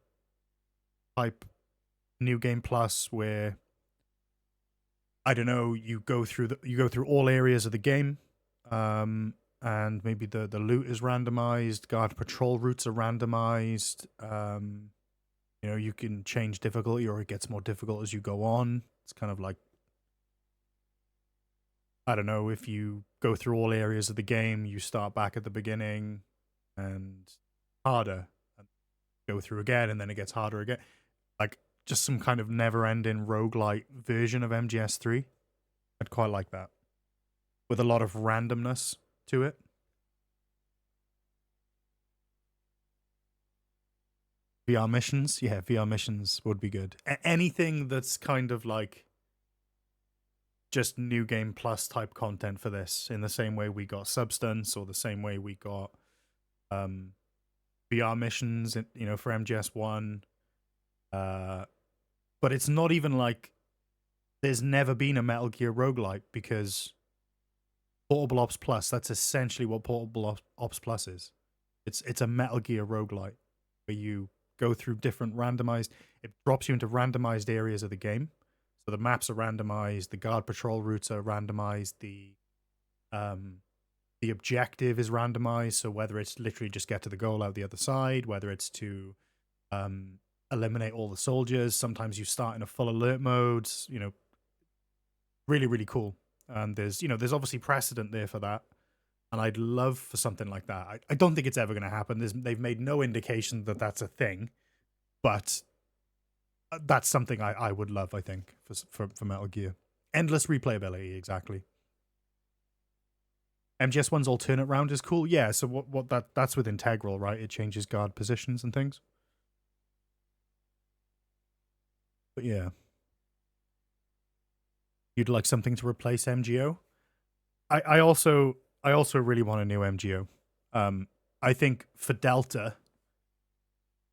type new game plus where, I don't know, you go through all areas of the game, and maybe the loot is randomized, guard patrol routes are randomized. You know, you can change difficulty, or it gets more difficult as you go on. It's kind of like, I don't know, if you go through all areas of the game, you start back at the beginning and harder, and go through again, and then it gets harder again. Like, just some kind of never-ending roguelite version of MGS3. I'd quite like that, with a lot of randomness to it. VR missions? Yeah, VR missions would be good. Anything that's kind of like just new game plus type content for this, in the same way we got Substance, or the same way we got VR missions, you know, for MGS1. But it's not even like there's never been a Metal Gear roguelite, because Portable Ops Plus, that's essentially what Portable Ops Plus is. It's a Metal Gear roguelite where you go through different randomized, it drops you into randomized areas of the game. So the maps are randomized, the guard patrol routes are randomized, the objective is randomized, so whether it's literally just get to the goal out the other side, whether it's to eliminate all the soldiers, sometimes you start in a full alert mode, you know, really, really cool. And there's obviously precedent there for that. And I'd love for something like that. I don't think it's ever going to happen. They've made no indication that that's a thing. But that's something I would love, I think, for Metal Gear. Endless replayability, exactly. MGS1's alternate round is cool. Yeah, so what that's with Integral, right? It changes guard positions and things. But yeah. You'd like something to replace MGO? I also really want a new MGO. I think for Delta,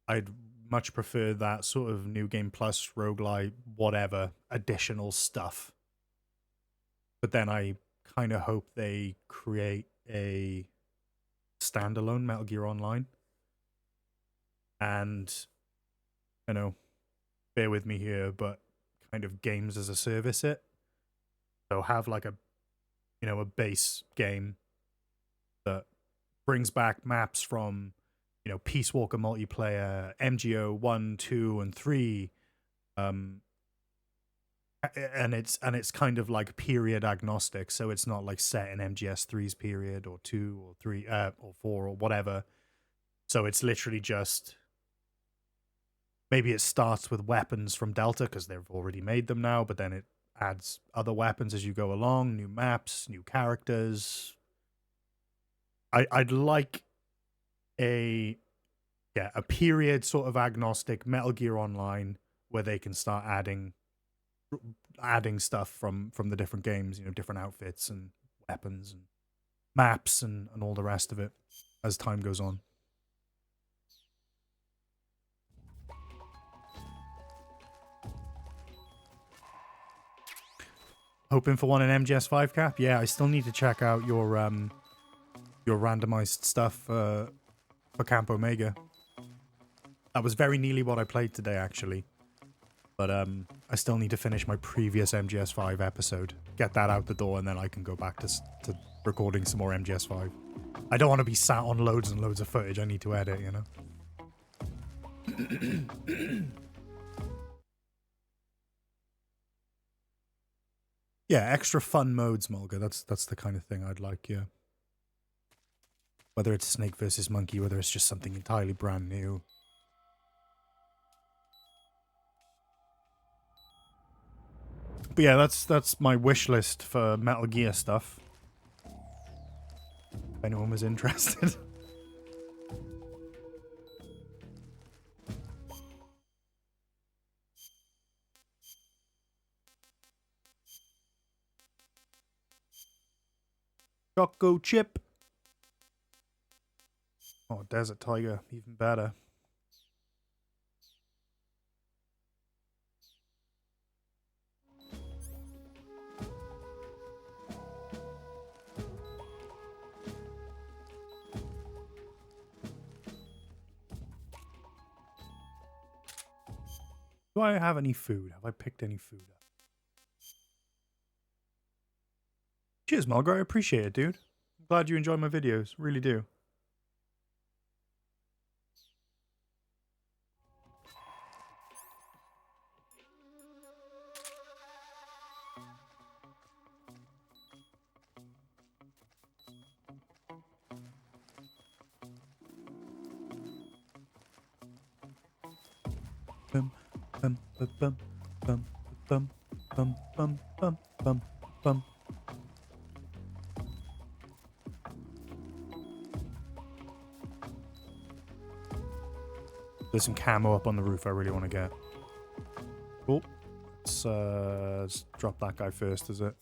I'd much prefer that sort of new game plus roguelite, whatever, additional stuff. But then I kind of hope they create a standalone Metal Gear Online. And, you know, bear with me here, but kind of games as a service it. So have like a base game that brings back maps from, you know, Peace Walker multiplayer, MGO 1, 2, and 3, and it's kind of like period agnostic, so it's not like set in MGS3's period, or 2 or 3 or 4 or whatever. So it's literally just, maybe it starts with weapons from Delta because they've already made them now, but then it adds other weapons as you go along, new maps, new characters. I'd like a period sort of agnostic Metal Gear Online where they can start adding stuff from the different games, you know, different outfits and weapons and maps and all the rest of it as time goes on. Hoping for one in MGS5 cap? Yeah, I still need to check out your randomized stuff for Camp Omega. That was very nearly what I played today, actually. But I still need to finish my previous MGS5 episode. Get that out the door, and then I can go back to recording some more MGS5. I don't want to be sat on loads and loads of footage I need to edit, you know? Yeah, extra fun modes, Mulga. That's the kind of thing I'd like, yeah. Whether it's Snake versus Monkey, whether it's just something entirely brand new. But yeah, that's my wish list for Metal Gear stuff. If anyone was interested. Choco chip. Oh, Desert Tiger, even better. Do I have any food? Have I picked any food up? Cheers, Margaret. I appreciate it, dude. I'm glad you enjoy my videos. Really do. Bum, bum, bum, bum, bum, bum, bum, bum, bum, bum. There's some camo up on the roof I really want to get. Oh, let's drop that guy first, is it?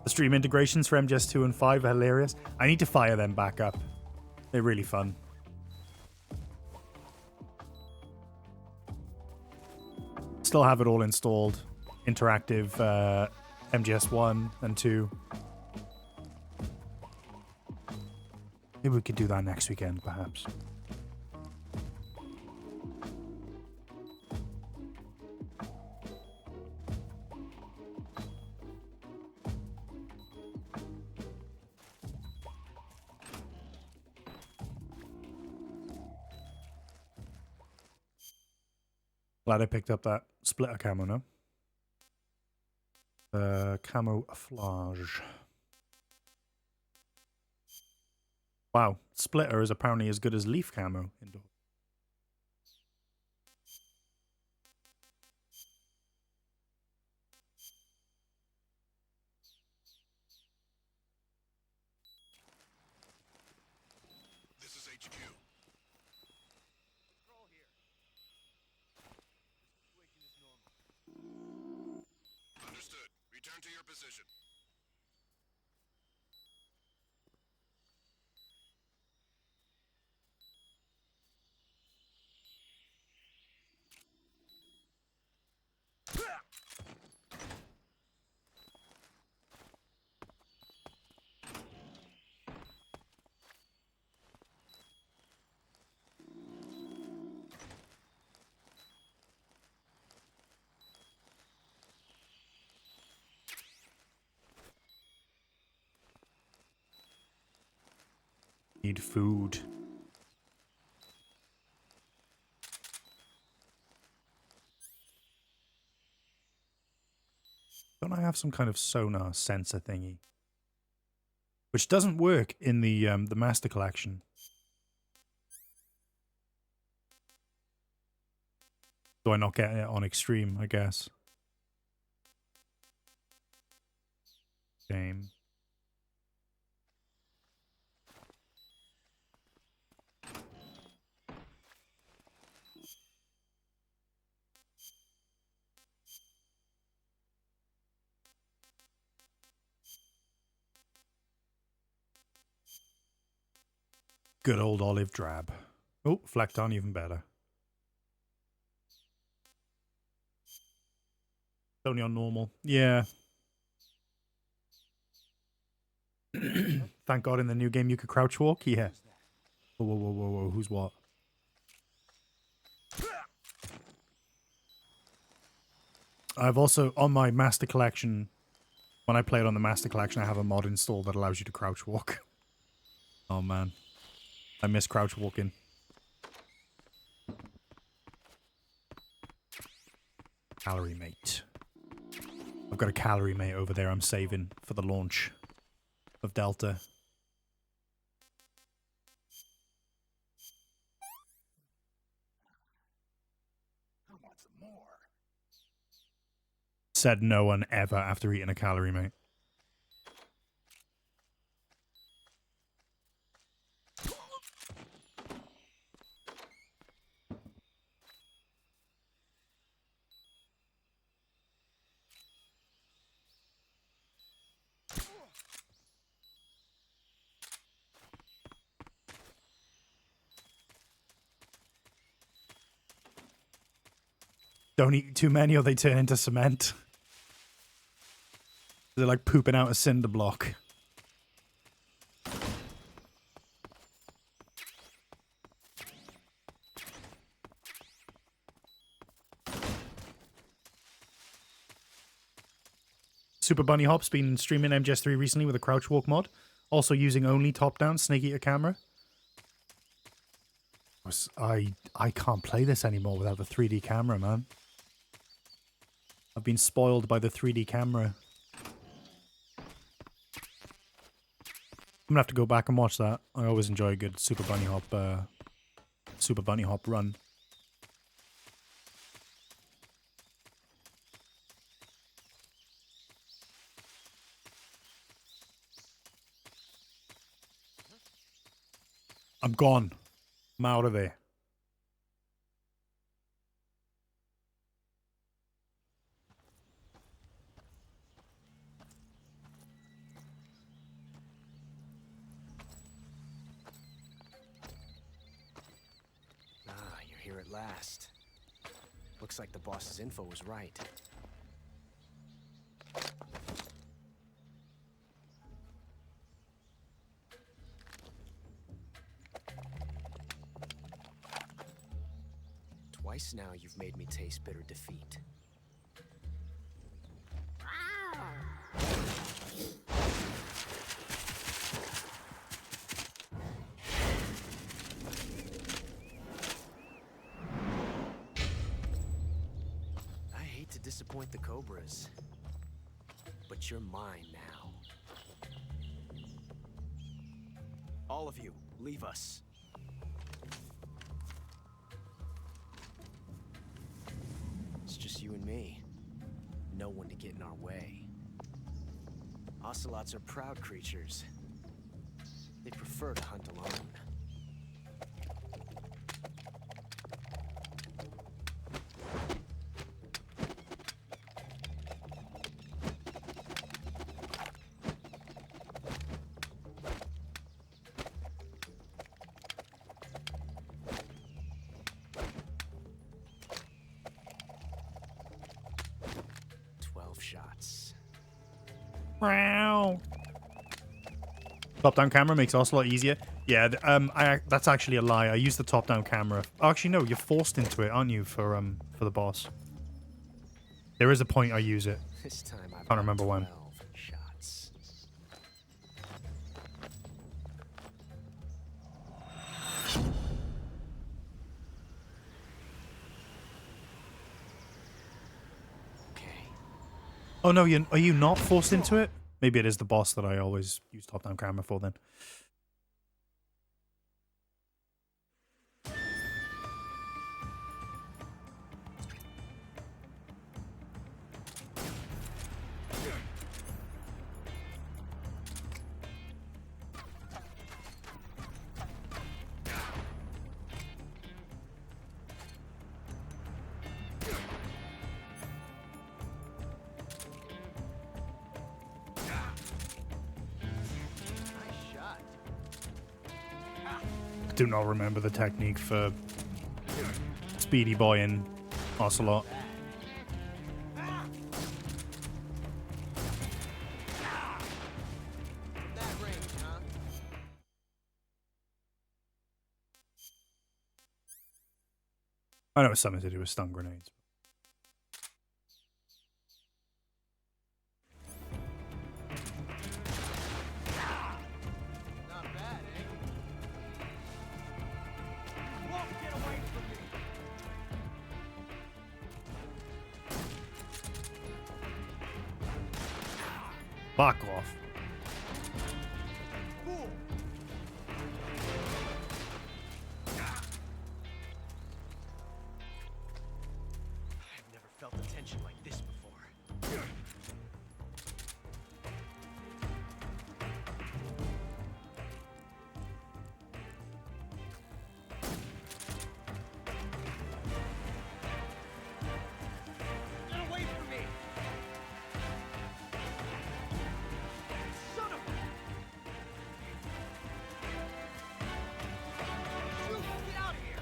The stream integrations for MGS2 and 5 are hilarious. I need to fire them back up. They're really fun. Still have it all installed. Interactive MGS1 and 2. Maybe we could do that next weekend, perhaps. Glad I picked up that splitter camo now. Camouflage. Wow, splitter is apparently as good as leaf camo indoors. This is HQ. Control here. The situation is normal. Understood. Return to your position. Need food. Don't I have some kind of sonar sensor thingy? Which doesn't work in the Master Collection. Do I not get it on Extreme, I guess? Shame. Good old olive drab. Oh, flecked on even better. It's only on normal. Yeah. Thank God in the new game you could crouch walk. Yeah. Whoa, whoa, whoa, whoa, whoa. Who's what? I've also, on my Master Collection, when I play it on the Master Collection, I have a mod installed that allows you to crouch walk. Oh man. I miss crouch walking. Calorie mate. I've got a calorie mate over there I'm saving for the launch of Delta. I want some more. Said no one ever after eating a calorie mate. Don't eat too many or they turn into cement. They're like pooping out a cinder block. Super Bunny Hop's been streaming MGS3 recently with a crouch walk mod. Also using only top-down Snake Eater camera. I can't play this anymore without the 3D camera, man. I've been spoiled by the 3D camera. I'm gonna have to go back and watch that. I always enjoy a good Super Bunny Hop run. I'm gone. I'm out of there. Ah, you're here at last. Looks like the boss's info was right. Twice now you've made me taste bitter defeat. I hate to disappoint the Cobras, but you're mine now. All of you, leave us. It's just you and me. No one to get in our way. Ocelots are proud creatures. They prefer to hunt alone. Shots. Top-down camera makes us a lot easier. Yeah, that's actually a lie. I use the top-down camera. Oh, actually, no, you're forced into it, aren't you, for the boss? There is a point I use it. This time I've Can't remember when. shots. Oh no, are you not forced into it? Maybe it is the boss that I always use top-down camera for then. I do not remember the technique for Speedy Boy and Ocelot. I know it's something to do with stun grenades. Fuck off. I've never felt a tension like this before. Get away from me! Son of a... Shoot! Get out of here!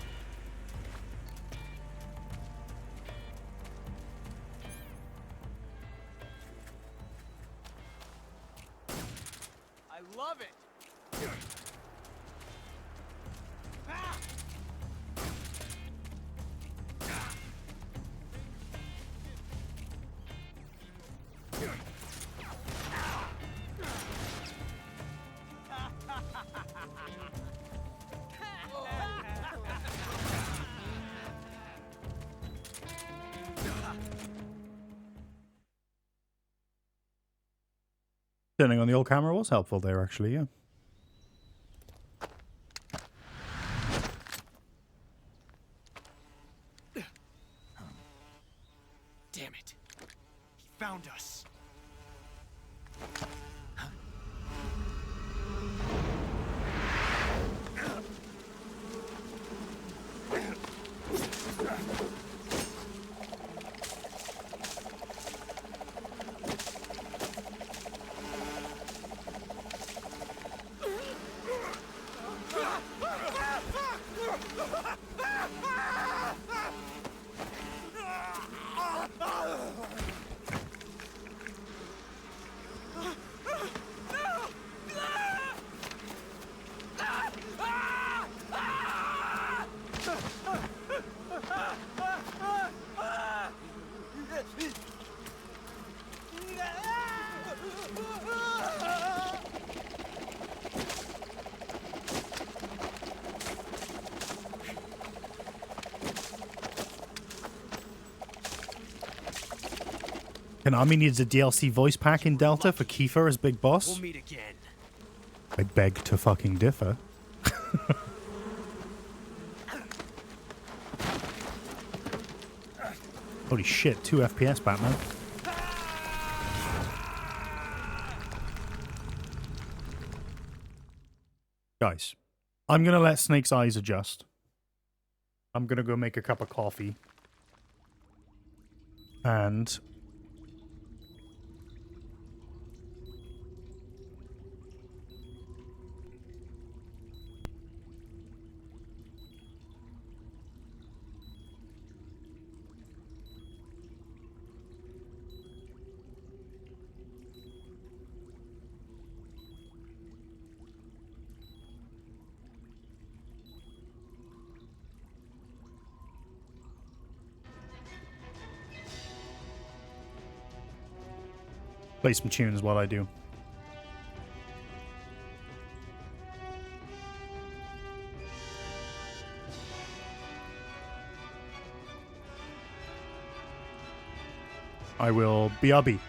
I love it! Ah! Turning on the old camera was helpful there, actually, yeah. Damn it. He found us. Konami needs a DLC voice pack in Delta for Kiefer as Big Boss. We'll meet again. I beg to fucking differ. Holy shit, 2 FPS, Batman. Guys, I'm going to let Snake's eyes adjust. I'm going to go make a cup of coffee. And play some tunes while I do. I will BRB.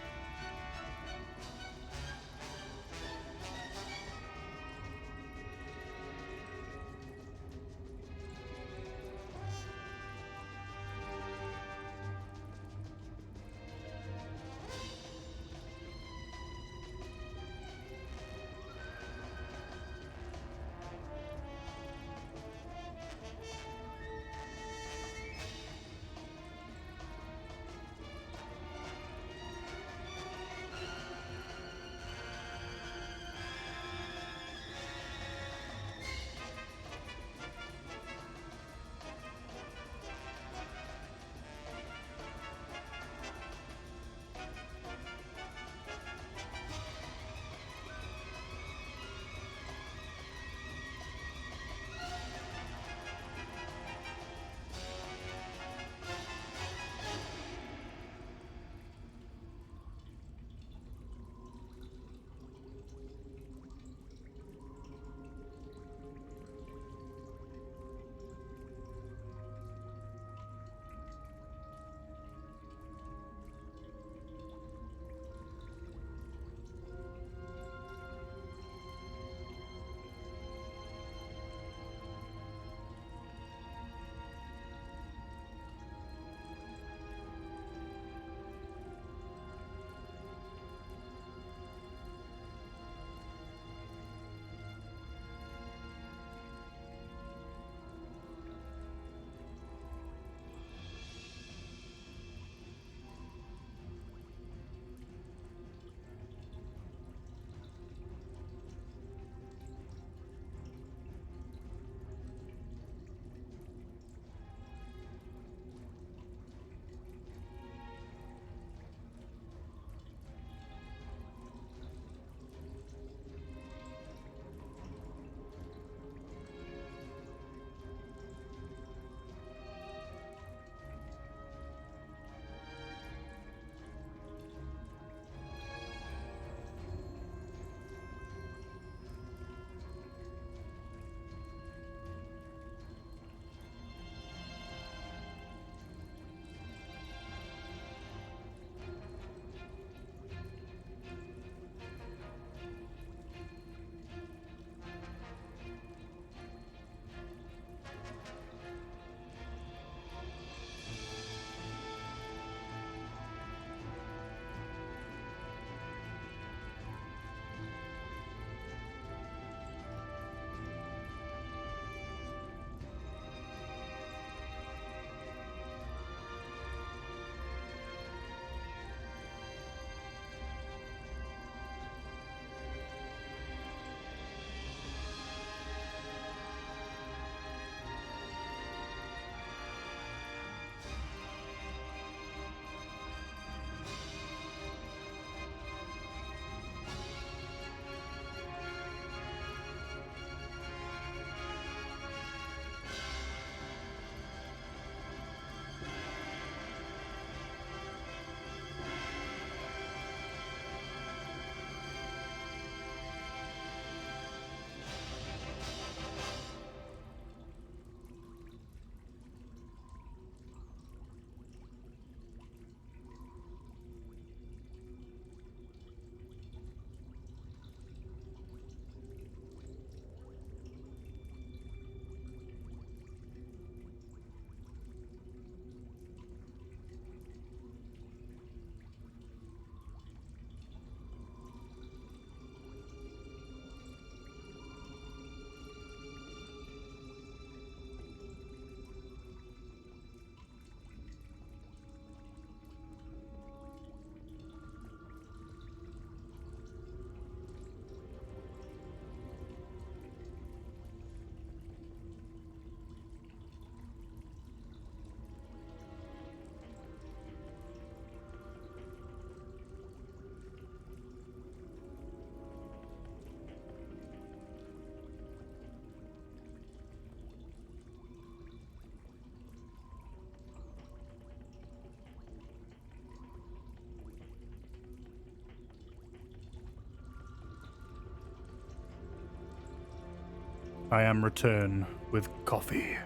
I am return with coffee.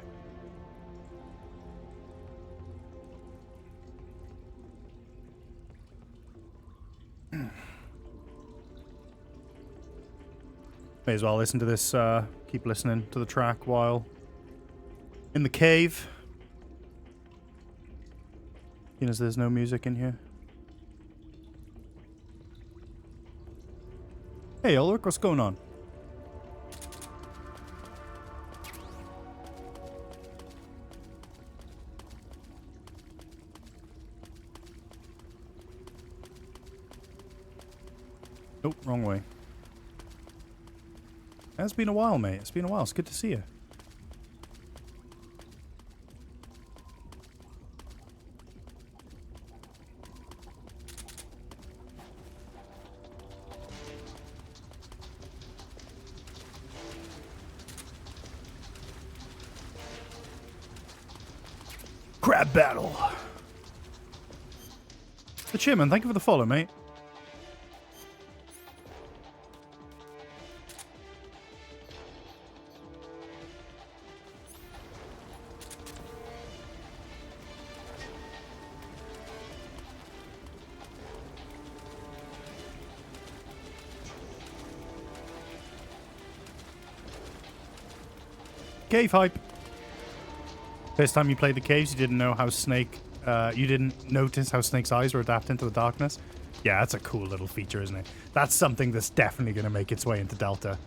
May as well listen to this, keep listening to the track while in the cave. Seeing as there's no music in here. Hey, Ulrich, what's going on? Nope, wrong way. It's been a while, mate. It's been a while. It's good to see you. Crab battle. The Chairman, thank you for the follow, mate. Cave hype. First time you played the caves, you didn't know how you didn't notice how Snake's eyes were adapting to the darkness. Yeah, that's a cool little feature, isn't it? That's something that's definitely going to make its way into Delta.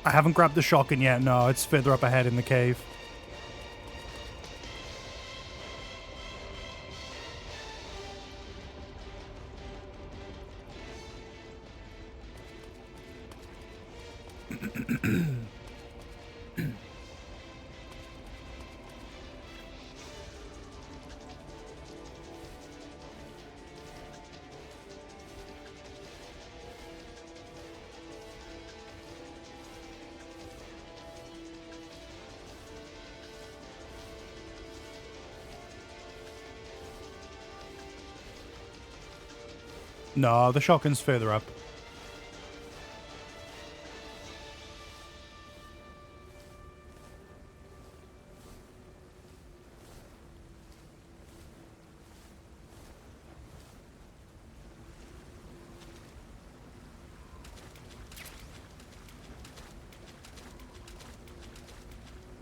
I haven't grabbed the shotgun yet. No, it's further up ahead in the cave. No, the shotgun's further up.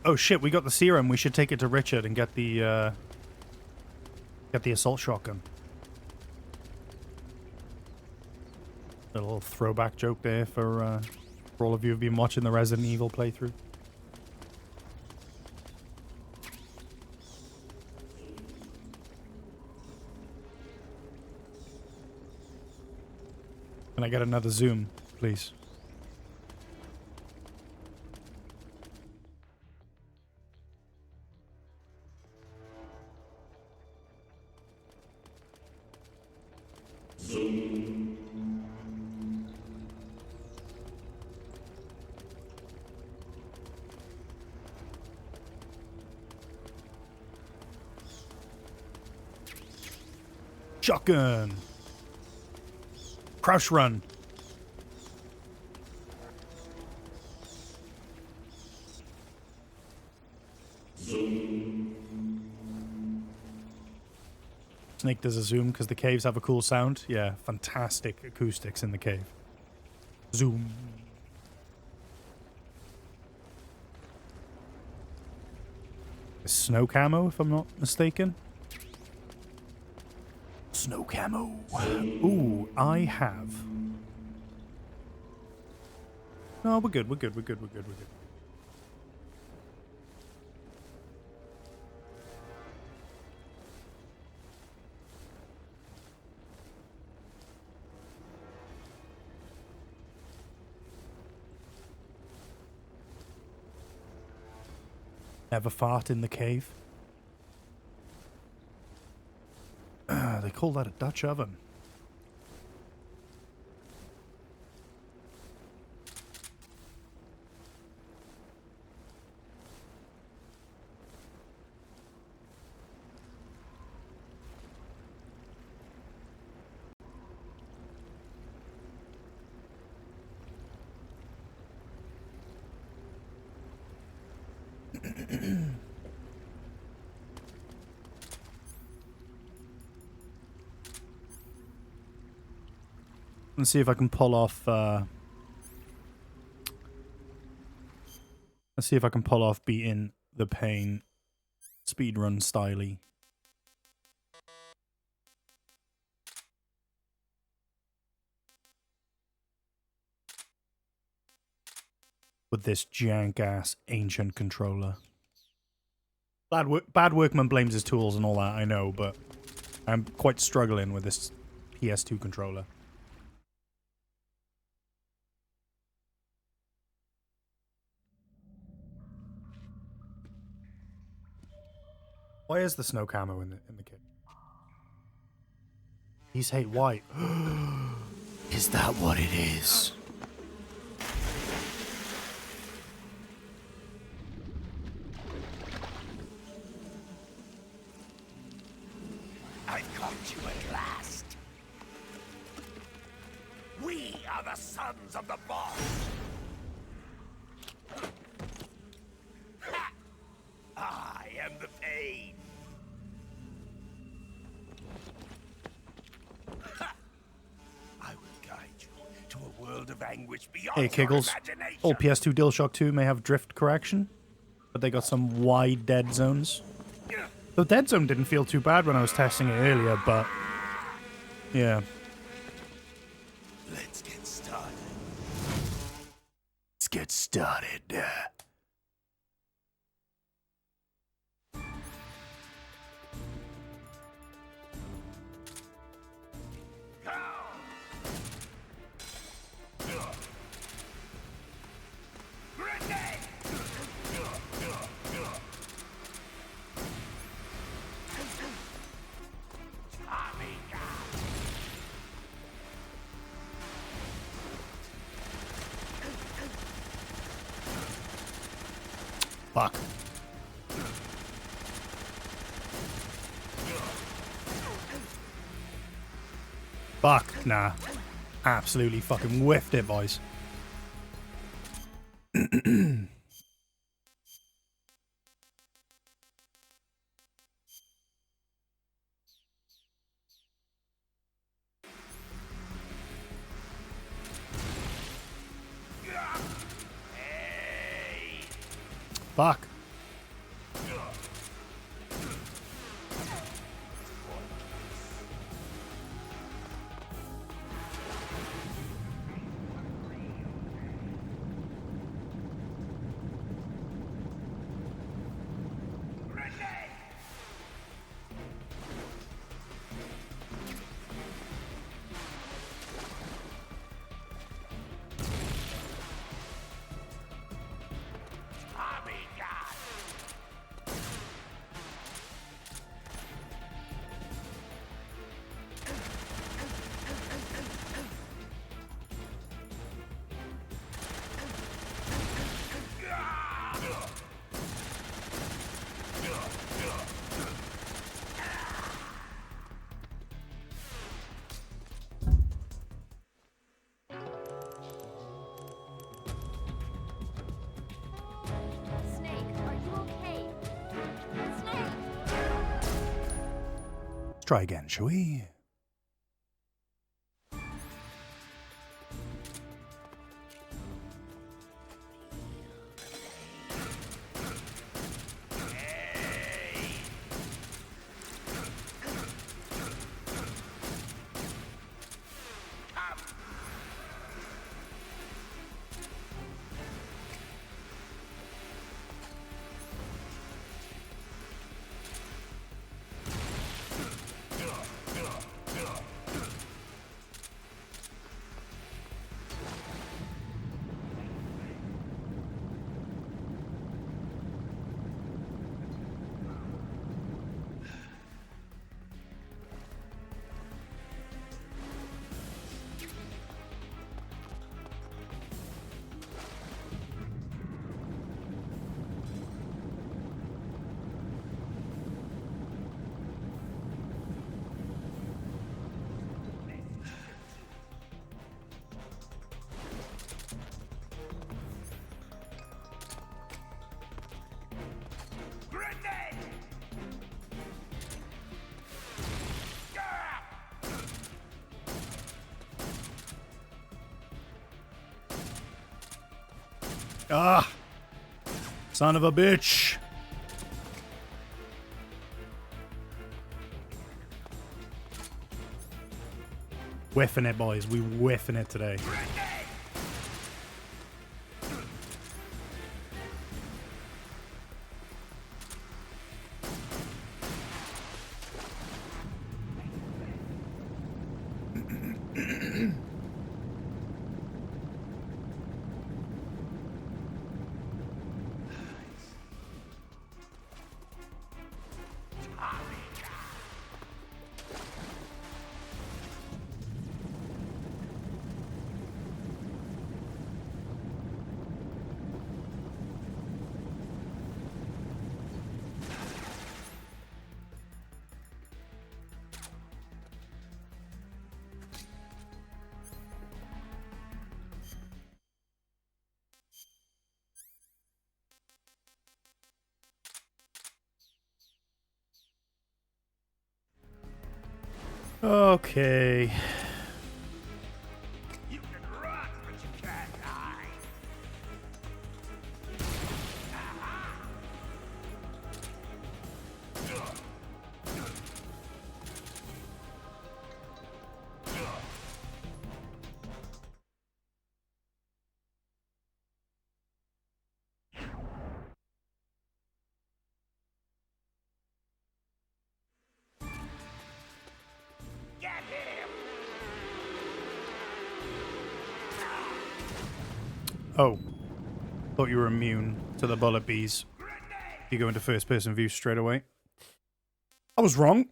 Oh shit, we got the serum. We should take it to Richard and get the assault shotgun. A little throwback joke there for all of you who've been watching the Resident Evil playthrough. Can I get another zoom, please? Shotgun. Crouch run. Snake does a zoom because the caves have a cool sound. Yeah, fantastic acoustics in the cave. Zoom. Snow camo, if I'm not mistaken. Snow camo. Ooh, I have. No, we're good. We're good. We're good. We're good. We're good. Never fart in the cave. They call that a Dutch oven. Let's see if I can pull off. Let's see if I can pull off beating the pain speedrun styly. With this jank ass ancient controller. Bad workman blames his tools and all that, I know, but I'm quite struggling with this PS2 controller. Why is the snow camo in the kit? He's hate white. Is that what it is? I've caught you at last. We are the sons of the boss. Ha! I am the pain. Ha! I will guide you to a world of anguish beyond Hey, your Kiggles. imagination. Old PS2 DualShock 2 may have drift correction, but they got some wide dead zones. The dead zone didn't feel too bad when I was testing it earlier, but yeah. Let's get started. Let's get started. Fuck. Fuck, nah. Absolutely fucking whiffed it, boys. Fuck. Try again, shall we? Ah! Son of a bitch! Whiffing it, boys. We whiffing it today. Okay. You can run, but you can't hide. Get him! Oh. Thought you were immune to the bullet bees. You go into first person view straight away. I was wrong.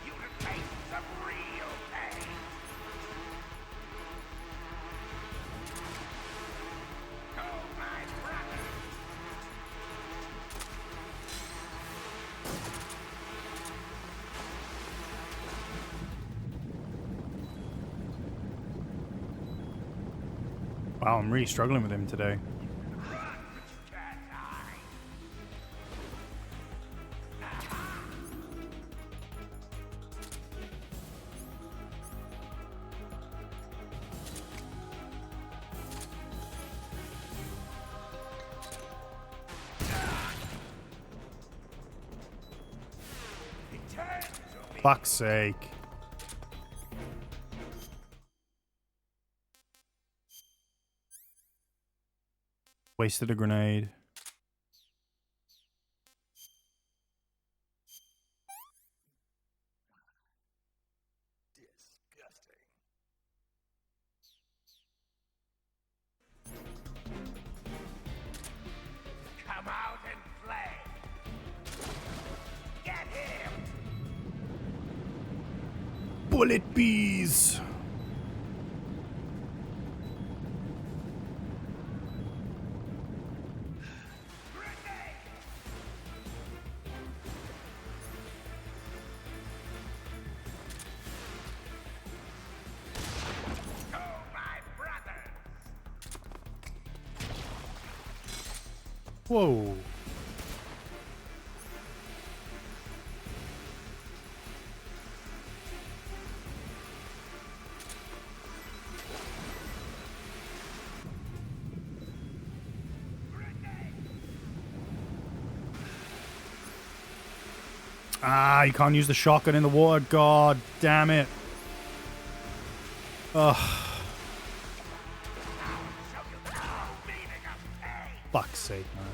You can face some real pain. Oh, my brother. Wow, I'm really struggling with him today. Fuck's sake. Wasted a grenade. Come out and play. Get him! Bullet bees! Oh, my brother! Whoa. Ah, you can't use the shotgun in the water. God damn it. Ugh. Fuck's sake, man.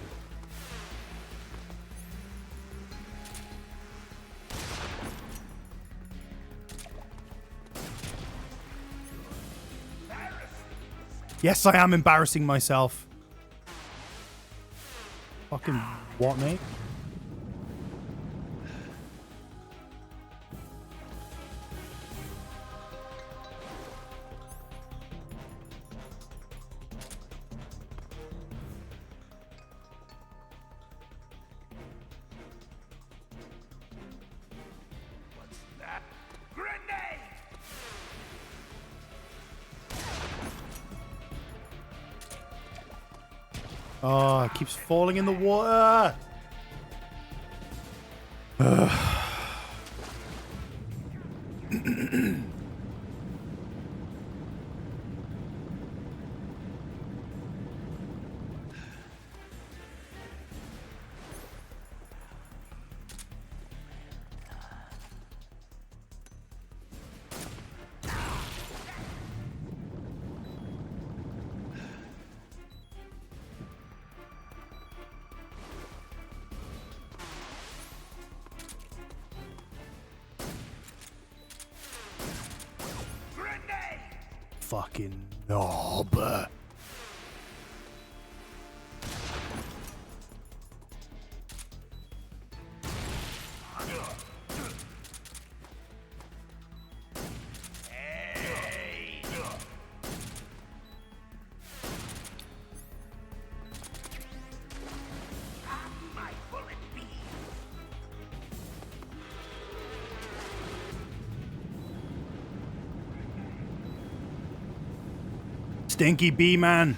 Yes, I am embarrassing myself. Fucking what, mate? What's that? Grenade! Oh, it keeps falling in the water. Fucking knob. Stinky bee man.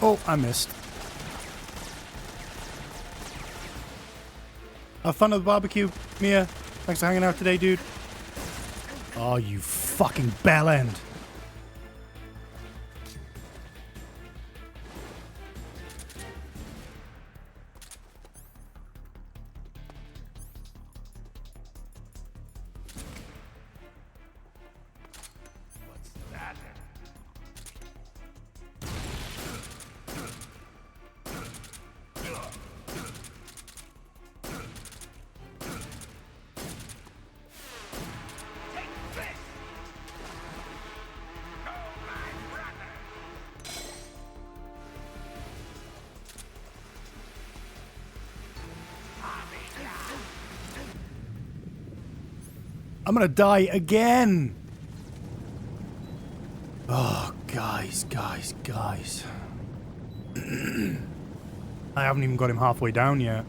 Oh, I missed. Have fun at the barbecue, Mia. Thanks for hanging out today, dude. Oh, you fucking bellend. I'm gonna die again. Oh, guys. I haven't even got him halfway down yet.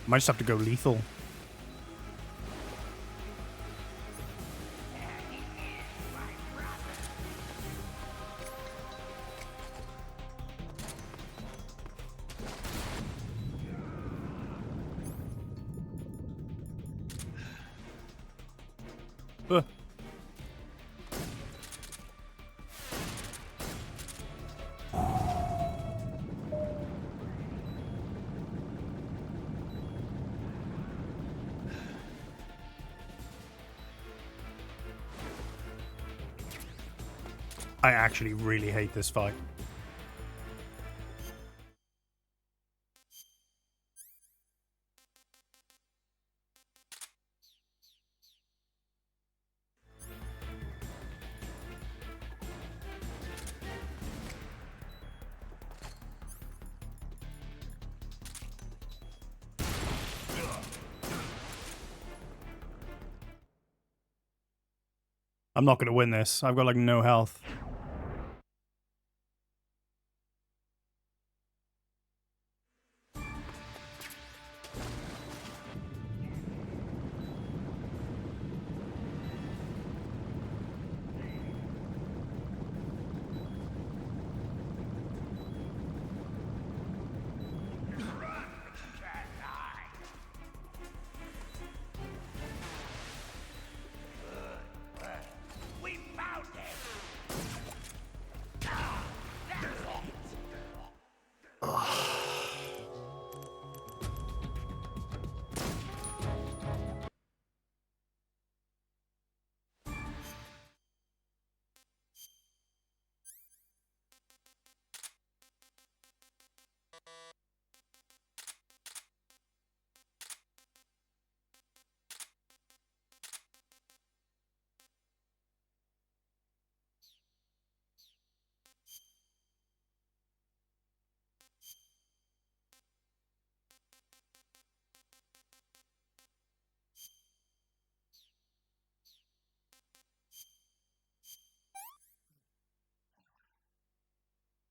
Might just have to go lethal. I actually really hate this fight. I'm not going to win this. I've got like no health. We found him!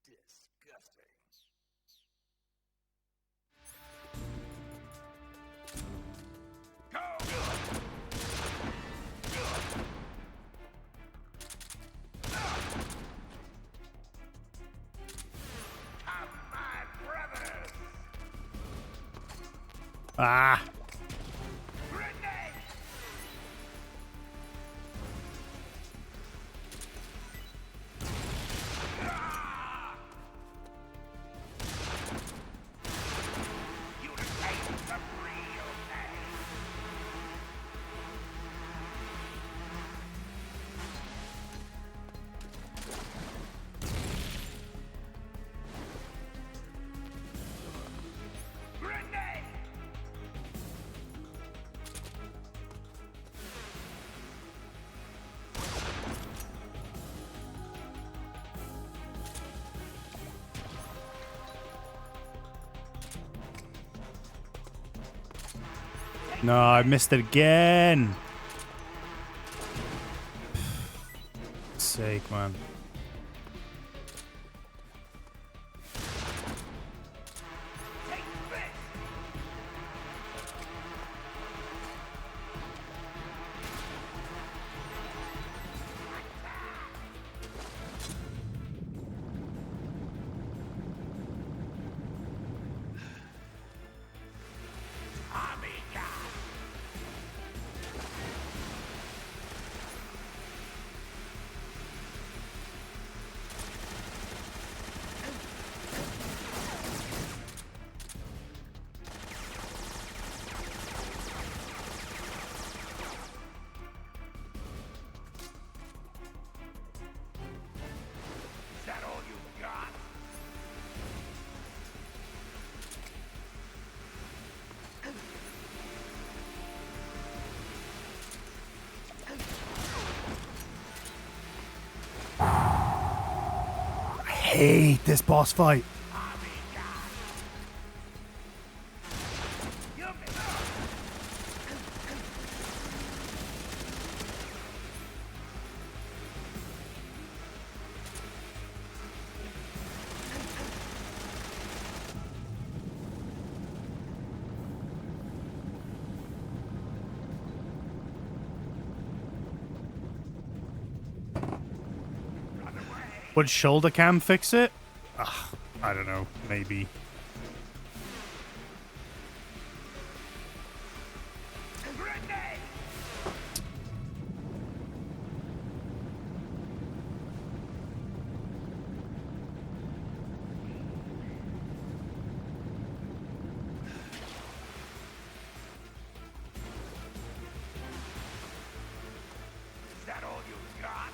Disgusting. Ah. No, I missed it again. Sake, man. Is that all you got? I hate this boss fight. Would shoulder cam fix it? Ugh, I don't know. Maybe. Is that all you got?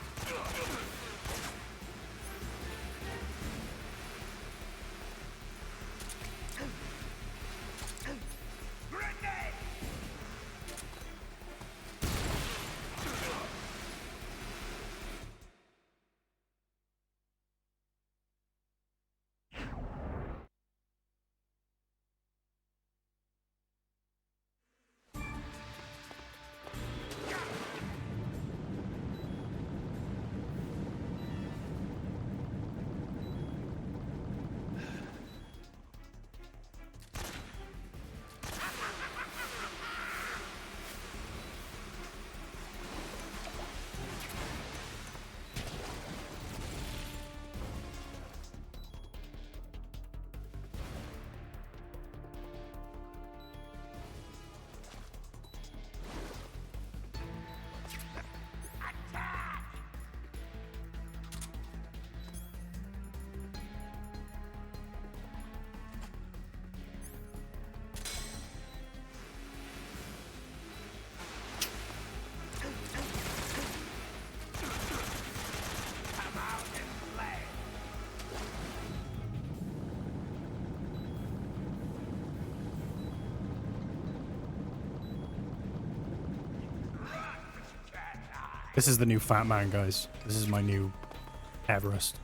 This is the new Fat Man, guys. This is my new Everest.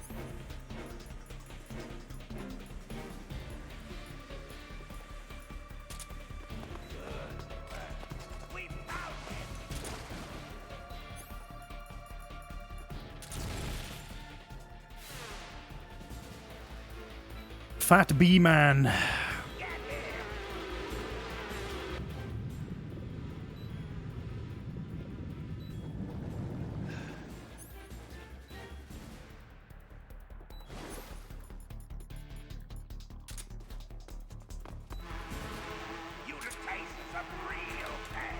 Fat Bee Man. You just taste some real pain.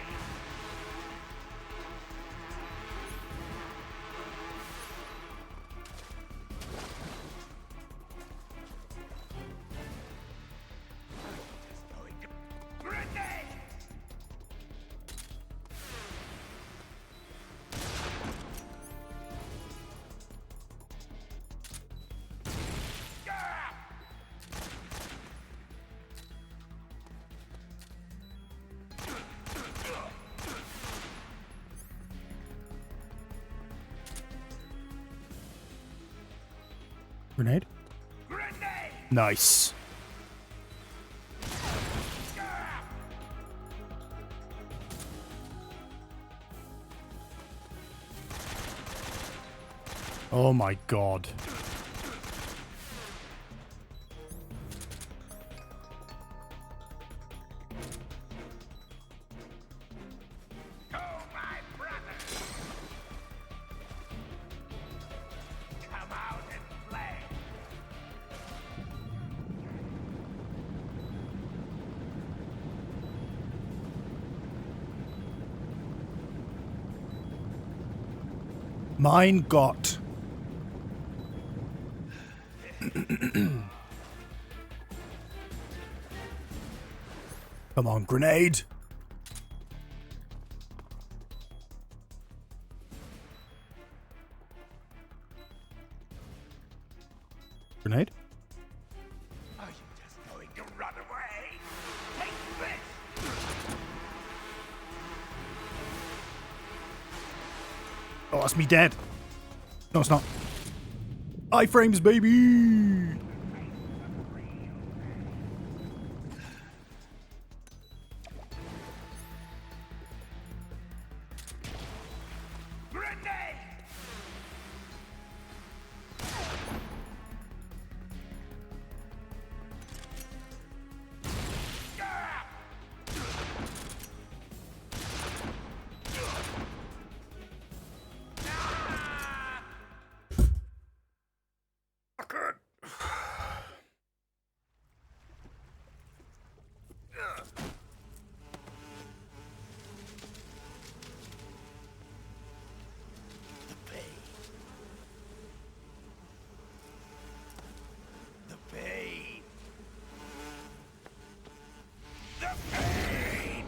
Grenade! Grenade? Nice. Oh my god. Go, my brother! Come out and play! Mein Gott. Come on, grenade. Grenade? Are you just going to run away? Take this! Oh, that's me dead. No, it's not. Iframes, baby! Grenade! The pain. The pain. The pain.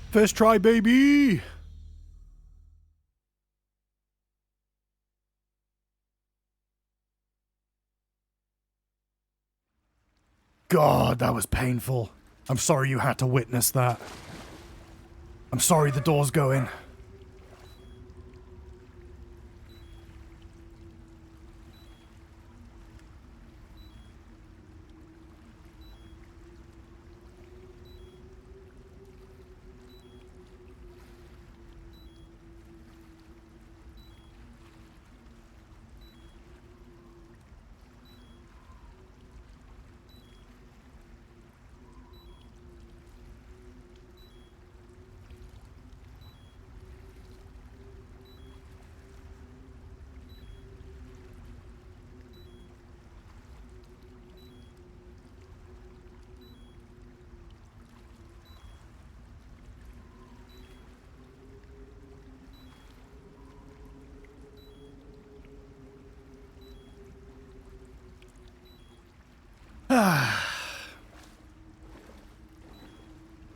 First try, baby! God, that was painful. I'm sorry you had to witness that. I'm sorry the door's going.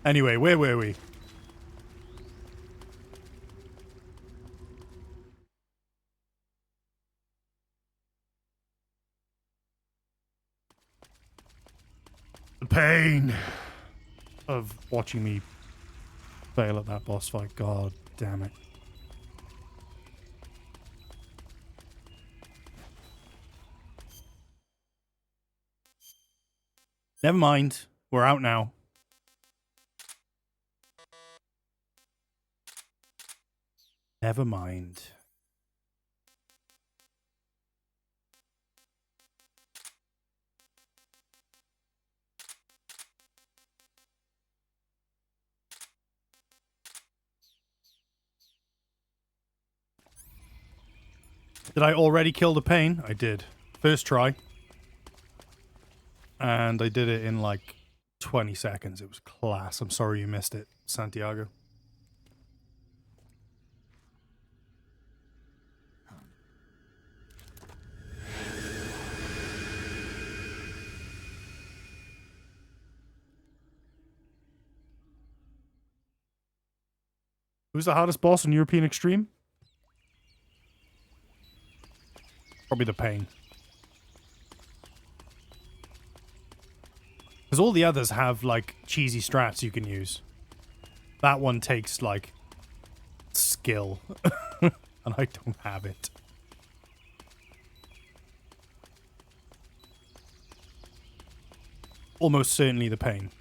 Anyway, where were we? pain of watching me fail at that boss fight. God damn it. Never mind. We're out now. Never mind. Did I already kill the pain? I did. First try. And I did it in like 20 seconds. It was class. I'm sorry you missed it, Santiago. Who's the hardest boss in European Extreme? Probably the pain. Because all the others have, like, cheesy strats you can use. That one takes, like, skill. And I don't have it. Almost certainly the pain.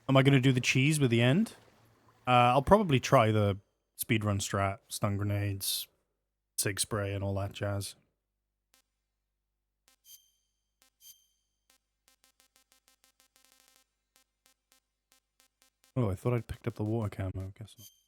Am I going to do the cheese with the end? I'll probably try the speedrun strat, stun grenades, sig spray, and all that jazz. Oh, I thought I'd picked up the water camo. I guess not.